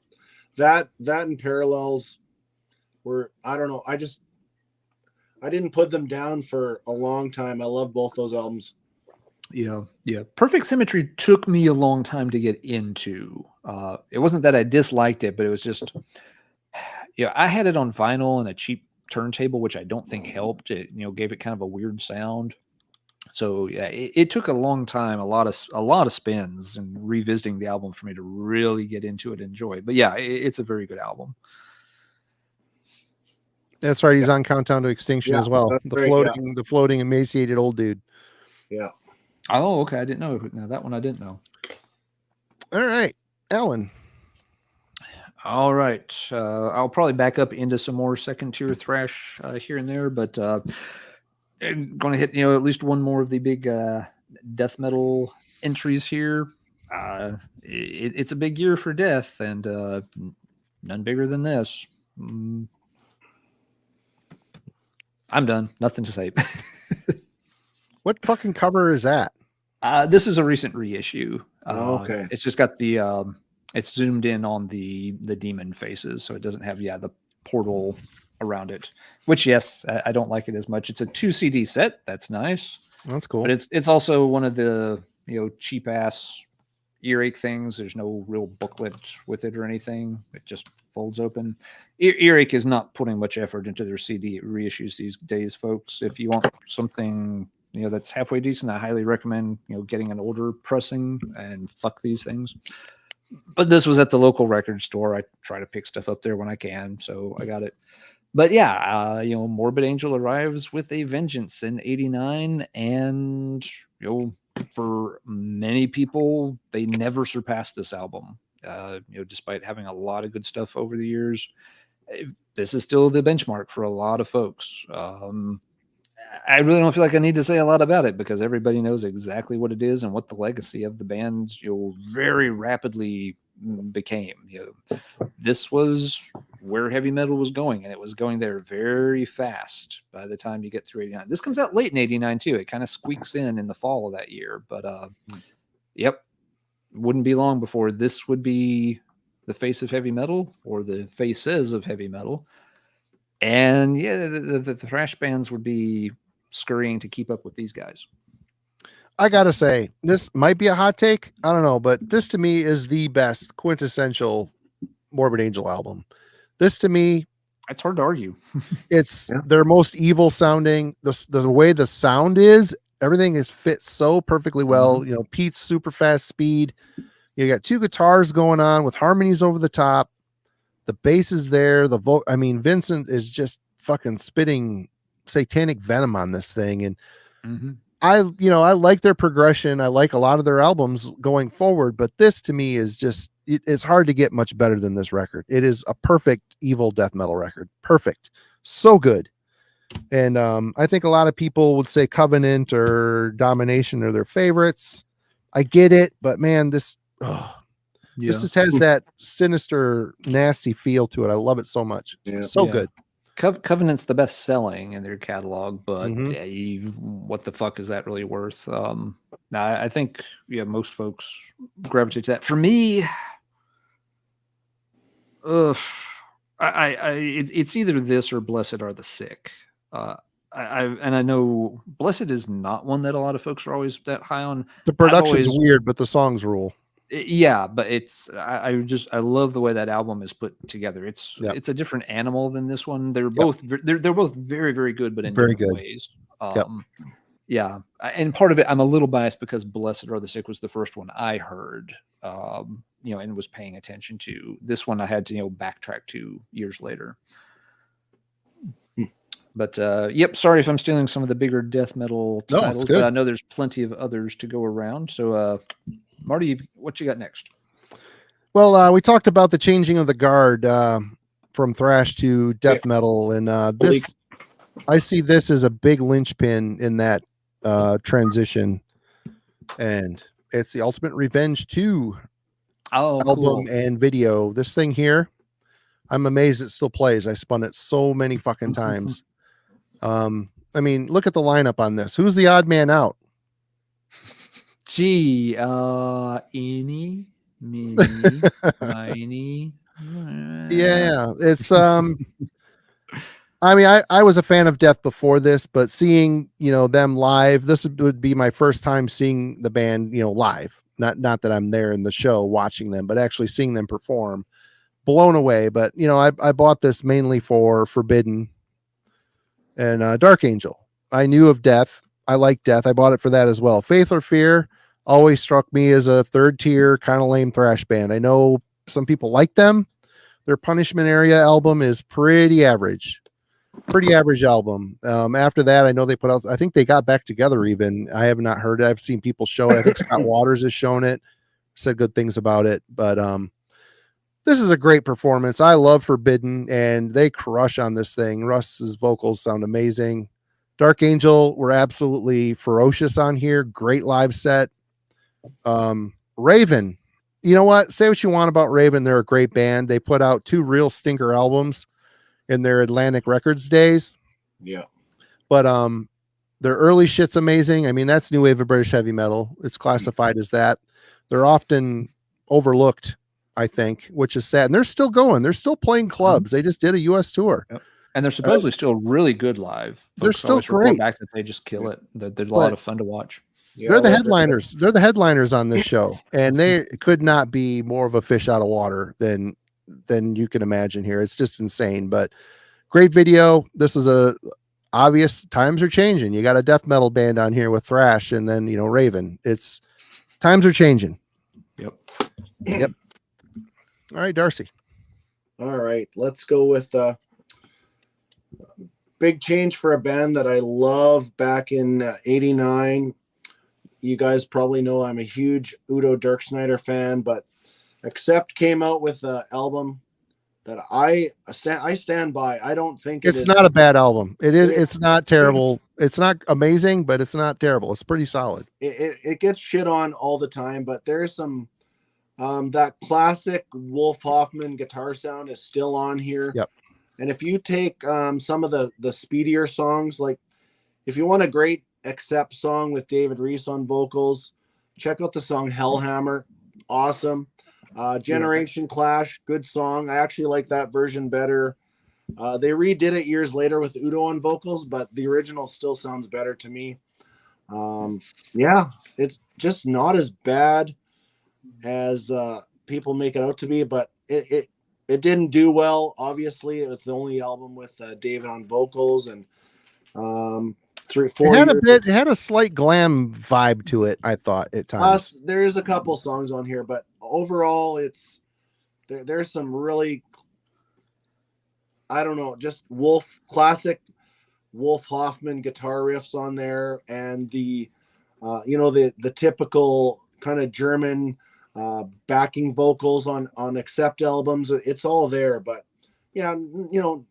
that and Parallels were, I don't know, I didn't put them down for a long time. I love both those albums. Yeah. Perfect Symmetry took me a long time to get into. It wasn't that I disliked it, but it was just, I had it on vinyl and a cheap turntable, which I don't think helped. It, gave it kind of a weird sound. So yeah, it took a long time, a lot of spins and revisiting the album for me to really get into it and enjoy it. But yeah, it's a very good album. That's right. He's on Countdown to Extinction Yeah, as well. that's The great, floating, the floating, emaciated old dude. Yeah. Oh, okay. I didn't know. Now that one I didn't know. All right, Alan. All right. I'll probably back up into some more second tier thrash here and there, but I'm going to hit at least one more of the big death metal entries here. It's a big year for death, and none bigger than this. I'm done. Nothing to say. What fucking cover is that? This is a recent reissue. Okay. It's just got the it's zoomed in on the demon faces, so it doesn't have the portal around it. Which yes, I don't like it as much. It's a 2 CD set. That's nice. That's cool. But it's also one of the cheap ass earache things. There's no real booklet with it or anything. It just folds open. Earache is not putting much effort into their CD reissues these days, folks. If you want something that's halfway decent, I highly recommend getting an older pressing and fuck these things. But this was at the local record store. I try to pick stuff up there when I can, so I got it. But yeah, Morbid Angel arrives with a vengeance in '89, and for many people, they never surpassed this album. Despite having a lot of good stuff over the years, this is still the benchmark for a lot of folks. I really don't feel like I need to say a lot about it because everybody knows exactly what it is and what the legacy of the band very rapidly became. This was where heavy metal was going, and it was going there very fast by the time you get through '89. This comes out late in '89 too. It kind of squeaks in the fall of that year, but yep, wouldn't be long before this would be the face of heavy metal, or the faces of heavy metal. And yeah, the thrash bands would be scurrying to keep up with these guys. I gotta say, this might be a hot take. I don't know, but this to me is the best quintessential Morbid Angel album. This to me, it's hard to argue. It's their most evil sounding. The way the sound is, everything is fit so perfectly well. Pete's super fast speed. You got 2 guitars going on with harmonies over the top. The bass is there. Vincent is just fucking spitting satanic venom on this thing. And I like their progression. I like a lot of their albums going forward, but this to me is just, it's hard to get much better than this record. It is a perfect evil death metal record. Perfect. So good. And I think a lot of people would say Covenant or Domination are their favorites. I get it, but man, this just has that sinister, nasty feel to it. I love it so much. Good. Covenant's the best selling in their catalog, but what the fuck is that really worth? I think most folks gravitate to that. For me, it's either this or Blessed Are the Sick. I know Blessed is not one that a lot of folks are always that high on. The production's weird, but the songs rule. Yeah, but I love the way that album is put together. It's a different animal than this one. They're both they're both very, very good, but in different ways. Yeah, and part of it, I'm a little biased because Blessed Are the Sick was the first one I heard, and was paying attention to. This one I had to backtrack to years later. But sorry if I'm stealing some of the bigger death metal titles, but I know there's plenty of others to go around. So Marty, what you got next? Well, we talked about the changing of the guard from thrash to death metal, and I see this as a big linchpin in that transition, and it's the Ultimate Revenge 2 album and video. This thing here, I'm amazed it still plays. I spun it so many fucking times. Look at the lineup on this. Who's the odd man out? Eeny, meeny, miny. Yeah, it's I was a fan of Death before this, but seeing them live, this would be my first time seeing the band live. Not that I'm there in the show watching them, but actually seeing them perform. Blown away. But I bought this mainly for Forbidden and Dark Angel. I knew of Death. I like Death. I bought it for that as well. Faith or Fear always struck me as a third tier kind of lame thrash band. I know some people like them. Their Punishment Area album is pretty average album. After that, I know they put out, I think they got back together even. I have not heard it. I've seen people show it. I think Scott Waters has shown it, said good things about it. But this is a great performance. I love Forbidden, and they crush on this thing. Russ's vocals sound amazing. Dark Angel were absolutely ferocious on here. Great live set. Raven, you know what? Say what you want about Raven. They're a great band. They put out 2 real stinker albums in their Atlantic Records days. Yeah. But their early shit's amazing. I mean, that's new wave of British heavy metal. It's classified as that. They're often overlooked, I think, which is sad. And they're still going. They're still playing clubs. They just did a US tour. Yep. And they're supposedly still really good live. They're Folks still always report great. back that they just kill it. They're a lot of fun to watch. Yeah, They're the headliners. They're the headliners on this show, and they could not be more of a fish out of water than you can imagine here. It's just insane, but great video. This is a obvious times are changing. You got a death metal band on here with Thrash, and then Raven. It's times are changing. Yep. All right, Darcy. All right, let's go with big change for a band that I love back in '89. You guys probably know I'm a huge Udo Dirksnyder fan, but Accept came out with an album that I stand by. I don't think it's not a bad album. It is. It's not terrible. It's not amazing, but it's not terrible. It's pretty solid. It gets shit on all the time, but there's some that classic Wolf Hoffman guitar sound is still on here. Yep. And if you take some of the speedier songs, like if you want a great Accept song with David Reese on vocals, check out the song Hellhammer. Awesome. Generation Clash, good song. I actually like that version better. They redid it years later with Udo on vocals, but the original still sounds better to me. Yeah, it's just not as bad as people make it out to be, but it didn't do well. Obviously, it was the only album with David on vocals, and 3-4 it had a slight glam vibe to it, I thought, at times. There is a couple songs on here, but overall it's there's some really, I don't know, just classic Wolf Hoffman guitar riffs on there, and the the typical kind of German backing vocals on Accept albums. It's all there, but yeah,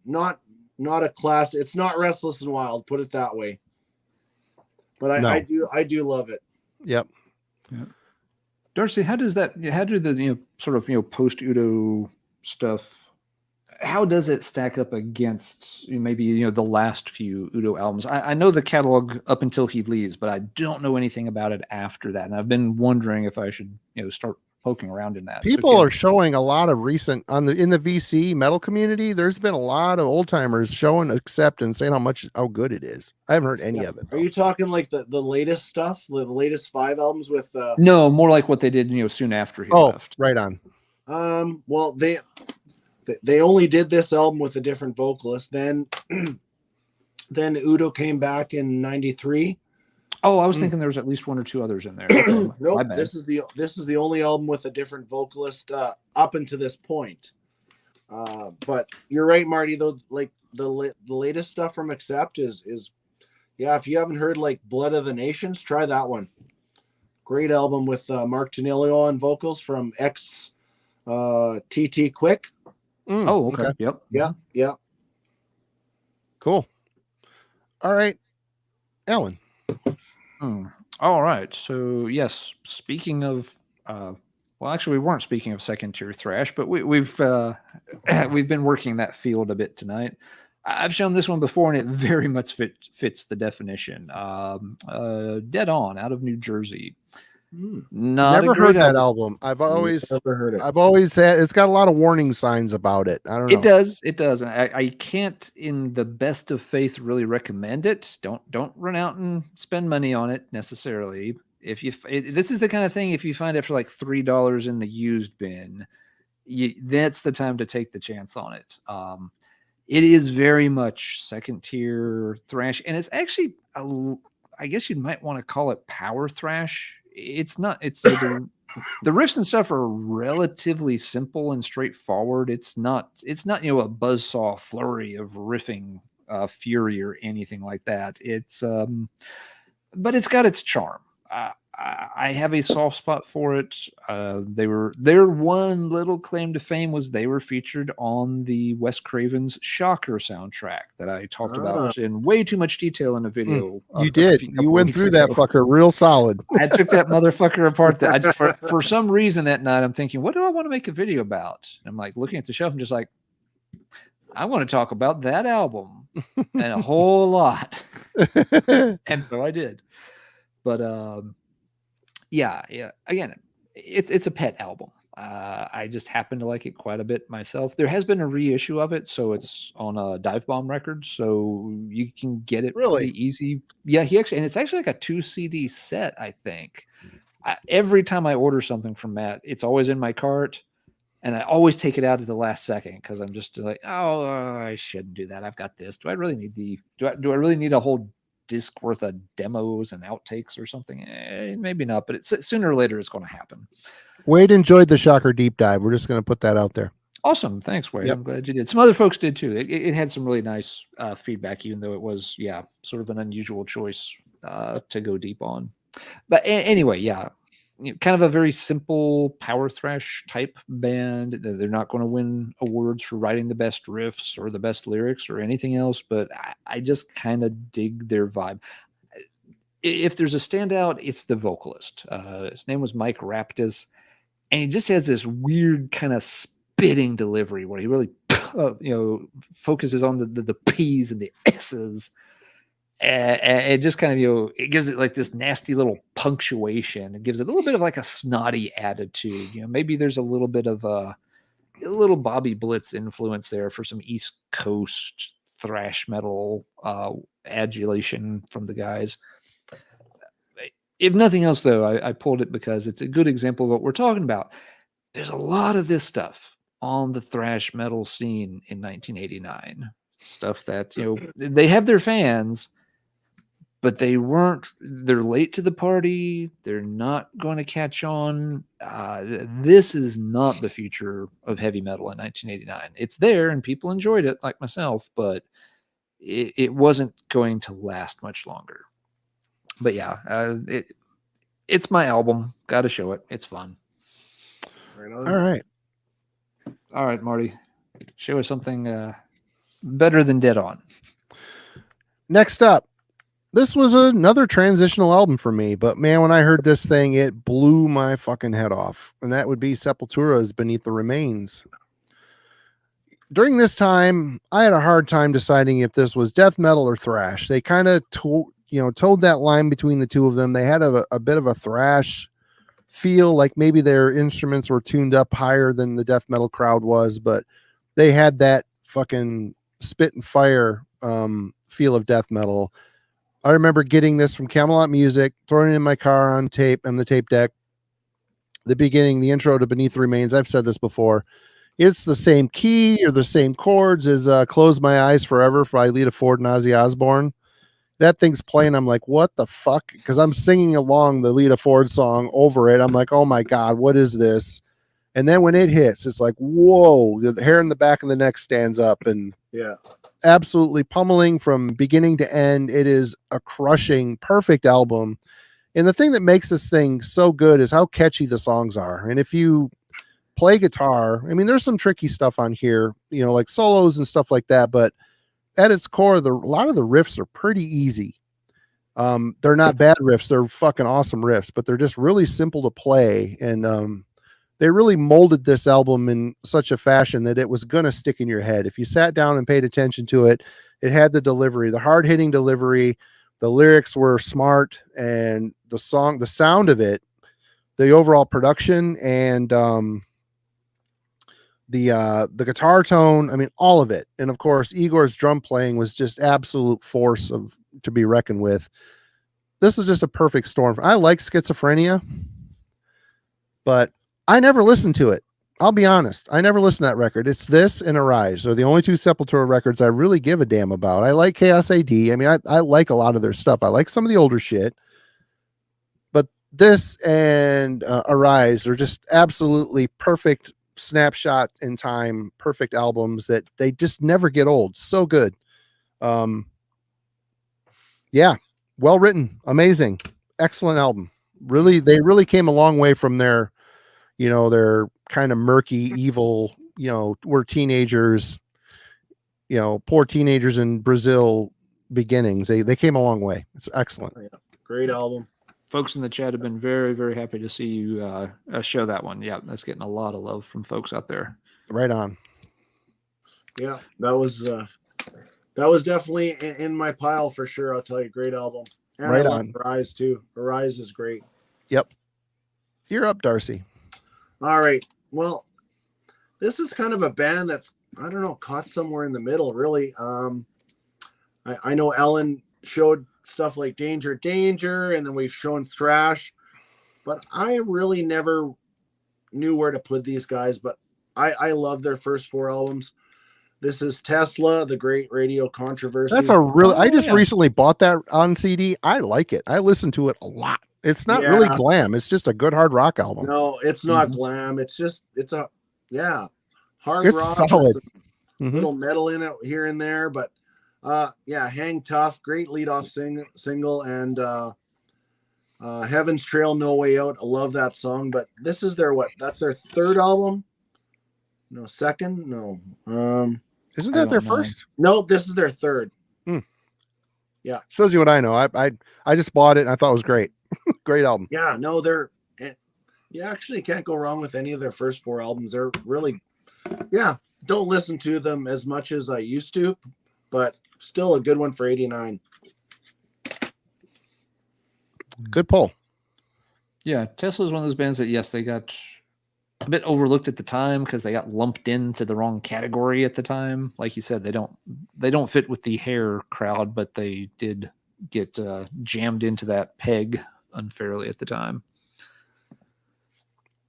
not a class. It's not Restless and Wild, put it that way. But I do love it. Yep. Yeah. Darcy, how do the sort of post Udo stuff, how does it stack up against maybe the last few Udo albums? I know the catalog up until he leaves, but I don't know anything about it after that, and I've been wondering if I should start poking around in that. People are showing a lot of recent in the VC metal community. There's been a lot of old timers showing Accept and saying how good it is. I haven't heard any of it, though. Are you talking like the latest stuff, the latest 5 albums with no, more like what they did soon after he left. Right on. Well, they only did this album with a different vocalist. Then Udo came back in '93. Oh, I was thinking there was at least 1 or 2 others in there. Nope, this is the only album with a different vocalist up until this point. But you're right, Marty. Though, like the latest stuff from Accept is yeah. If you haven't heard like Blood of the Nations, try that one. Great album with Mark Tenillo on vocals from ex TT Quick. Oh, okay. Yep. Yeah. Cool. All right, Alan. All right. So yes, speaking of, well, actually, we weren't speaking of second tier thrash, but we've been working that field a bit tonight. I've shown this one before, and it very much fits the definition. Dead On, out of New Jersey. Never heard that album. I've always never heard it. I've always had. It's got a lot of warning signs about it. I don't know. It does, and I can't, in the best of faith, really recommend it. Don't run out and spend money on it necessarily. This is the kind of thing, if you find it for like $3 in the used bin, that's the time to take the chance on it. It is very much second tier thrash, and it's actually I guess you might want to call it power thrash. It's not. It's the riffs and stuff are relatively simple and straightforward. It's not. A buzzsaw flurry of riffing fury or anything like that. But it's got its charm. I have a soft spot for it. Their one little claim to fame was they were featured on the Wes Craven's Shocker soundtrack that I talked about in way too much detail in a video. You did. You went through that fucker real solid. I took that motherfucker apart. For some reason that night, I'm thinking, what do I want to make a video about? And I'm like looking at the shelf. I'm just like, I want to talk about that album and a whole lot. And so I did. But yeah. Again, it's a pet album. I just happen to like it quite a bit myself. There has been a reissue of it, so it's on Dive Bomb Records, so you can get it really easy. Yeah, it's actually like a 2 CD set, I think. Every time I order something from Matt, it's always in my cart, and I always take it out at the last second because I'm just like, I shouldn't do that. I've got this. Do I really need do I really need a whole disc worth of demos and outtakes or something? Maybe not, but sooner or later it's going to happen. Wade enjoyed the Shocker deep dive. We're just going to put that out there. Awesome. Thanks, Wade. Yep. I'm glad you did. Some other folks did too. It had some really nice feedback, even though it was, sort of an unusual choice to go deep on. But anyway, kind of a very simple power thrash type band. They're not going to win awards for writing the best riffs or the best lyrics or anything else, but I just kind of dig their vibe. If there's a standout, it's the vocalist. His name was Mike Raptis, and he just has this weird kind of spitting delivery where he really, focuses on the P's and the S's. And it just kind of, it gives it like this nasty little punctuation. It gives it a little bit of like a snotty attitude. Maybe there's a little bit of a little Bobby Blitz influence there for some East Coast thrash metal adulation from the guys. If nothing else, though, I pulled it because it's a good example of what we're talking about. There's a lot of this stuff on the thrash metal scene in 1989. Stuff that, they have their fans, but they're late to the party. They're not going to catch on. This is not the future of heavy metal in 1989. It's there and people enjoyed it like myself, but it wasn't going to last much longer. But it's my album. Got to show it. It's fun. Right All right, Marty. Show us something better than Dead On. Next up, this was another transitional album for me, but man, when I heard this thing, it blew my fucking head off. And that would be Sepultura's Beneath the Remains. During this time, I had a hard time deciding if this was death metal or thrash. They kind of toed that line between the two of them. They had a bit of a thrash feel, like maybe their instruments were tuned up higher than the death metal crowd was, but they had that fucking spit and fire feel of death metal. I remember getting this from Camelot Music, throwing it in my car on tape and the tape deck. The beginning, the intro to Beneath the Remains. I've said this before. It's the same key or the same chords as Close My Eyes Forever by Lita Ford and Ozzy Osbourne. That thing's playing. I'm like, what the fuck? Because I'm singing along the Lita Ford song over it. I'm like, oh my God, what is this? And then when it hits, it's like, whoa, the hair in the back of the neck stands up, and absolutely pummeling from beginning to end. It is a crushing, perfect album. And the thing that makes this thing so good is how catchy the songs are. And if you play guitar, I mean, there's some tricky stuff on here, like solos and stuff like that, but at its core, a lot of the riffs are pretty easy. They're not bad riffs. They're fucking awesome riffs, but they're just really simple to play. And they really molded this album in such a fashion that it was going to stick in your head. If you sat down and paid attention to it, it had the delivery, the hard hitting delivery. The lyrics were smart, and the sound of it, the overall production, and the guitar tone, I mean, all of it. And of course, Igor's drum playing was just absolute force to be reckoned with. This is just a perfect storm. I like Schizophrenia, but I never listened to it. I'll be honest. I never listened to that record. It's this and Arise. They're the only two Sepultura records I really give a damn about. I like Chaos AD. I mean, I like a lot of their stuff. I like some of the older shit. But this and Arise are just absolutely perfect snapshot in time, perfect albums that they just never get old. So good. Yeah, well written, amazing, excellent album. Really, they really came a long way from their, their kind of murky, evil, we're teenagers, poor teenagers in Brazil beginnings. They came a long way. It's excellent. Yeah, great album. Folks in the chat have been very, very happy to see you show that one. Yeah, that's getting a lot of love from folks out there. Right on. Yeah, that was definitely in my pile for sure. I'll tell you, great album. And Right I love on. Arise too. Arise is great. Yep. You're up, Darcy. All right. Well, this is kind of a band that's, I don't know, caught somewhere in the middle, really. I know Ellen showed stuff like Danger, and then we've shown Thrash, but I really never knew where to put these guys, but I love their first 4 albums. This is Tesla, The Great Radio Controversy. That's a really, I just recently bought that on CD. I like it. I listen to it a lot. It's not really glam. It's just a good hard rock album. No, it's not glam. It's a hard it's rock. Solid. Little metal in it here and there, but Hang Tough, great leadoff single, and Heaven's Trail, No Way Out. I love that song, but this is that's their 3rd album. No, second? No. Isn't that their first? No, this is their 3rd. Yeah. Shows you what I know. I just bought it and I thought it was great. Great album. Yeah, no, you actually can't go wrong with any of their first 4 albums. They're really, don't listen to them as much as I used to, but still a good one for 89. Good pull. Yeah, Tesla's one of those bands that, yes, they got a bit overlooked at the time because they got lumped into the wrong category at the time. Like you said, they don't fit with the hair crowd, but they did get jammed into that peg unfairly at the time.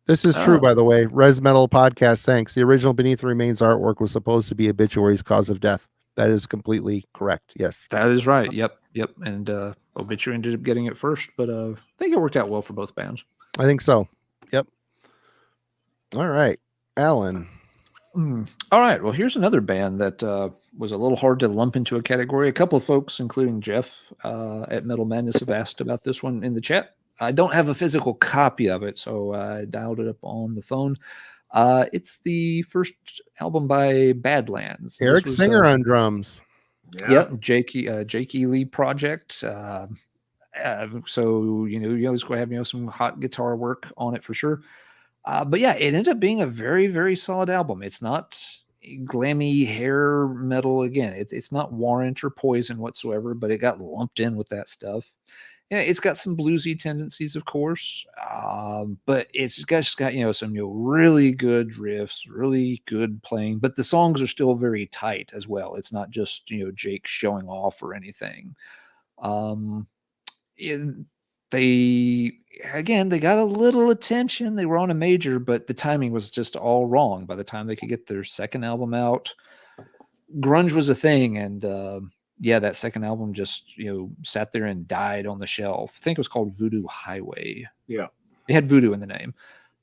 This is true, by the way. Res Metal Podcast, thanks. The original Beneath the Remains artwork was supposed to be Obituary's Cause of Death. That is completely correct. Yes. That is right. Yep. And Obituary ended up getting it first, but I think it worked out well for both bands. I think so. Yep. All right. Alan. All right. Well, here's another band that was a little hard to lump into a category. A couple of folks, including Jeff at Metal Madness, have asked about this one in the chat. I don't have a physical copy of it, so I dialed it up on the phone. It's the first album by Badlands. Eric Singer on drums. Yep, Jake Ely project. So you always go have some hot guitar work on it for sure. But yeah, it ended up being a very, very solid album. It's not glammy hair metal again. It's not Warrant or Poison whatsoever, but it got lumped in with that stuff. Yeah, it's got some bluesy tendencies, of course, but it's got some really good riffs, really good playing. But the songs are still very tight as well. It's not just Jake showing off or anything. They got a little attention. They were on a major, but the timing was just all wrong. By the time they could get their second album out, grunge was a thing, and that second album just sat there and died on the shelf. I think it was called Voodoo Highway. Yeah, it had voodoo in the name.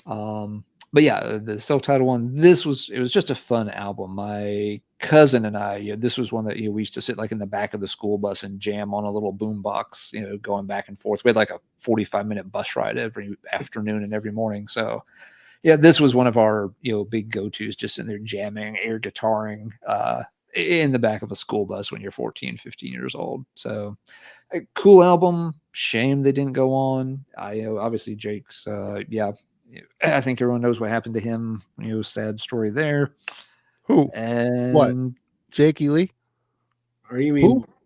But yeah, the self-titled one. It was just a fun album. My cousin and I, this was one that we used to sit like in the back of the school bus and jam on a little boombox, going back and forth. We had like a 45-minute bus ride every afternoon and every morning. So yeah, this was one of our big go-tos, just in there jamming, air guitaring in the back of a school bus when you're 14, 15 years old. So a cool album. Shame they didn't go on. Obviously Jake's I think everyone knows what happened to him. Sad story there. Who? And what? Jake Ely? Or you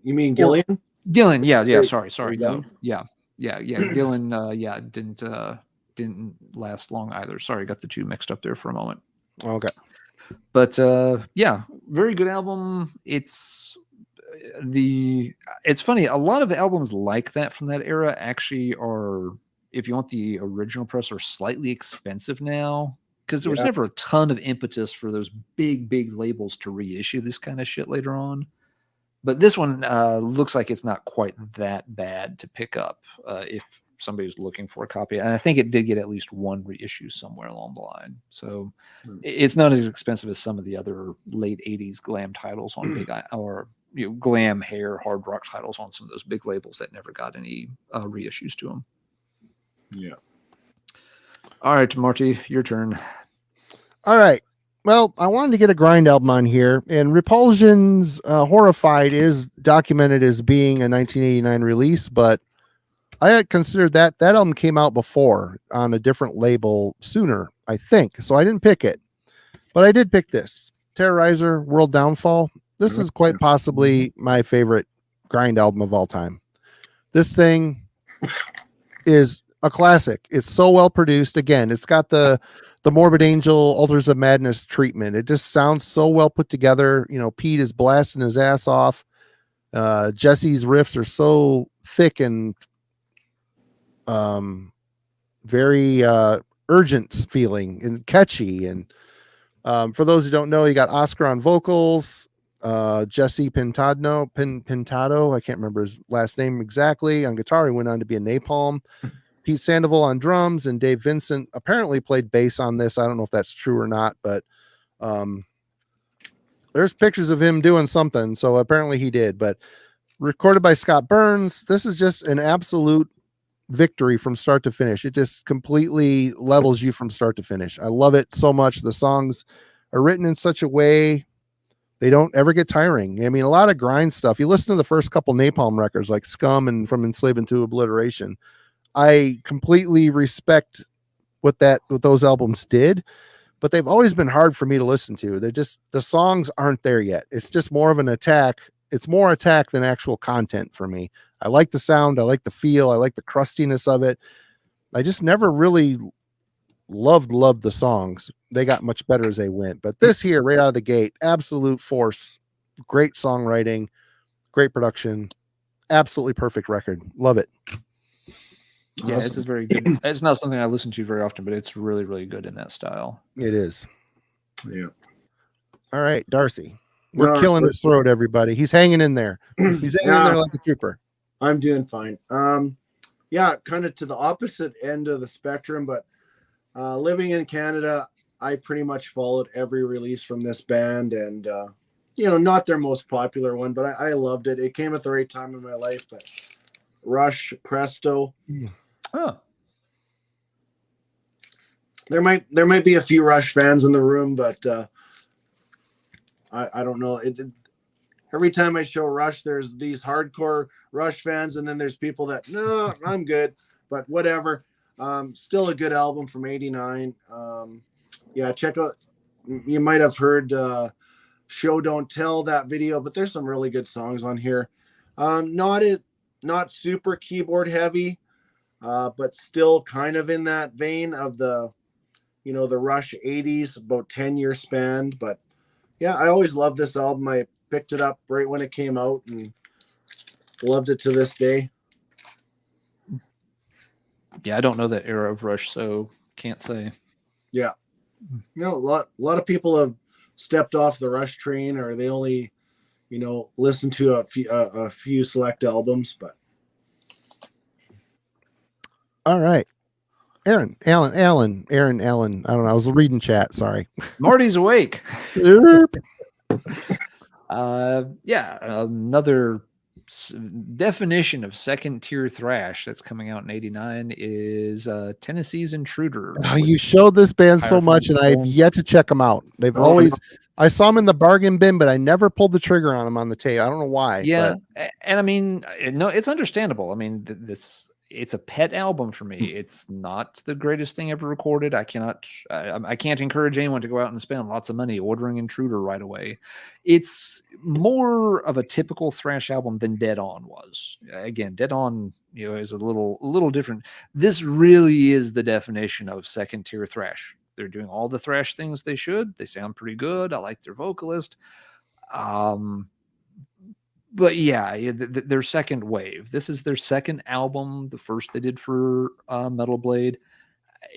mean Gillian? Gillian, yeah. Sorry. No. Yeah. Gillian, didn't last long either. Sorry, got the two mixed up there for a moment. Okay. But very good album. It's funny. A lot of the albums like that from that era actually are, if you want the original press, are slightly expensive now. because there was never a ton of impetus for those big labels to reissue this kind of shit later on. But this one looks like it's not quite that bad to pick up if somebody's looking for a copy. And I think it did get at least one reissue somewhere along the line. So it's not as expensive as some of the other late 80s glam titles on big or glam hair hard rock titles on some of those big labels that never got any reissues to them. Yeah. All right, Marty, your turn. All right. Well, I wanted to get a grind album on here, and Repulsion's Horrified is documented as being a 1989 release, but I had considered that album came out before on a different label sooner, I think. So I didn't pick it, but I did pick this Terrorizer World Downfall. This is quite possibly my favorite grind album of all time. This thing is a classic. It's so well produced. Again, it's got the Morbid Angel Altars of Madness treatment. It just sounds so well put together. Pete is blasting his ass off. Jesse's riffs are so thick and very urgent feeling and catchy. And for those who don't know, you got Oscar on vocals, Jesse Pintado, I can't remember his last name exactly. On guitar, he went on to be a Napalm. Pete Sandoval on drums, and Dave Vincent apparently played bass on this. I don't know if that's true or not, but there's pictures of him doing something. So apparently he did, but recorded by Scott Burns. This is just an absolute victory from start to finish. It just completely levels you from start to finish. I love it so much. The songs are written in such a way they don't ever get tiring. I mean, a lot of grind stuff. You listen to the first couple Napalm records like Scum and From Enslavement to Obliteration. I completely respect what those albums did, but they've always been hard for me to listen to. The songs aren't there yet. It's just more of an attack. It's more attack than actual content for me. I like the sound. I like the feel. I like the crustiness of it. I just never really loved the songs. They got much better as they went, but this here right out of the gate, absolute force, great songwriting, great production, absolutely perfect record. Love it. Yeah, awesome. It's a very good. It's not something I listen to very often, but it's really, really good in that style. It is. Yeah. All right, Darcy. We're killing his throat, everybody. He's hanging in there. He's hanging in there like a trooper. I'm doing fine. Yeah, kind of to the opposite end of the spectrum, but living in Canada, I pretty much followed every release from this band, and not their most popular one, but I loved it. It came at the right time in my life. But Rush, Presto. Oh. There might be a few Rush fans in the room, but I don't know. Every time I show Rush, there's these hardcore Rush fans, and then there's people that no, I'm good, but whatever. Still a good album from '89. Yeah, check out. You might have heard "Show Don't Tell" that video, but there's some really good songs on here. Not super keyboard heavy, but still kind of in that vein of the Rush '80s, about 10-year span. But yeah, I always loved this album. I picked it up right when it came out and loved it to this day. Yeah, I don't know that era of Rush, so can't say. Yeah, a lot of people have stepped off the Rush train, or they only listen to a few select albums. But all right, Aaron. I don't know. I was reading chat. Sorry. Marty's awake. Yeah, another definition of second tier thrash that's coming out in '89 is Tennessee's Intruder. You showed this band so much, and I've yet to check them out. I saw them in the bargain bin, but I never pulled the trigger on them on the tape. I don't know why. Yeah, and I mean, no, it's understandable. I mean, it's a pet album for me. It's not the greatest thing ever recorded. I can't encourage anyone to go out and spend lots of money ordering Intruder right away. It's more of a typical thrash album than Dead On was. Again, Dead On, is a little different. This really is the definition of second tier thrash. They're doing all the thrash things they should. They sound pretty good. I like their vocalist. But yeah, their second wave. This is their second album. The first they did for Metal Blade.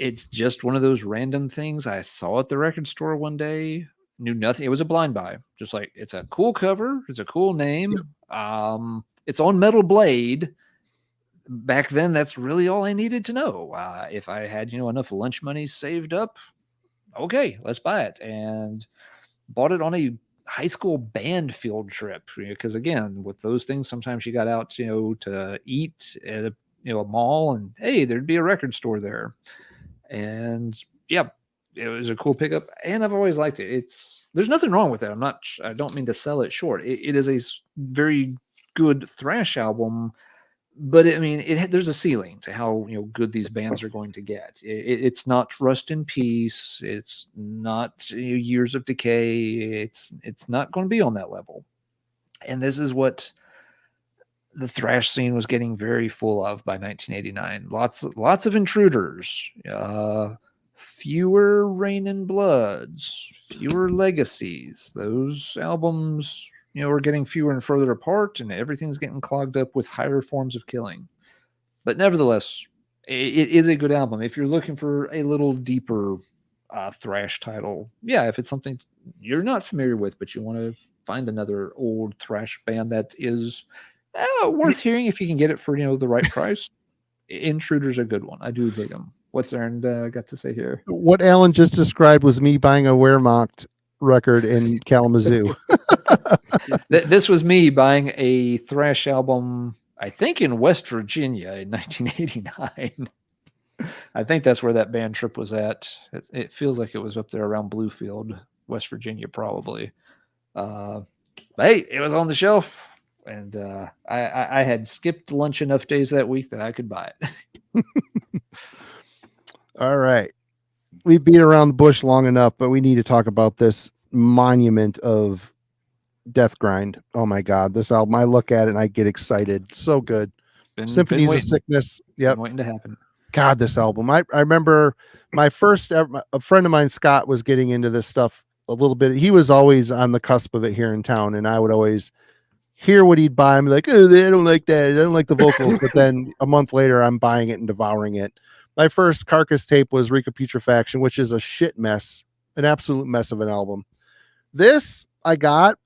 it's just one of those random things I saw at the record store one day, knew nothing. It was a blind buy. Just like, it's a cool cover, it's a cool name. It's on Metal Blade. Back then, that's really all I needed to know. If I had, enough lunch money saved up, okay, let's buy it. And bought it on a high school band field trip, because again, with those things, sometimes you got out, to eat at a mall, and hey, there'd be a record store there. And yeah, it was a cool pickup, and I've always liked it. There's nothing wrong with it. I don't mean to sell it short. It is a very good thrash album, but there's a ceiling to how good these bands are going to get. It's not Rust in Peace. It's not Years of Decay. It's not going to be on that level. And this is what the thrash scene was getting very full of by 1989. Lots of intruders. Fewer Rain and Bloods. Fewer Legacies. Those albums we're getting fewer and further apart, and everything's getting clogged up with higher forms of killing. But nevertheless, it is a good album. If you're looking for a little deeper thrash title, yeah, if it's something you're not familiar with, but you want to find another old thrash band that is worth hearing if you can get it for the right price, Intruder's a good one. I do dig them. What's Aaron got to say here? What Alan just described was me buying a Wehrmacht record in Kalamazoo. This was me buying a thrash album, I think in West Virginia in 1989. I think that's where that band trip was at. It feels like it was up there around Bluefield, West Virginia, probably. But hey, it was on the shelf, and I had skipped lunch enough days that week that I could buy it. All right. We beat around the bush long enough, but we need to talk about this monument of death grind. Oh my God, this album, I look at it and I get excited. So good. Symphonies of Sickness. Yep. Waiting to happen. God, this album. I remember a friend of mine, Scott, was getting into this stuff a little bit. He was always on the cusp of it here in town, and I would always hear what he'd buy. I'm like, oh, I don't like that. I don't like the vocals. But then a month later, I'm buying it and devouring it. My first Carcass tape was Recaputrefaction, which is a shit mess, an absolute mess of an album. This I got,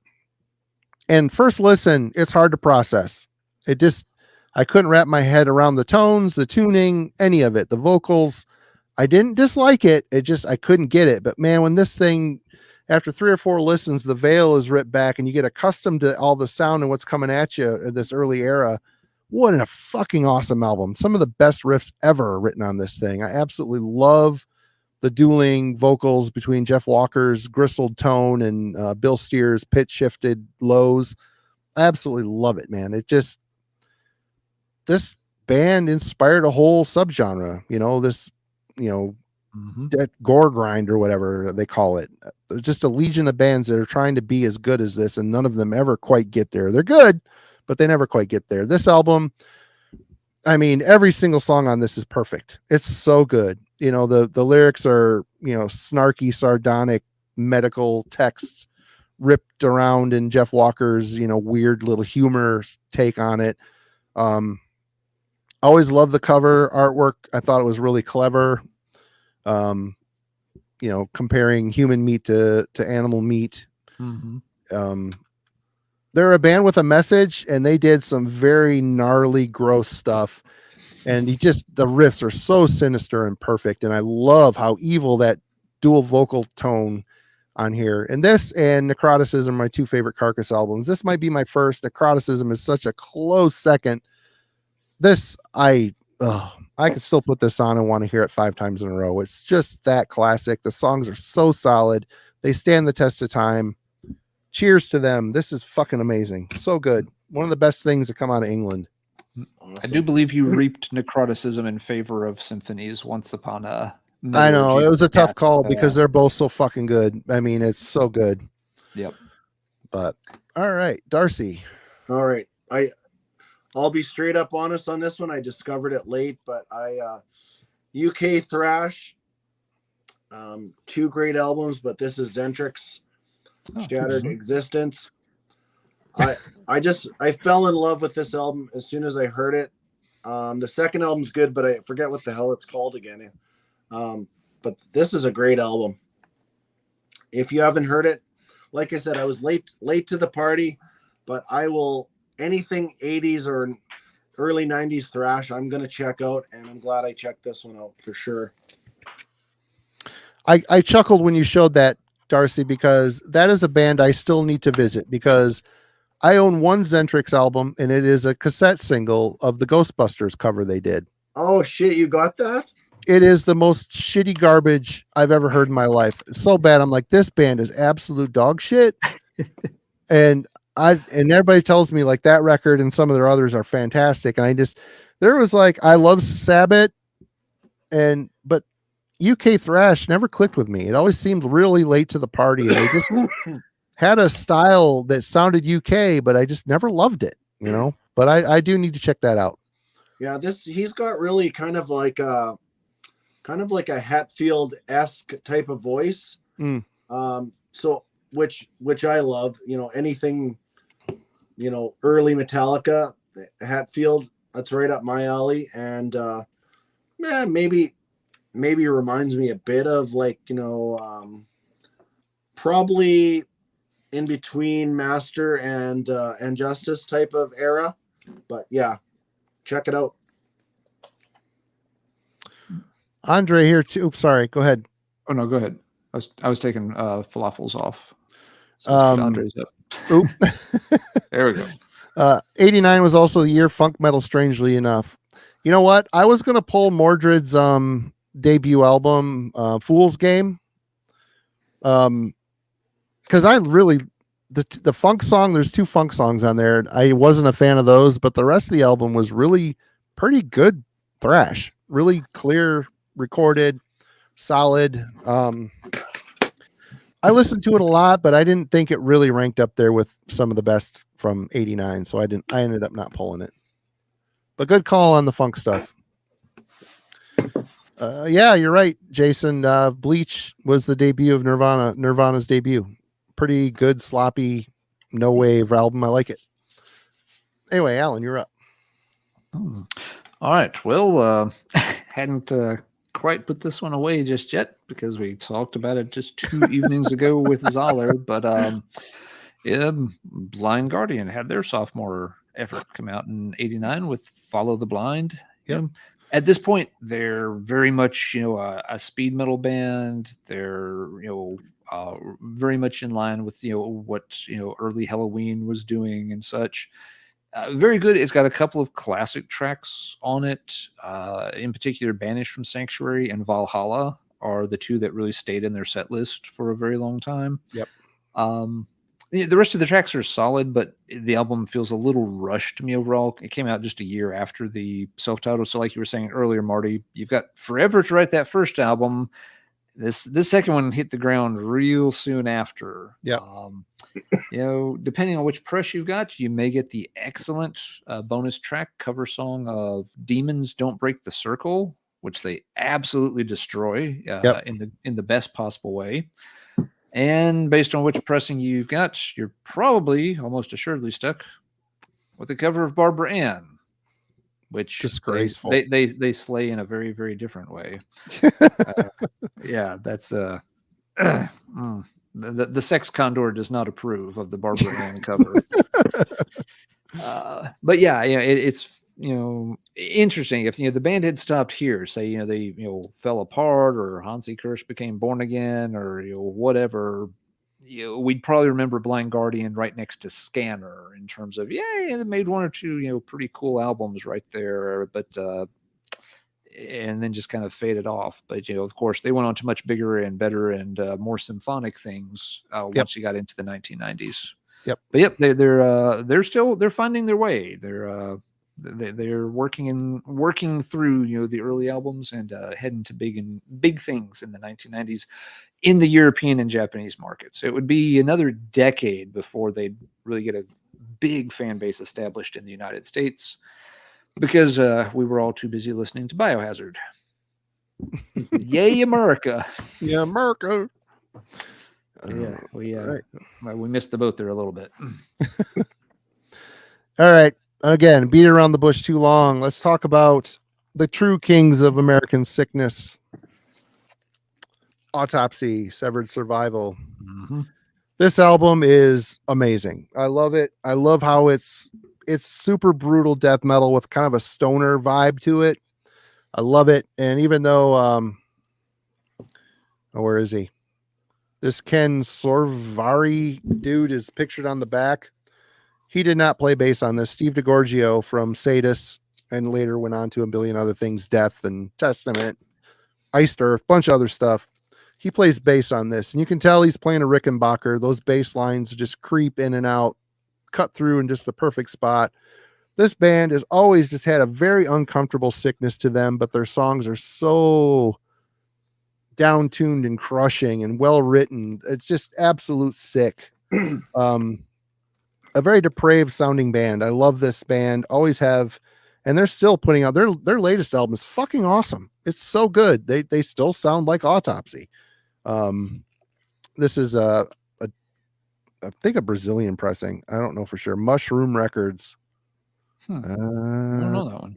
and first listen, it's hard to process. I couldn't wrap my head around the tones, the tuning, any of it, the vocals. I didn't dislike it. I couldn't get it. But man, when this thing, after 3 or 4 listens, the veil is ripped back and you get accustomed to all the sound and what's coming at you in this early era. What a fucking awesome album. Some of the best riffs ever written on this thing. I absolutely love the dueling vocals between Jeff Walker's gristled tone and Bill Steer's pitch shifted lows. I absolutely love it, man. This band inspired a whole subgenre, that gore grind or whatever they call it. There's just a legion of bands that are trying to be as good as this, and none of them ever quite get there. They're good, but they never quite get there. This album, every single song on this is perfect. It's so good. The lyrics are, snarky, sardonic, medical texts ripped around in Jeff Walker's, weird little humor take on it. Always loved the cover artwork. I thought it was really clever. Comparing human meat to animal meat. Mm-hmm. They're a band with a message, and they did some very gnarly, gross stuff. And the riffs are so sinister and perfect. And I love how evil that dual vocal tone on here. And this and Necroticism are my 2 favorite Carcass albums. This might be my first. Necroticism is such a close second. This, I could still put this on and want to hear it 5 times in a row. It's just that classic. The songs are so solid. They stand the test of time. Cheers to them. This is fucking amazing. So good. One of the best things to come out of England. Awesome. I do believe you reaped Necroticism in favor of Symphonies once upon a... I know. It was a tough call because they're both so fucking good. It's so good. Yep. But, all right. Darcy. All right. I'll be straight up honest on this one. I discovered it late, but UK thrash, 2 great albums, but this is Zentrix, Shattered Existence. I fell in love with this album as soon as I heard it. The second album's good, but I forget what the hell it's called again. But this is a great album. If you haven't heard it, like I said, I was late to the party, but I will, anything 80s or early 90s thrash, I'm going to check out, and I'm glad I checked this one out for sure. I chuckled when you showed that, Darcy, because that is a band I still need to visit, because I own one Zentrix album, and it is a cassette single of the Ghostbusters cover they did. Oh shit, you got that? It is the most shitty garbage I've ever heard in my life. It's so bad. I'm like, this band is absolute dog shit. and everybody tells me like that record and some of their others are fantastic. And there was like, I love Sabbath, but UK thrash never clicked with me. It always seemed really late to the party, and they just had a style that sounded UK, but I just never loved it, but I do need to check that out. Yeah. He's got really kind of like a Hatfield-esque type of voice. So which I love, anything, early Metallica, Hatfield, that's right up my alley. And maybe reminds me a bit of like, probably in between Master and Justice type of era. But yeah, check it out. Andre here too. Oops, sorry. Go ahead. Oh no, go ahead. I was taking falafels off. So Andre's up. Oop. There we go. 89 was also the year funk metal, strangely enough. You know what? I was going to pull Mordred's debut album, Fool's Game. Because I really, the funk song, there's 2 funk songs on there. I wasn't a fan of those, but the rest of the album was really pretty good thrash. Really clear, recorded, solid. I listened to it a lot, but I didn't think it really ranked up there with some of the best from 89. So I ended up not pulling it, but good call on the funk stuff. Yeah, you're right, Jason. Bleach was the debut of Nirvana's debut. Pretty good, sloppy, no wave album. I like it. Anyway, Alan, you're up. All right. Well, hadn't quite put this one away just yet because we talked about it just 2 evenings ago with Zoller. But Blind Guardian had their sophomore effort come out in 89 with Follow the Blind. Yep. At this point, they're very much, a speed metal band. They're, very much in line with, what, early Halloween was doing and such. Very good. It's got a couple of classic tracks on it. In particular, Banished from Sanctuary and Valhalla are the 2 that really stayed in their set list for a very long time. Yep. The rest of the tracks are solid, but the album feels a little rushed to me overall. It came out just a year after the self-titled. So like you were saying earlier, Marty, you've got forever to write that first album. This second one hit the ground real soon after. Yeah. Depending on which press you've got, you may get the excellent bonus track cover song of Demons Don't Break the Circle, which they absolutely destroy in the best possible way. And based on which pressing you've got, you're probably almost assuredly stuck with the cover of Barbara Ann, which disgraceful. They slay in a very, very different way. Yeah, that's the Sex Condor does not approve of the Barbara Ann cover. But yeah, it's interesting. If the band had stopped here, say they fell apart, or Hansi Kirsch became born again, or whatever, we'd probably remember Blind Guardian right next to Scanner in terms of they made 1 or 2 pretty cool albums right there, but and then just kind of faded off. But of course, they went on to much bigger and better and more symphonic things once you got into the 1990s. Yep. But yep, they're finding their way. They're working through the early albums and heading to big things in the 1990s in the European and Japanese markets. So it would be another decade before they'd really get a big fan base established in the United States, because we were all too busy listening to Biohazard. Yay, America! Yeah, America. Yeah, we missed the boat there a little bit. All right. Again, beat around the bush too long. Let's talk about the true kings of American sickness. Autopsy, Severed Survival. Mm-hmm. This album is amazing. I love it. I love how it's super brutal death metal with kind of a stoner vibe to it. I love it. And even though where is he? This Ken Sorvari dude is pictured on the back. He did not play bass on this. Steve DeGorgio from Sadus and later went on to a billion other things, Death and Testament, Iced Earth, bunch of other stuff. He plays bass on this, and you can tell he's playing a Rickenbacker. Those bass lines just creep in and out, cut through in just the perfect spot. This band has always just had a very uncomfortable sickness to them, but their songs are so down-tuned and crushing and well-written. It's just absolute sick. A very depraved sounding band. I love this band, always have, and they're still putting out their latest album is fucking awesome. It's so good. They still sound like Autopsy. This is I think a Brazilian pressing. I don't know for sure. Mushroom Records. I don't know that one.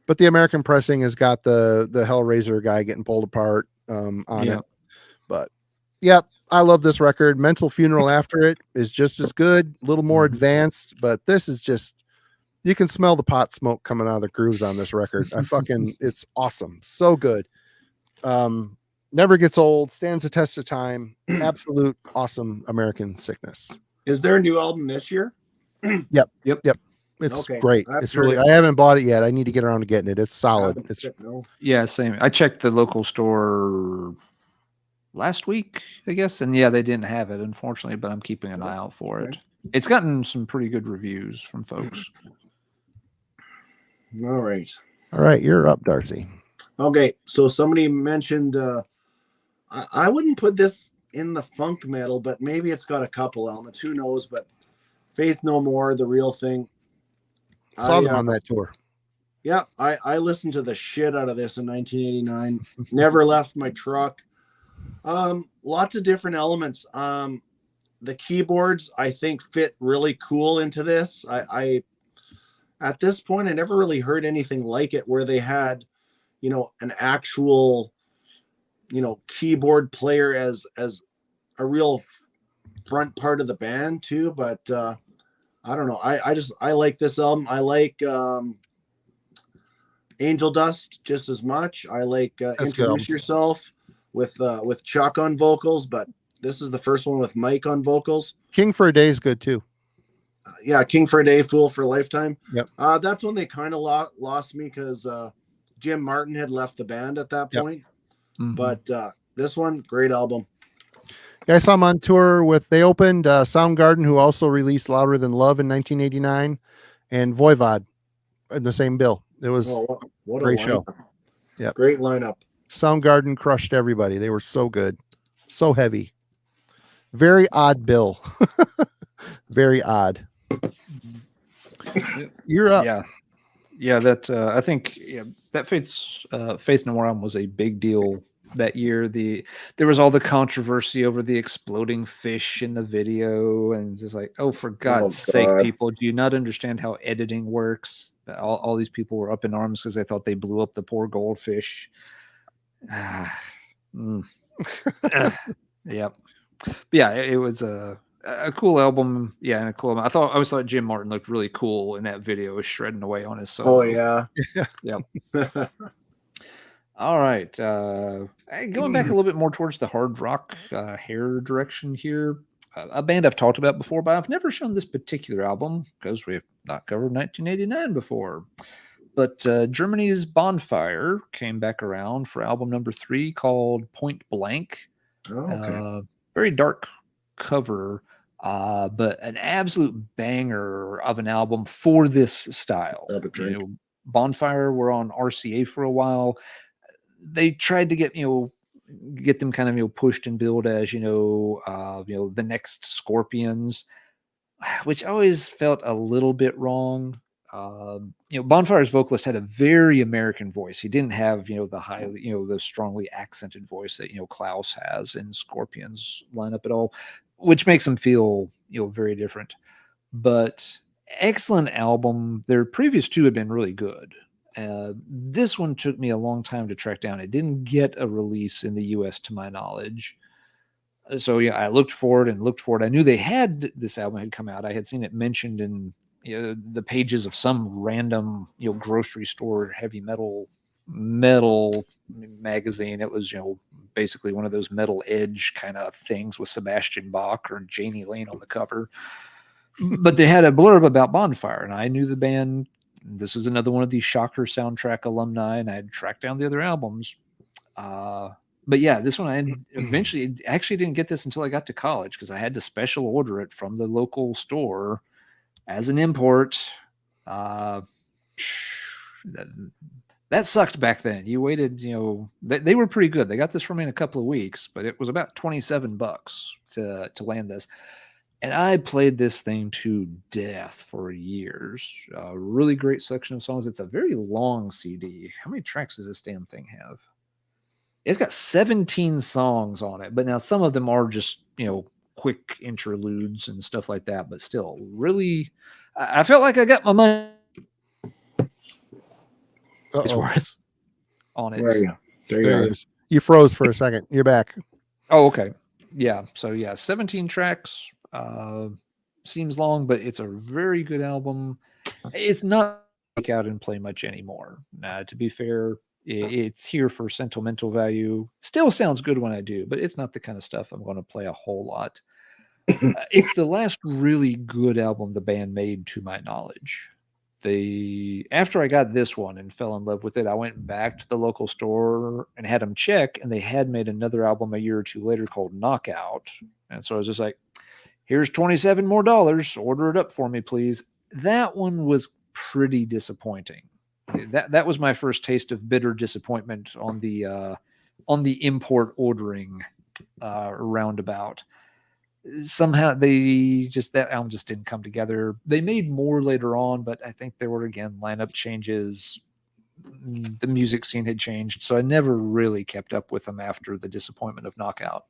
But the American pressing has got the Hellraiser guy getting pulled apart on it. But yep, I love this record. Mental Funeral after it is just as good, a little more advanced, but this is just, you can smell the pot smoke coming out of the grooves on this record. It's awesome. So good. Never gets old, stands the test of time. Absolute awesome American sickness. Is there a new album this year? Yep. It's Okay. great. It's really, I haven't bought it yet. I need to get around to getting it. It's solid. Yeah, same. I checked the local store last week, I guess, and yeah, they didn't have it, unfortunately, but I'm keeping an eye out for it. It's gotten some pretty good reviews from folks. All right. You're up, Darcy. Okay, so somebody mentioned I wouldn't put this in the funk metal, but maybe it's got a couple elements. Who knows? But Faith No More, The Real Thing. Saw them on that tour. Yeah, I listened to the shit out of this in 1989. Never left my truck. Lots of different elements. The keyboards I think fit really cool into this. I at this point I never really heard anything like it where they had, an actual, keyboard player as a real front part of the band too. But I don't know. I like this album. I like Angel Dust just as much. I like Introduce Yourself with Chuck on vocals, but this is the first one with Mike on vocals. King for a Day is good too. Yeah, King for a Day, Fool for a Lifetime. Yep. That's when they kind of lost me because Jim Martin had left the band at that point. Mm-hmm. But this one, great album. Yeah, I saw them on tour they opened Soundgarden, who also released Louder Than Love in 1989, and Voivod in the same bill. It was what a great lineup. show. Yeah, great lineup. Soundgarden crushed everybody. They were so good, so heavy. Very odd bill. Very odd. You're up. Yeah. That I think that Faith No More album was a big deal that year. There was all the controversy over the exploding fish in the video, and it's just like, oh, for God's sake, people, do you not understand how editing works? All these people were up in arms because they thought they blew up the poor goldfish. Yep. Yeah, it was a cool album. Yeah, and a cool album. I always thought Jim Martin looked really cool in that video, was shredding away on his solo. Oh yeah. Yeah. All right. Going back a little bit more towards the hard rock hair direction here. A band I've talked about before, but I've never shown this particular album because we've not covered 1989 before. But Germany's Bonfire came back around for album number 3 called Point Blank. Oh, okay. Very dark cover, but an absolute banger of an album for this style. Bonfire were on RCA for a while. They tried to get them kind of pushed and billed as the next Scorpions, which always felt a little bit wrong. Bonfire's vocalist had a very American voice. He didn't have the highly the strongly accented voice that Klaus has in Scorpions lineup at all, which makes him feel very different. But excellent album. Their previous 2 had been really good. This one took me a long time to track down. It didn't get a release in the US to my knowledge. So yeah, I looked for it. I knew they had this album had come out. I had seen it mentioned in the pages of some random grocery store heavy metal magazine. It was basically one of those Metal Edge kind of things with Sebastian Bach or Janie Lane on the cover. But they had a blurb about Bonfire, and I knew the band. This is another one of these Shocker soundtrack alumni, and I had tracked down the other albums. But yeah, this one I eventually actually didn't get this until I got to college because I had to special order it from the local store as an import. That sucked back then. You waited, they were pretty good. They got this for me in a couple of weeks, but it was about $27 to land this. And I played this thing to death for years. A really great selection of songs. It's a very long CD. How many tracks does this damn thing have? It's got 17 songs on it, but now some of them are just, quick interludes and stuff like that, but still really, I felt like I got my money worth on it. There you go. There you are. You froze for a second. You're back. Oh, okay. Yeah. So yeah, 17 tracks, seems long, but it's a very good album. It's not take out and play much anymore. To be fair, it's here for sentimental value. Still sounds good when I do, but it's not the kind of stuff I'm going to play a whole lot. It's the last really good album the band made, to my knowledge. After I got this one and fell in love with it, I went back to the local store and had them check, and they had made another album a year or two later called Knockout. And so I was just like, here's $27 more. Order it up for me, please. That one was pretty disappointing. That was my first taste of bitter disappointment on the import ordering roundabout. Somehow that album just didn't come together. They made more later on, but I think there were again lineup changes. The music scene had changed, so I never really kept up with them after the disappointment of Knockout.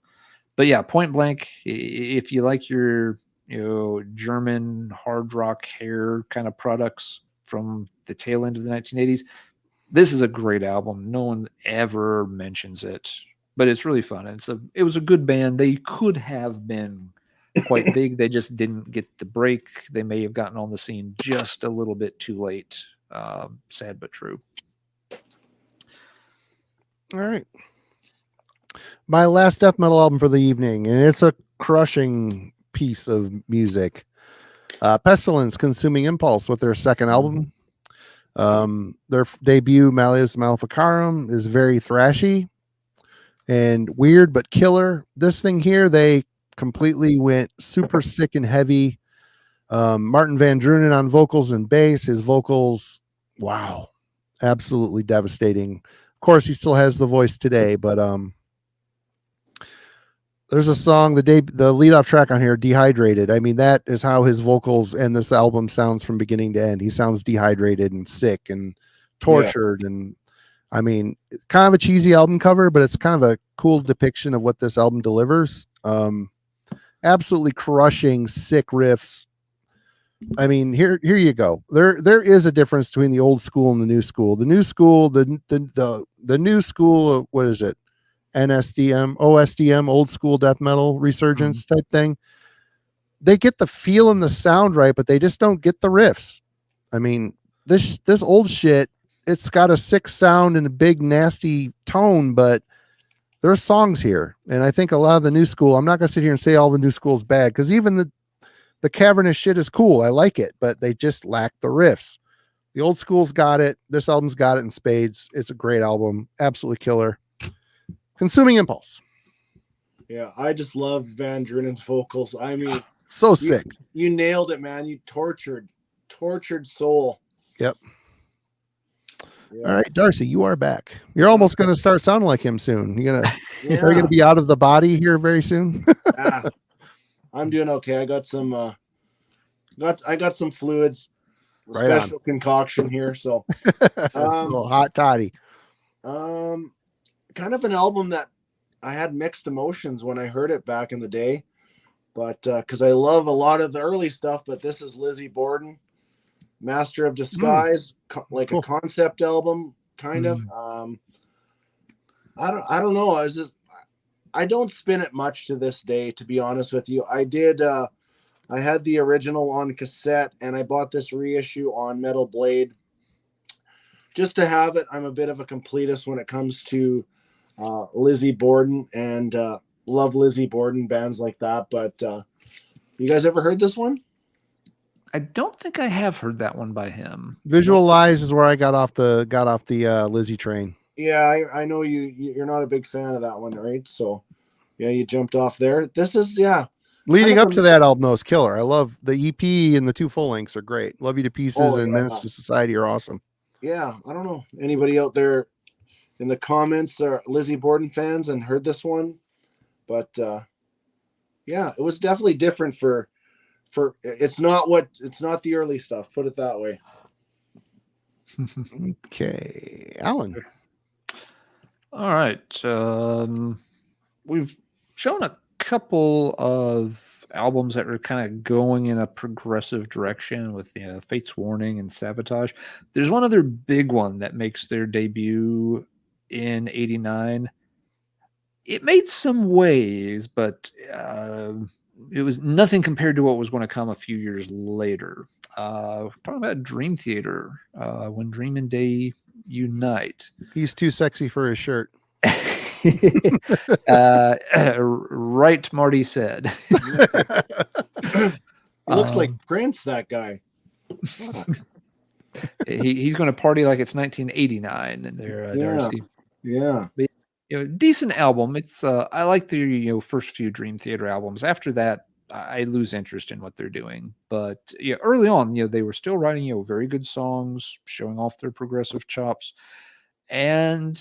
But yeah, point blank, if you like your German hard rock hair kind of products from the tail end of the 1980s, this is a great album. No one ever mentions it, but it's really fun. And it was a good band. They could have been quite big. They just didn't get the break. They may have gotten on the scene just a little bit too late. Sad but true. All right. My last death metal album for the evening, and it's a crushing piece of music. Pestilence, Consuming Impulse, with their second album. Their debut, Malleus Maleficarum, is very thrashy and weird but killer. This thing here, they completely went super sick and heavy. Martin Van Drunen on vocals and bass. His vocals, wow, absolutely devastating. Of course, he still has the voice today, but there's a song, the lead-off track on here, Dehydrated. I mean, that is how his vocals and this album sounds from beginning to end. He sounds dehydrated and sick and tortured. Yeah. And I mean, kind of a cheesy album cover, but it's kind of a cool depiction of what this album delivers. Absolutely crushing, sick riffs. I mean, here you go. There is a difference between the old school and the new school. The new school, the new school, what is it? NSDM, OSDM, old school death metal resurgence type thing. They get the feel and the sound right, but they just don't get the riffs. I mean, this old shit, it's got a sick sound and a big nasty tone, but there's songs here. And I think a lot of the new school, I'm not going to sit here and say all the new school is bad, because even the cavernous shit is cool. I like it, but they just lack the riffs. The old school's got it. This album's got it in spades. It's a great album. Absolutely killer. Consuming Impulse. Yeah, I just love Van Drunen's vocals. I mean, so sick. You nailed it, man. You tortured soul. Yep. Yeah. All right, Darcy, you are back. You're almost going to start sounding like him soon. Are you going to be out of the body here very soon? I'm doing okay. I got some fluids, special concoction here. So a little hot toddy. Kind of an album that I had mixed emotions when I heard it back in the day, but because I love a lot of the early stuff, but this is Lizzie Borden. Master of Disguise, like Cool. a concept album, kind of. I don't know. I don't spin it much to this day, to be honest with you. I did. I had the original on cassette, and I bought this reissue on Metal Blade just to have it. I'm a bit of a completist when it comes to Lizzie Borden, and love Lizzie Borden, bands like that. But you guys ever heard this one? I don't think I have heard that one by him. Visual Lies is where I got off the Lizzie train. Yeah, I know you're not a big fan of that one, right? So yeah, you jumped off there. This is Leading up to that album though is killer. I love the EP and the 2 full lengths are great. Love You to Pieces and Menace to Society are awesome. Yeah, I don't know. Anybody out there in the comments are Lizzie Borden fans and heard this one? But yeah, it was definitely different for it's not the early stuff, put it that way. Okay, Alan. All right. We've shown a couple of albums that are kind of going in a progressive direction with Fate's Warning and Sabotage. There's one other big one that makes their debut in '89. It made some waves, but it was nothing compared to what was going to come a few years later. We're talking about Dream Theater, When Dream and Day Unite. He's too sexy for his shirt. Right, Marty said. Looks like Prince, that guy. He's going to party like it's 1989, and there, Darcy. Yeah. But, decent album. It's I like the first few Dream Theater albums. After that, I lose interest in what they're doing. But early on, they were still writing very good songs, showing off their progressive chops, and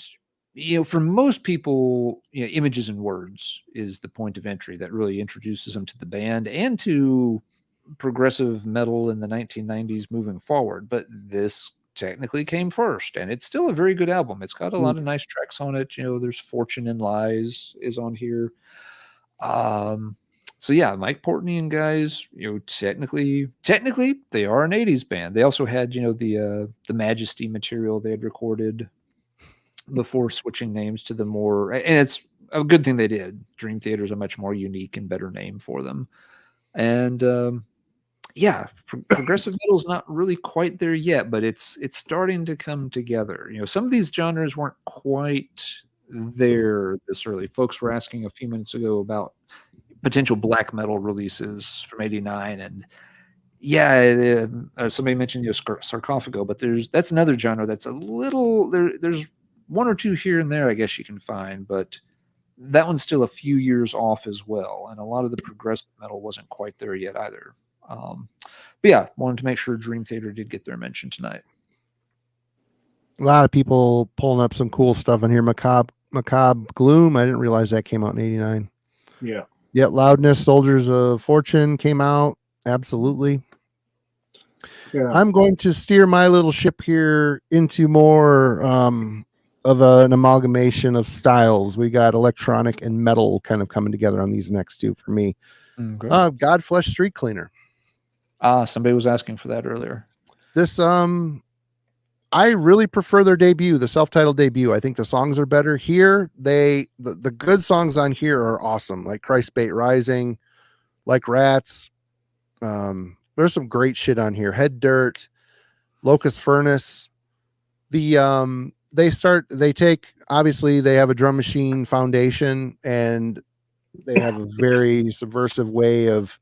for most people, Images and Words is the point of entry that really introduces them to the band and to progressive metal in the 1990s moving forward. But this technically came first, and it's still a very good album. It's got a lot of nice tracks on it. There's Fortune and Lies is on here. So yeah, Mike Portney and guys, technically they are an 80s band. They also had, the Majesty material they had recorded before switching names to the more, and it's a good thing they did. Dream Theater is a much more unique and better name for them. And yeah, progressive metal is not really quite there yet, but it's starting to come together. Some of these genres weren't quite there this early. Folks were asking a few minutes ago about potential black metal releases from '89, and yeah, somebody mentioned Sarcophago, but that's another genre that's a little there's one or two here and there, I guess you can find, but that one's still a few years off as well. And a lot of the progressive metal wasn't quite there yet either. But yeah, wanted to make sure Dream Theater did get their mention tonight. A lot of people pulling up some cool stuff on here. Macabre Gloom. I didn't realize that came out in '89. Yeah. Yet Loudness, Soldiers of Fortune came out. Absolutely. Yeah. I'm going to steer my little ship here into more of an amalgamation of styles. We got electronic and metal kind of coming together on these next two for me. Godflesh Street Cleaner. Somebody was asking for that earlier. This I really prefer their debut, the self-titled debut. I think the songs are better here. The good songs on here are awesome, like Christ Bait Rising, like Rats. There's some great shit on here. Head Dirt, Locust Furnace. Obviously they have a drum machine foundation, and they have a very subversive way of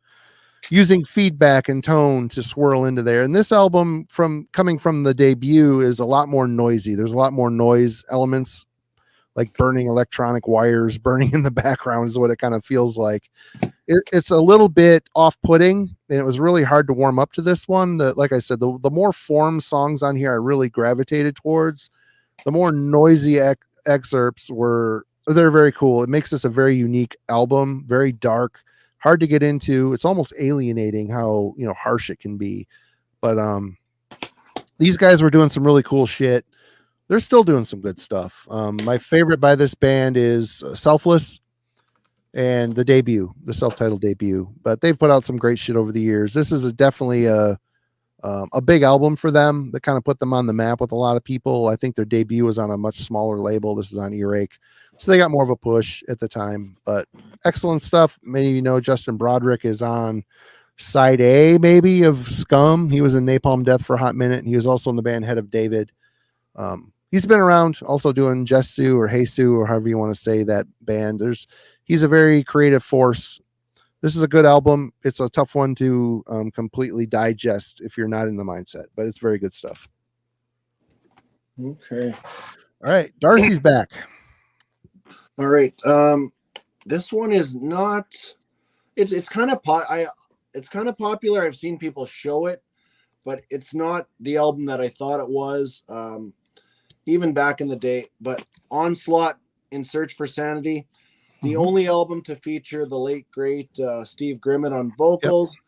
using feedback and tone to swirl into there. And this album, coming from the debut, is a lot more noisy. There's a lot more noise elements, like burning electronic wires, burning in the background is what it kind of feels like. It's a little bit off-putting, and it was really hard to warm up to this one. Like I said, the more form songs on here I really gravitated towards. The more noisy excerpts they're very cool. It makes this a very unique album, very dark, hard to get into. It's almost alienating how harsh it can be. But these guys were doing some really cool shit. They're still doing some good stuff. My favorite by this band is Selfless and the self-titled debut. But they've put out some great shit over the years. This is definitely a A big album for them that kind of put them on the map with a lot of people. I think their debut was on a much smaller label. This is on Earache, so they got more of a push at the time. But excellent stuff. Many of you know Justin Broderick is on side A maybe of Scum. He was in Napalm Death for a hot minute, and he was also in the band Head of David. He's been around also doing Jesu or Jesu or however you want to say that band. He's a very creative force. This is a good album. It's a tough one to completely digest if you're not in the mindset, but it's very good stuff. Okay. All right. Darcy's back. All right. This one is not, it's kind of it's kind of popular. I've seen people show it, but it's not the album that I thought it was, even back in the day. But Onslaught, In Search for Sanity, the only album to feature the late great Steve Grimmett on vocals. Yep.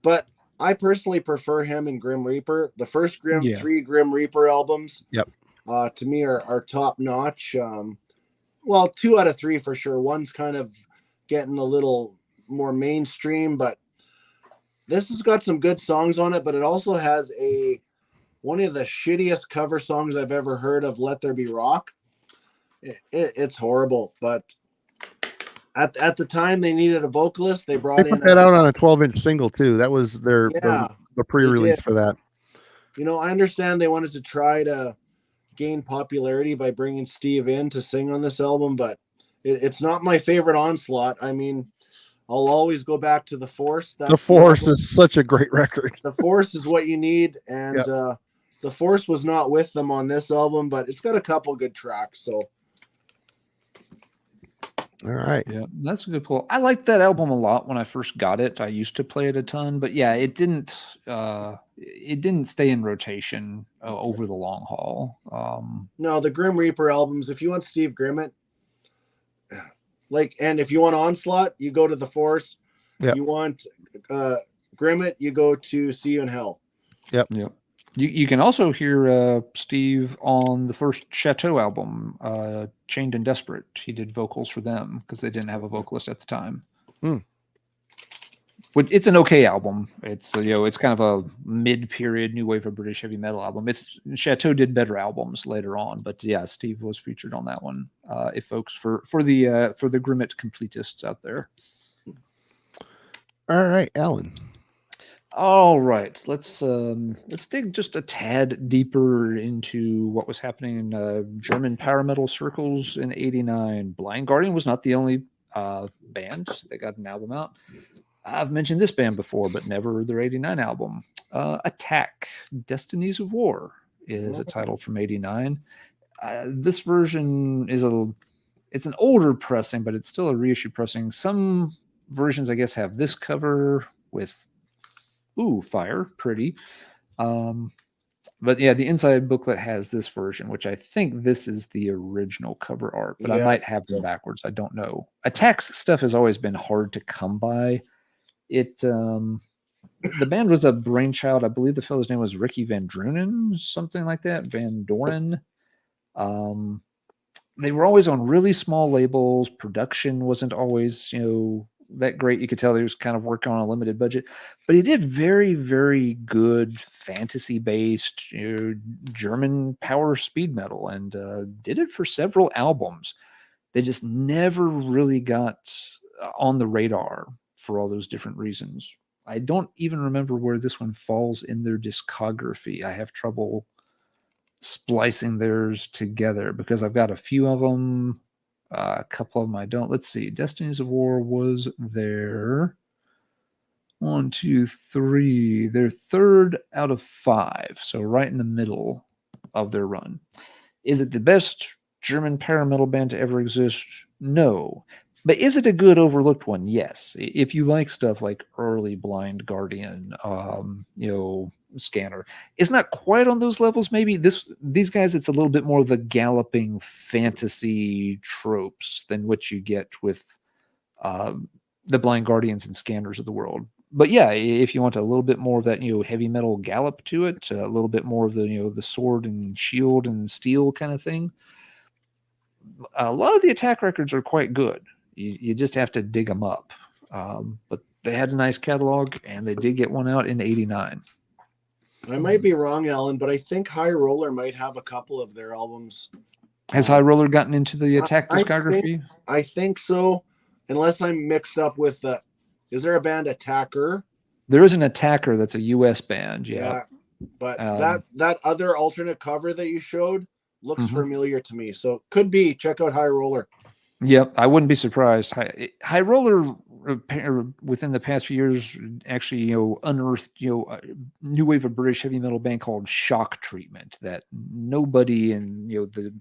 But I personally prefer him in Grim Reaper. The first three Grim Reaper albums, to me are top notch. Well, 2 out of 3 for sure. One's kind of getting a little more mainstream, but this has got some good songs on it. But it also has one of the shittiest cover songs I've ever heard of, Let There Be Rock. It's horrible, but at the time they needed a vocalist. They put that out on a 12-inch single too. That was the pre-release for that. You know, I understand they wanted to try to gain popularity by bringing Steve in to sing on this album, but it's not my favorite Onslaught. I mean, I'll always go back to The Force. The Force is such a great record. The Force is what you need, and The Force was not with them on this album, but it's got a couple good tracks. So. All right. Yeah, that's a good pull. I liked that album a lot when I first got it. I used to play it a ton, but yeah, it didn't stay in rotation over the long haul. No, the Grim Reaper albums, if you want Steve Grimmett, and if you want Onslaught, you go to The Force. Yep. You want Grimmett, you go to See You in Hell. Yep. You can also hear Steve on the first Chateau album, Chained and Desperate. He did vocals for them because they didn't have a vocalist at the time. It's an okay album. It's it's kind of a mid-period new wave of British heavy metal album. Chateau did better albums later on, but yeah, Steve was featured on that one. If folks for the Grimmett completists out there. All right, Alan. All right, let's dig just a tad deeper into what was happening in German power metal circles in '89. Blind Guardian was not the only band that got an album out. I've mentioned this band before, but never their '89 album. Attack, Destinies of War is a title from '89. This version is it's an older pressing, but it's still a reissue pressing. Some versions, I guess, have this cover with fire, pretty. But yeah, the inside booklet has this version, which I think this is the original cover art, but I might have them backwards. I don't know. Attack's stuff has always been hard to come by. The band was a brainchild. I believe the fellow's name was Ricky Van Drunen, something like that. Van Doren. They were always on really small labels. Production wasn't always, that great. You could tell he was kind of working on a limited budget, but he did very, very good fantasy-based German power speed metal, and did it for several albums. They just never really got on the radar for all those different reasons. I don't even remember where this one falls in their discography. I have trouble splicing theirs together because I've got a few of them. A couple of them I don't. Let's see. Destinies of War was their 1, 2, 3. Their 3rd out of 5. So right in the middle of their run. Is it the best German power metal band to ever exist? No. But is it a good overlooked one? Yes. If you like stuff like early Blind Guardian, Scanner, it's not quite on those levels. Maybe these guys, it's a little bit more of the galloping fantasy tropes than what you get with the Blind Guardians and Scanners of the world. But yeah, if you want a little bit more of that, heavy metal gallop to it, a little bit more of the, the sword and shield and steel kind of thing. A lot of the Attack records are quite good. You just have to dig them up. But they had a nice catalog, and they did get one out in '89. I might be wrong, Alan, but I think High Roller might have a couple of their albums. Has High Roller gotten into the Attack I discography? I think so, unless I'm mixed up with the. Is there a band Attacker? There is an Attacker that's a U.S. band. Yeah. But that other alternate cover that you showed looks Mhm. familiar to me. So could be. Check out High Roller. Yep, I wouldn't be surprised. High Roller within the past few years actually, unearthed, new wave of British heavy metal band called Shock Treatment that nobody in the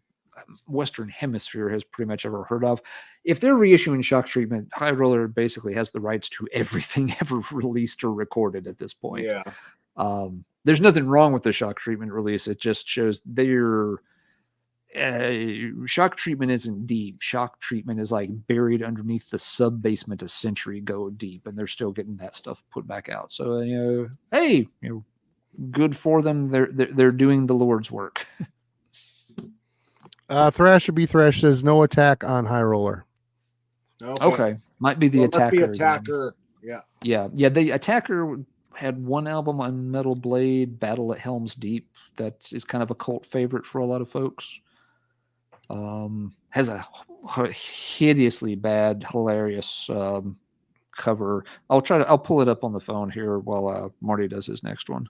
Western Hemisphere has pretty much ever heard of. If they're reissuing Shock Treatment, High Roller basically has the rights to everything ever released or recorded at this point. Yeah. There's nothing wrong with the Shock Treatment release. It just shows they're Shock Treatment isn't deep. Shock Treatment is like buried underneath the sub basement a century ago deep, and they're still getting that stuff put back out. So hey, good for them. They're doing the Lord's work. Thrash or B Thrash says no attack on High Roller. Okay. Might be the Attacker. Must be Attacker. Again. Yeah. The Attacker had one album on Metal Blade, Battle at Helm's Deep. That is kind of a cult favorite for a lot of folks. Has a hideously bad, hilarious cover. I'll pull it up on the phone here while Marty does his next one.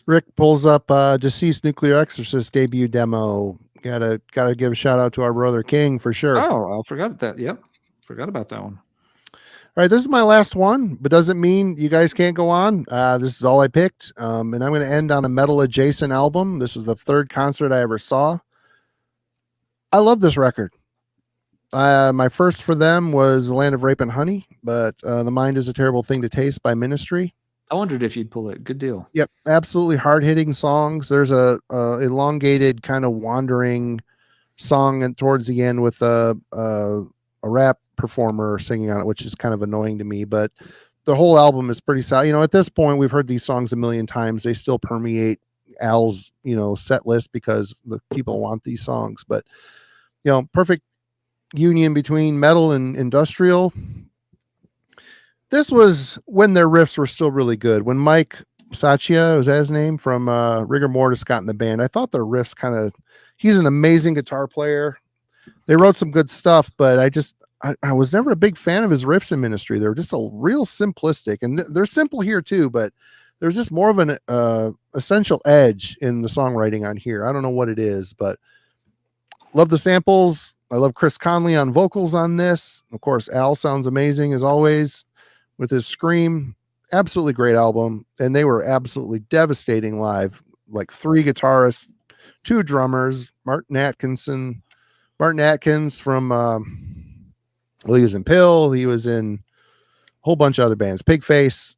Rick pulls up Deceased Nuclear Exorcist debut demo. Gotta give a shout out to our brother King for sure. Oh, I forgot that. Yep. Forgot about that one. All right, this is my last one, but doesn't mean you guys can't go on. This is all I picked. And I'm going to end on a metal adjacent album. This is the third concert I ever saw. I love this record. My first for them was The Land of Rape and Honey, but The Mind is a Terrible Thing to Taste by Ministry. I wondered if you'd pull it. Good deal. Yep, absolutely hard-hitting songs. There's a elongated kind of wandering song and towards the end with a rap performer singing on it, which is kind of annoying to me, but the whole album is pretty solid. At this point, we've heard these songs a million times. They still permeate Al's, set list because the people want these songs, but perfect union between metal and industrial. This was when their riffs were still really good. When Mike Saccia, was that his name, from Rigor Mortis got in the band, I thought their riffs he's an amazing guitar player. They wrote some good stuff, but I was never a big fan of his riffs in Ministry. They're just a real simplistic, and they're simple here too, but there's just more of an essential edge in the songwriting on here. I don't know what it is, but love the samples. I love Chris Conley on vocals on this. Of course, Al sounds amazing as always with his scream. Absolutely great album. And they were absolutely devastating live. Like 3 guitarists, 2 drummers, Martin Atkins from, he was in Pill. He was in a whole bunch of other bands. Pigface,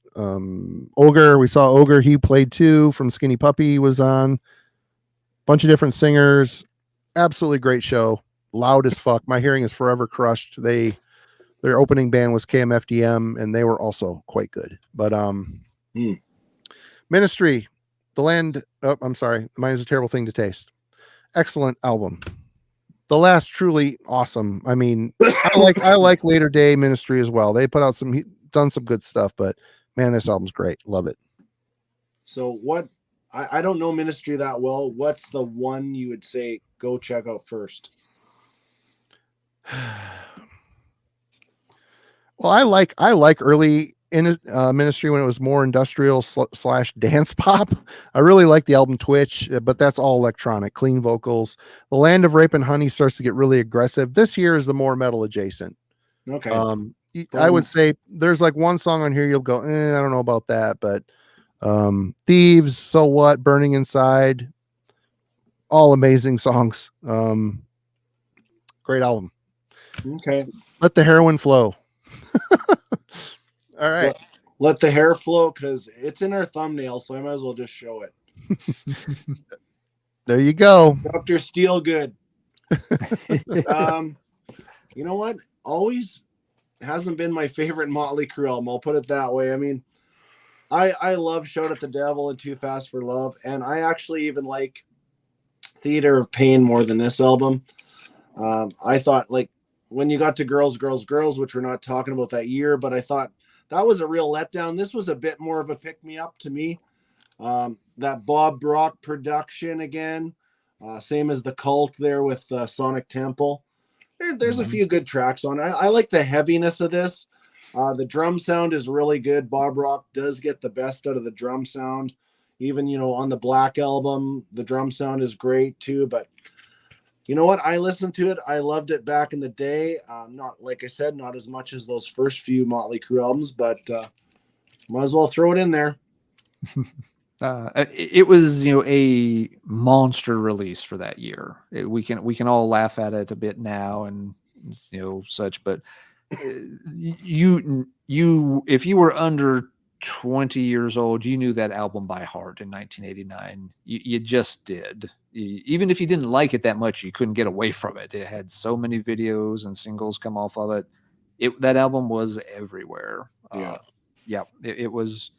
Ogre. We saw Ogre. He played too. From Skinny Puppy, he was on. Bunch of different singers. Absolutely great show. Loud as fuck. My hearing is forever crushed. Their opening band was KMFDM, and they were also quite good. But Ministry, The Mind is a Terrible Thing to Taste. Excellent album. The last truly awesome. I mean, I like Later Day Ministry as well. They put out done some good stuff, but man, this album's great. Love it. So what? I don't know Ministry that well. What's the one you would say go check out first? Well, I like early in Ministry when it was more industrial / dance pop. I really like the album Twitch, but that's all electronic, clean vocals. The Land of Rape and Honey starts to get really aggressive. This here is the more metal adjacent. Okay. I would say there's like one song on here you'll go, I don't know about that, but Thieves, So What, Burning Inside, all amazing songs. Great album. Okay. Let the Heroin Flow. All right. Let the hair flow, because it's in our thumbnail, so I might as well just show it. There you go. Dr. Steelgood. You know what? Always hasn't been my favorite Motley Crue album. I'll put it that way. I mean, I love Shout at the Devil and Too Fast for Love, and I actually even like Theater of Pain more than this album. I thought, like, when you got to Girls, Girls, Girls, which we're not talking about that year, but I thought that was a real letdown. This was a bit more of a pick-me-up to me. that Bob Brock production again. Same as the Cult there with Sonic Temple. There's a few good tracks on it. I like the heaviness of this. The drum sound is really good. Bob Rock does get the best out of the drum sound. Even, on the Black album, the drum sound is great too. But you know what? I listened to it. I loved it back in the day. Not, like I said, not as much as those first few Motley Crue albums, but might as well throw it in there. It was, a monster release for that year. We can all laugh at it a bit now and such, but you if you were under 20 years old, you knew that album by heart in 1989. You just did. Even if you didn't like it that much, you couldn't get away from it. It had so many videos and singles come off of it. That album was everywhere. It was.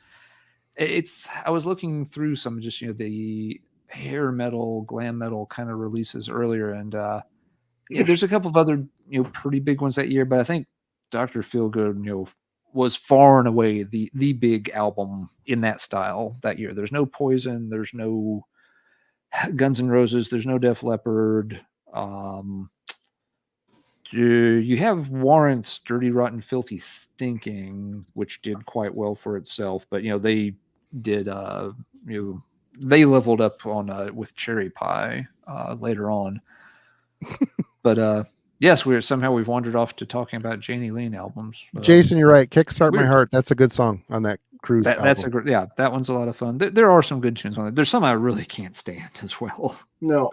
I was looking through some just the hair metal, glam metal kind of releases earlier, and there's a couple of other pretty big ones that year, but I think Dr. Feelgood was far and away the big album in that style that year. There's no Poison, there's no Guns N' Roses, there's no Def Leppard. You have Warrant's Dirty, Rotten, Filthy, Stinking, which did quite well for itself, but they did they leveled up on with Cherry Pie later on. But yes, we've wandered off to talking about Janie Lean albums. Jason, you're right. Kickstart weird. My Heart. That's a good song on that Cruise. That's a great. Yeah, that one's a lot of fun. There are some good tunes on it. There's some I really can't stand as well. No,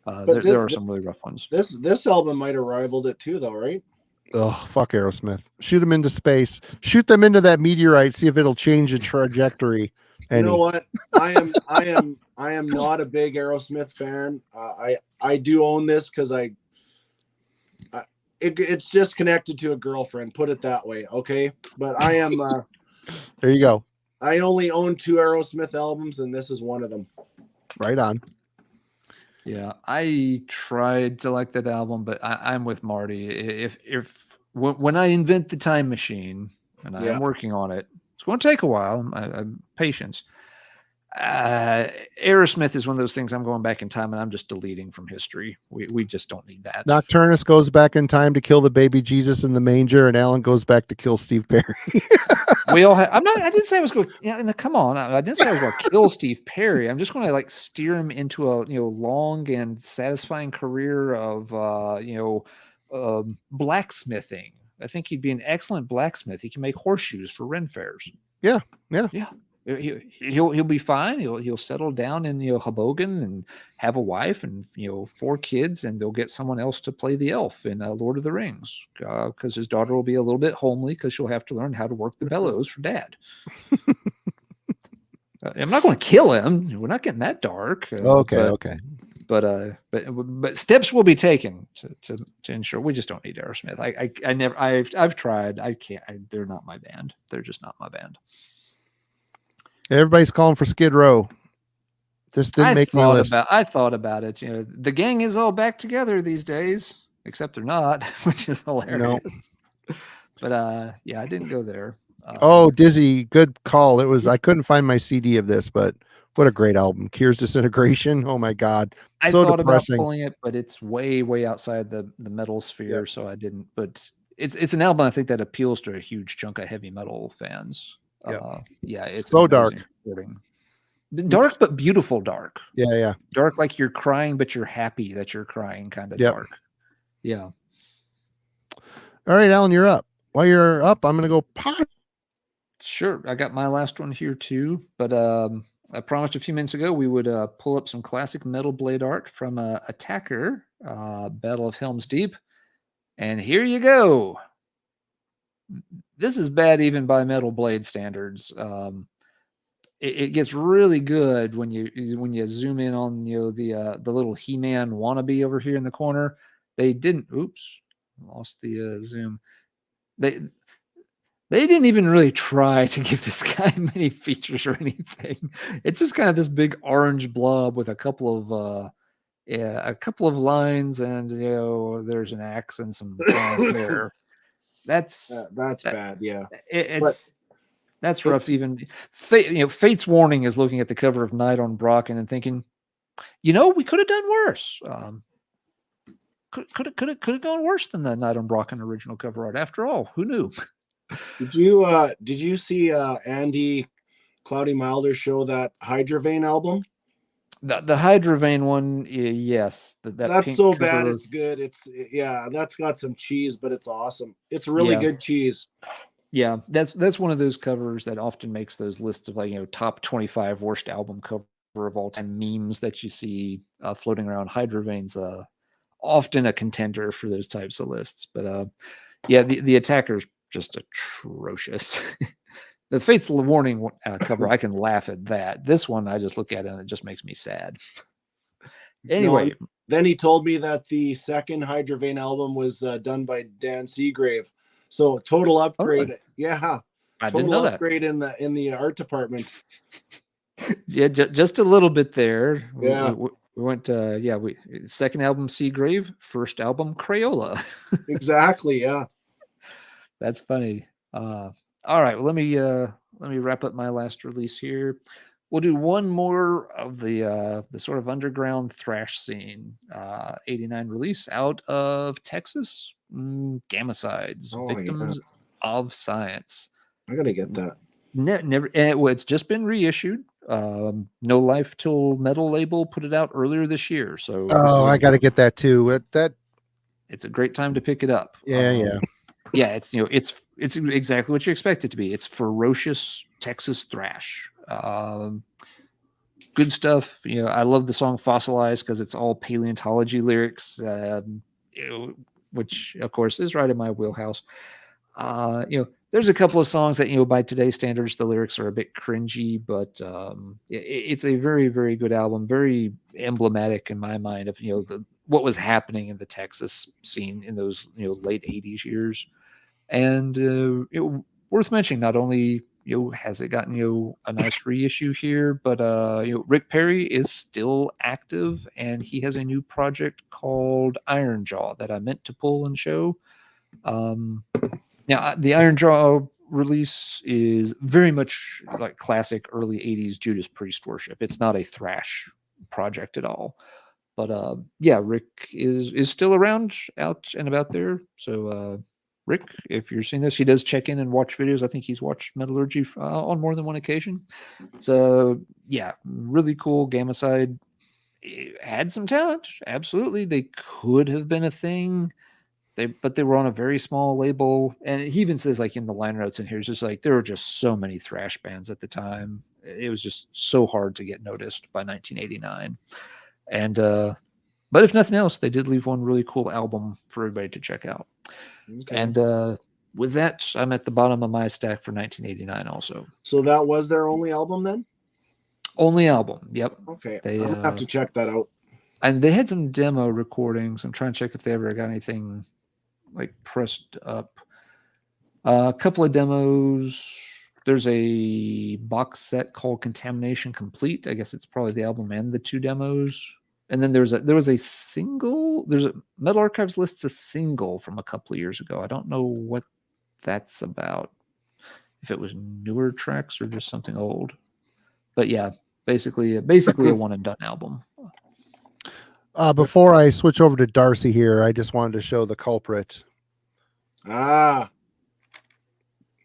there are some really rough ones. This album might have rivaled it too, though, right? Oh, fuck Aerosmith. Shoot them into space. Shoot them into that meteorite. See if it'll change the trajectory. You know what? I am not a big Aerosmith fan. I do own this because it's just connected to a girlfriend. Put it that way, okay? But I am. There you go. I only own 2 Aerosmith albums, and this is one of them. Right on. Yeah, I tried to like that album, but I'm with Marty. When I invent the time machine, and I'm working on it, it's going to take a while. I'm patience. Aerosmith is one of those things I'm going back in time and I'm just deleting from history. We just don't need that. Nocturnus goes back in time to kill the baby Jesus in the manger, and Alan goes back to kill Steve Perry. We all have. I didn't say I was going. Come on. I didn't say I was going to kill Steve Perry. I'm just going to steer him into a long and satisfying career of blacksmithing. I think he'd be an excellent blacksmith. He can make horseshoes for Ren fairs. Yeah. He'll be fine. He'll settle down in Hoboken and have a wife and 4 kids, and they'll get someone else to play the elf in Lord of the Rings because his daughter will be a little bit homely because she'll have to learn how to work the bellows for dad. I'm not going to kill him. We're not getting that dark. Okay. But steps will be taken to ensure. We just don't need Aerosmith. I've tried. I can't. They're not my band. They're just not my band. Everybody's calling for Skid Row. This didn't make my list. I thought about it. The gang is all back together these days, except they're not, which is hilarious. No. But I didn't go there. Dizzy, good call. It was. I couldn't find my CD of this, but what a great album. Cures Disintegration. Oh my God. I thought depressing. About pulling it, but it's way, way outside the metal sphere, so I didn't. But it's an album I think that appeals to a huge chunk of heavy metal fans. It's so dark. Dark but beautiful dark. Yeah. Dark like you're crying, but you're happy that you're crying kind of dark. Yeah. All right, Alan, you're up. While you're up, I'm gonna go pot. Sure. I got my last one here too, but I promised a few minutes ago we would pull up some classic metal blade art from Attacker, Battle of Helm's Deep. And here you go. This is bad even by Metal Blade standards. It gets really good when you zoom in on the little He-Man wannabe over here in the corner. They didn't. Oops, lost the zoom. They didn't even really try to give this guy many features or anything. It's just kind of this big orange blob with a couple of lines, and there's an axe and some blonde hair. That's bad. Yeah, it's That's rough. Even Fate's Warning is looking at the cover of Night on Brocken and thinking, we could have done worse. Could have gone worse than the Night on Brocken original cover art. After all, who knew? Did you see Andy Cloudy Milder show that Hydra Vein album? The Hydra Vein one, yes. That's pink so cover, bad it's good. That's got some cheese, but it's awesome. It's really good cheese. Yeah, that's one of those covers that often makes those lists of top 25 worst album cover of all time memes that you see floating around. Hydra Vein's often a contender for those types of lists. But the Attacker's just atrocious. The Fate's Warning cover, I can laugh at that. This one, I just look at it and it just makes me sad. Anyway. No, then he told me that the second Hydra Vein album was done by Dan Seagrave. So total upgrade. Really? Yeah. I didn't know that. Upgrade in the art department. Yeah, just a little bit there. Yeah. We went second album Seagrave, first album Crayola. Exactly, yeah. That's funny. All right, well, let me wrap up my last release here. We'll do one more of the sort of underground thrash scene. 89 release out of Texas, Gamicides, Victims of Science. I gotta get that. Never. It's just been reissued. No Life Till Metal label put it out earlier this year. So I got to get that too. It's a great time to pick it up. Yeah. Yeah, it's exactly what you expect it to be. It's ferocious Texas thrash. Good stuff. I love the song Fossilized because it's all paleontology lyrics, which of course is right in my wheelhouse. There's a couple of songs that, by today's standards, the lyrics are a bit cringy, but it's a very, very good album, very emblematic in my mind of, what was happening in the Texas scene in those, late 80s years. And worth mentioning, not only has it gotten a nice reissue here, but Rick Perry is still active, and he has a new project called Iron Jaw that I meant to pull and show. Now the Iron Jaw release is very much like classic early 80s Judas Priest worship. It's not a thrash project at all. But Rick is still around, out and about there. So Rick, if you're seeing this, he does check in and watch videos. I think he's watched Metallurgy on more than one occasion. So really cool. Gamicide had some talent. Absolutely. They could have been a thing. But they were on a very small label. And he even says, like, in the liner notes in here, it's just like there were just so many thrash bands at the time. It was just so hard to get noticed by 1989. And but if nothing else, they did leave one really cool album for everybody to check out. Okay. And with that, I'm at the bottom of my stack for 1989 also. So that was their only album then? Only album, yep. Okay, I'm gonna have to check that out. And they had some demo recordings. I'm trying to check if they ever got anything like pressed up. A couple of demos. There's a box set called Contamination Complete. I guess it's probably the album and the two demos. And then there was a single. There's a Metal Archives lists a single from a couple of years ago. I don't know what that's about. If it was newer tracks or just something old. But yeah, basically a one and done album. Before I switch over to Darcy here, I just wanted to show The Culprit.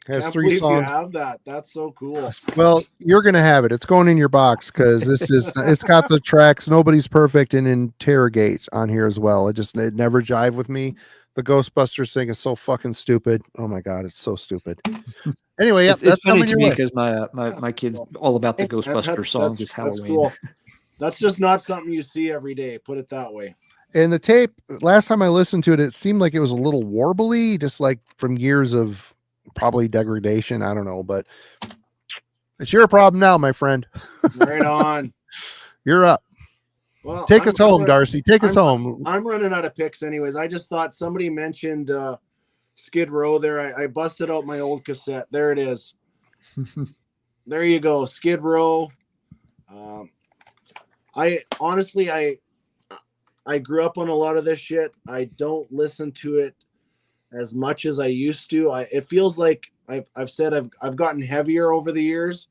Has 3 songs. You have that. That's so cool. Well, you're gonna have it. It's going in your box because it's got the tracks Nobody's Perfect and Interrogate on here as well. It never jive with me. The Ghostbusters thing is so fucking stupid. Oh my god, it's so stupid. Anyway, it's funny to me because my kid's all about the Ghostbusters song this Halloween. That's cool. That's just not something you see every day. Put it that way. And the tape, last time I listened to it, it seemed like it was a little warbly, just like from years of probably degradation. I don't know, but it's your problem now, my friend. Right on. You're up. Well, take us home, Darcy. Take us home. I'm running out of picks anyways. I just thought somebody mentioned Skid Row there. I busted out my old cassette. There it is. There you go. Skid Row. I honestly grew up on a lot of this shit. I don't listen to it as much as I used to. It feels like I've said I've gotten heavier over the years,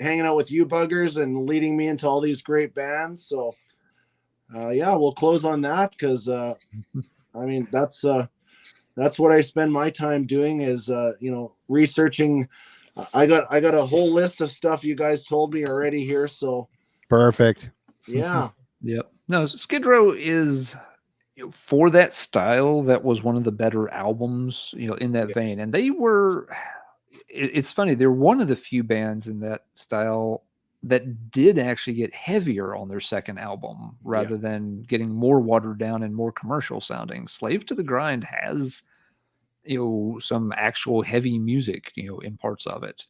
hanging out with you buggers and leading me into all these great bands. So yeah, we'll close on that because I mean that's what I spend my time doing is researching. I got a whole list of stuff you guys told me already here. So Perfect. yeah. Yep. No, Skid Row is for that style. That was one of the better albums, in that vein. And they were. It's funny. They're one of the few bands in that style that did actually get heavier on their second album rather than getting more watered down and more commercial sounding. Slave to the Grind has some actual heavy music in parts of it.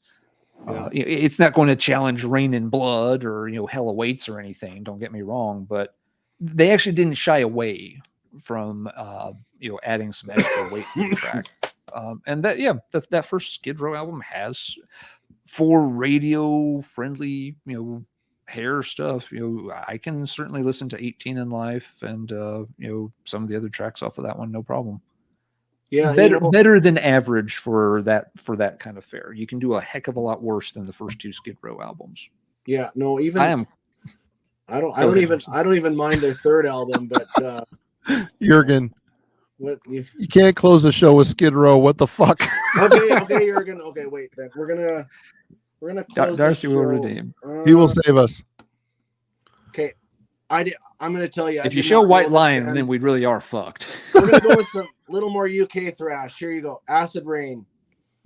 It's not going to challenge Rain and Blood or Hell Awaits or anything, don't get me wrong, but they actually didn't shy away from adding some extra weight to the track. And that first Skid Row album has, for radio friendly hair stuff, I can certainly listen to 18 in Life and some of the other tracks off of that one, no problem. Yeah, better than average for that kind of fare. You can do a heck of a lot worse than the first two Skid Row albums. Yeah, no, even I don't even mind their third album, but Jurgen, what you can't close the show with Skid Row. What the fuck? okay, Jurgen. Okay, wait, we're gonna close. Darcy will redeem. He will save us. Okay, I'm going to tell you. If you show White Lion, then we really are fucked. We're going to go with some little more UK thrash. Here you go. Acid Rain.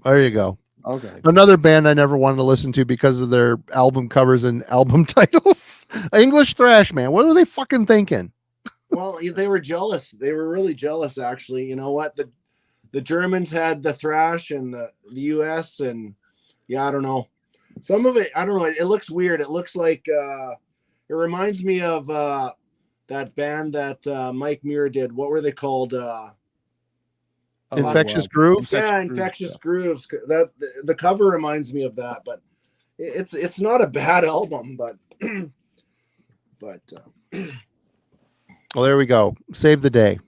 There you go. Okay. Another band I never wanted to listen to because of their album covers and album titles. English thrash, man. What are they fucking thinking? Well, they were jealous. They were really jealous, actually. You know what? The Germans had the thrash and the US, and I don't know. Some of it, I don't know. It looks weird. It looks like it reminds me of that band that Mike Muir did. What were they called? Infectious Grooves. Infectious Grooves. That the cover reminds me of that, but it's not a bad album, but well, there we go. Save the day.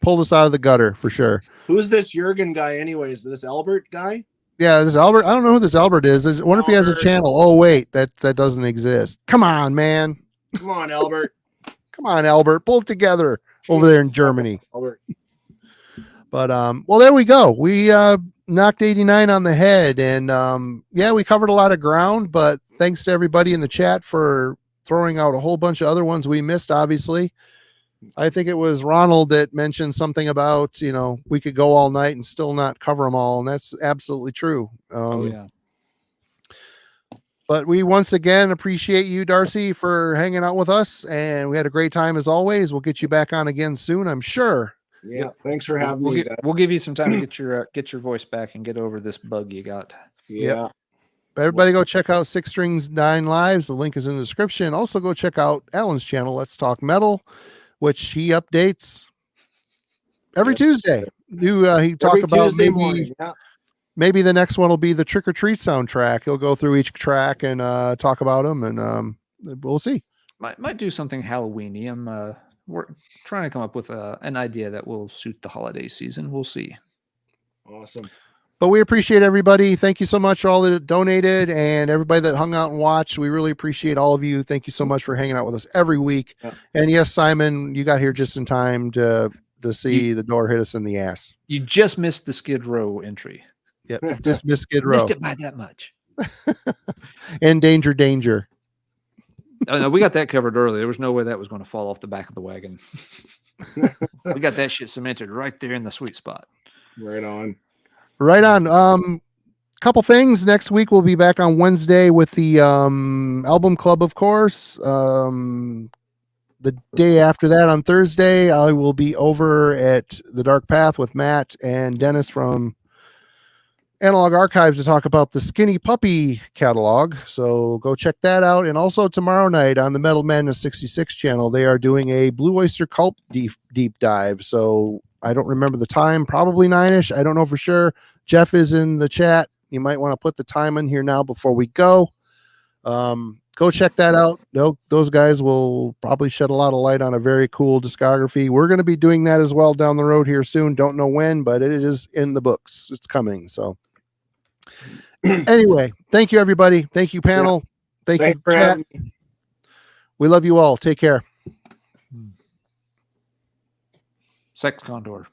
Pulled us out of the gutter for sure. Who's this Jurgen guy, anyways? This Albert guy? Yeah, this Albert. I don't know who this Albert is. I wonder if he has a channel. Oh wait, that doesn't exist. Come on, man. Come on, Albert. Come on, Albert. Pull it together over there in Germany. Albert. But well, there we go. We knocked 89 on the head, and we covered a lot of ground. But thanks to everybody in the chat for throwing out a whole bunch of other ones we missed. Obviously, I think it was Ronald that mentioned something about we could go all night and still not cover them all, and that's absolutely true. But we once again appreciate you, Darcy, for hanging out with us, and we had a great time as always. We'll get you back on again soon, I'm sure. Yeah, thanks for having me. We'll give you some time to get your voice back and get over this bug you got. Yeah. Yep. Everybody go check out 6 Strings 9 Lives. The link is in the description. Also go check out Alan's channel, Let's Talk Metal, which he updates every Tuesday. He talk about maybe the next one will be the Trick or Treat soundtrack. He'll go through each track and talk about them, and we'll see. Might do something Halloweeny. We're trying to come up with an idea that will suit the holiday season. We'll see. Awesome. But we appreciate everybody. Thank you so much for all that donated and everybody that hung out and watched. We really appreciate all of you. Thank you so much for hanging out with us every week. Yeah. And yes, Simon, you got here just in time to see the door hit us in the ass. You just missed the Skid Row entry. Yep, just missed Skid Row. Missed it by that much. And danger. Oh, no, we got that covered early. There was no way that was going to fall off the back of the wagon. We got that shit cemented right there in the sweet spot. Right on. Couple things. Next week we'll be back on Wednesday with the album club, of course. The day after that, on Thursday, I will be over at the Dark Path with Matt and Dennis from Analog Archives to talk about the Skinny Puppy catalog. So go check that out. And also tomorrow night on the Metal Madness 66 channel, they are doing a Blue Oyster Cult deep dive. So I don't remember the time, probably 9-ish. I don't know for sure. Jeff is in the chat. You might want to put the time in here now before we go. Go check that out. Those guys will probably shed a lot of light on a very cool discography. We're going to be doing that as well down the road here soon. Don't know when, but it is in the books. It's coming. So Anyway, thank you, everybody. Thank you, panel. Thank Thanks you, for chat. having me. We love you all. Take care. Sex Condor.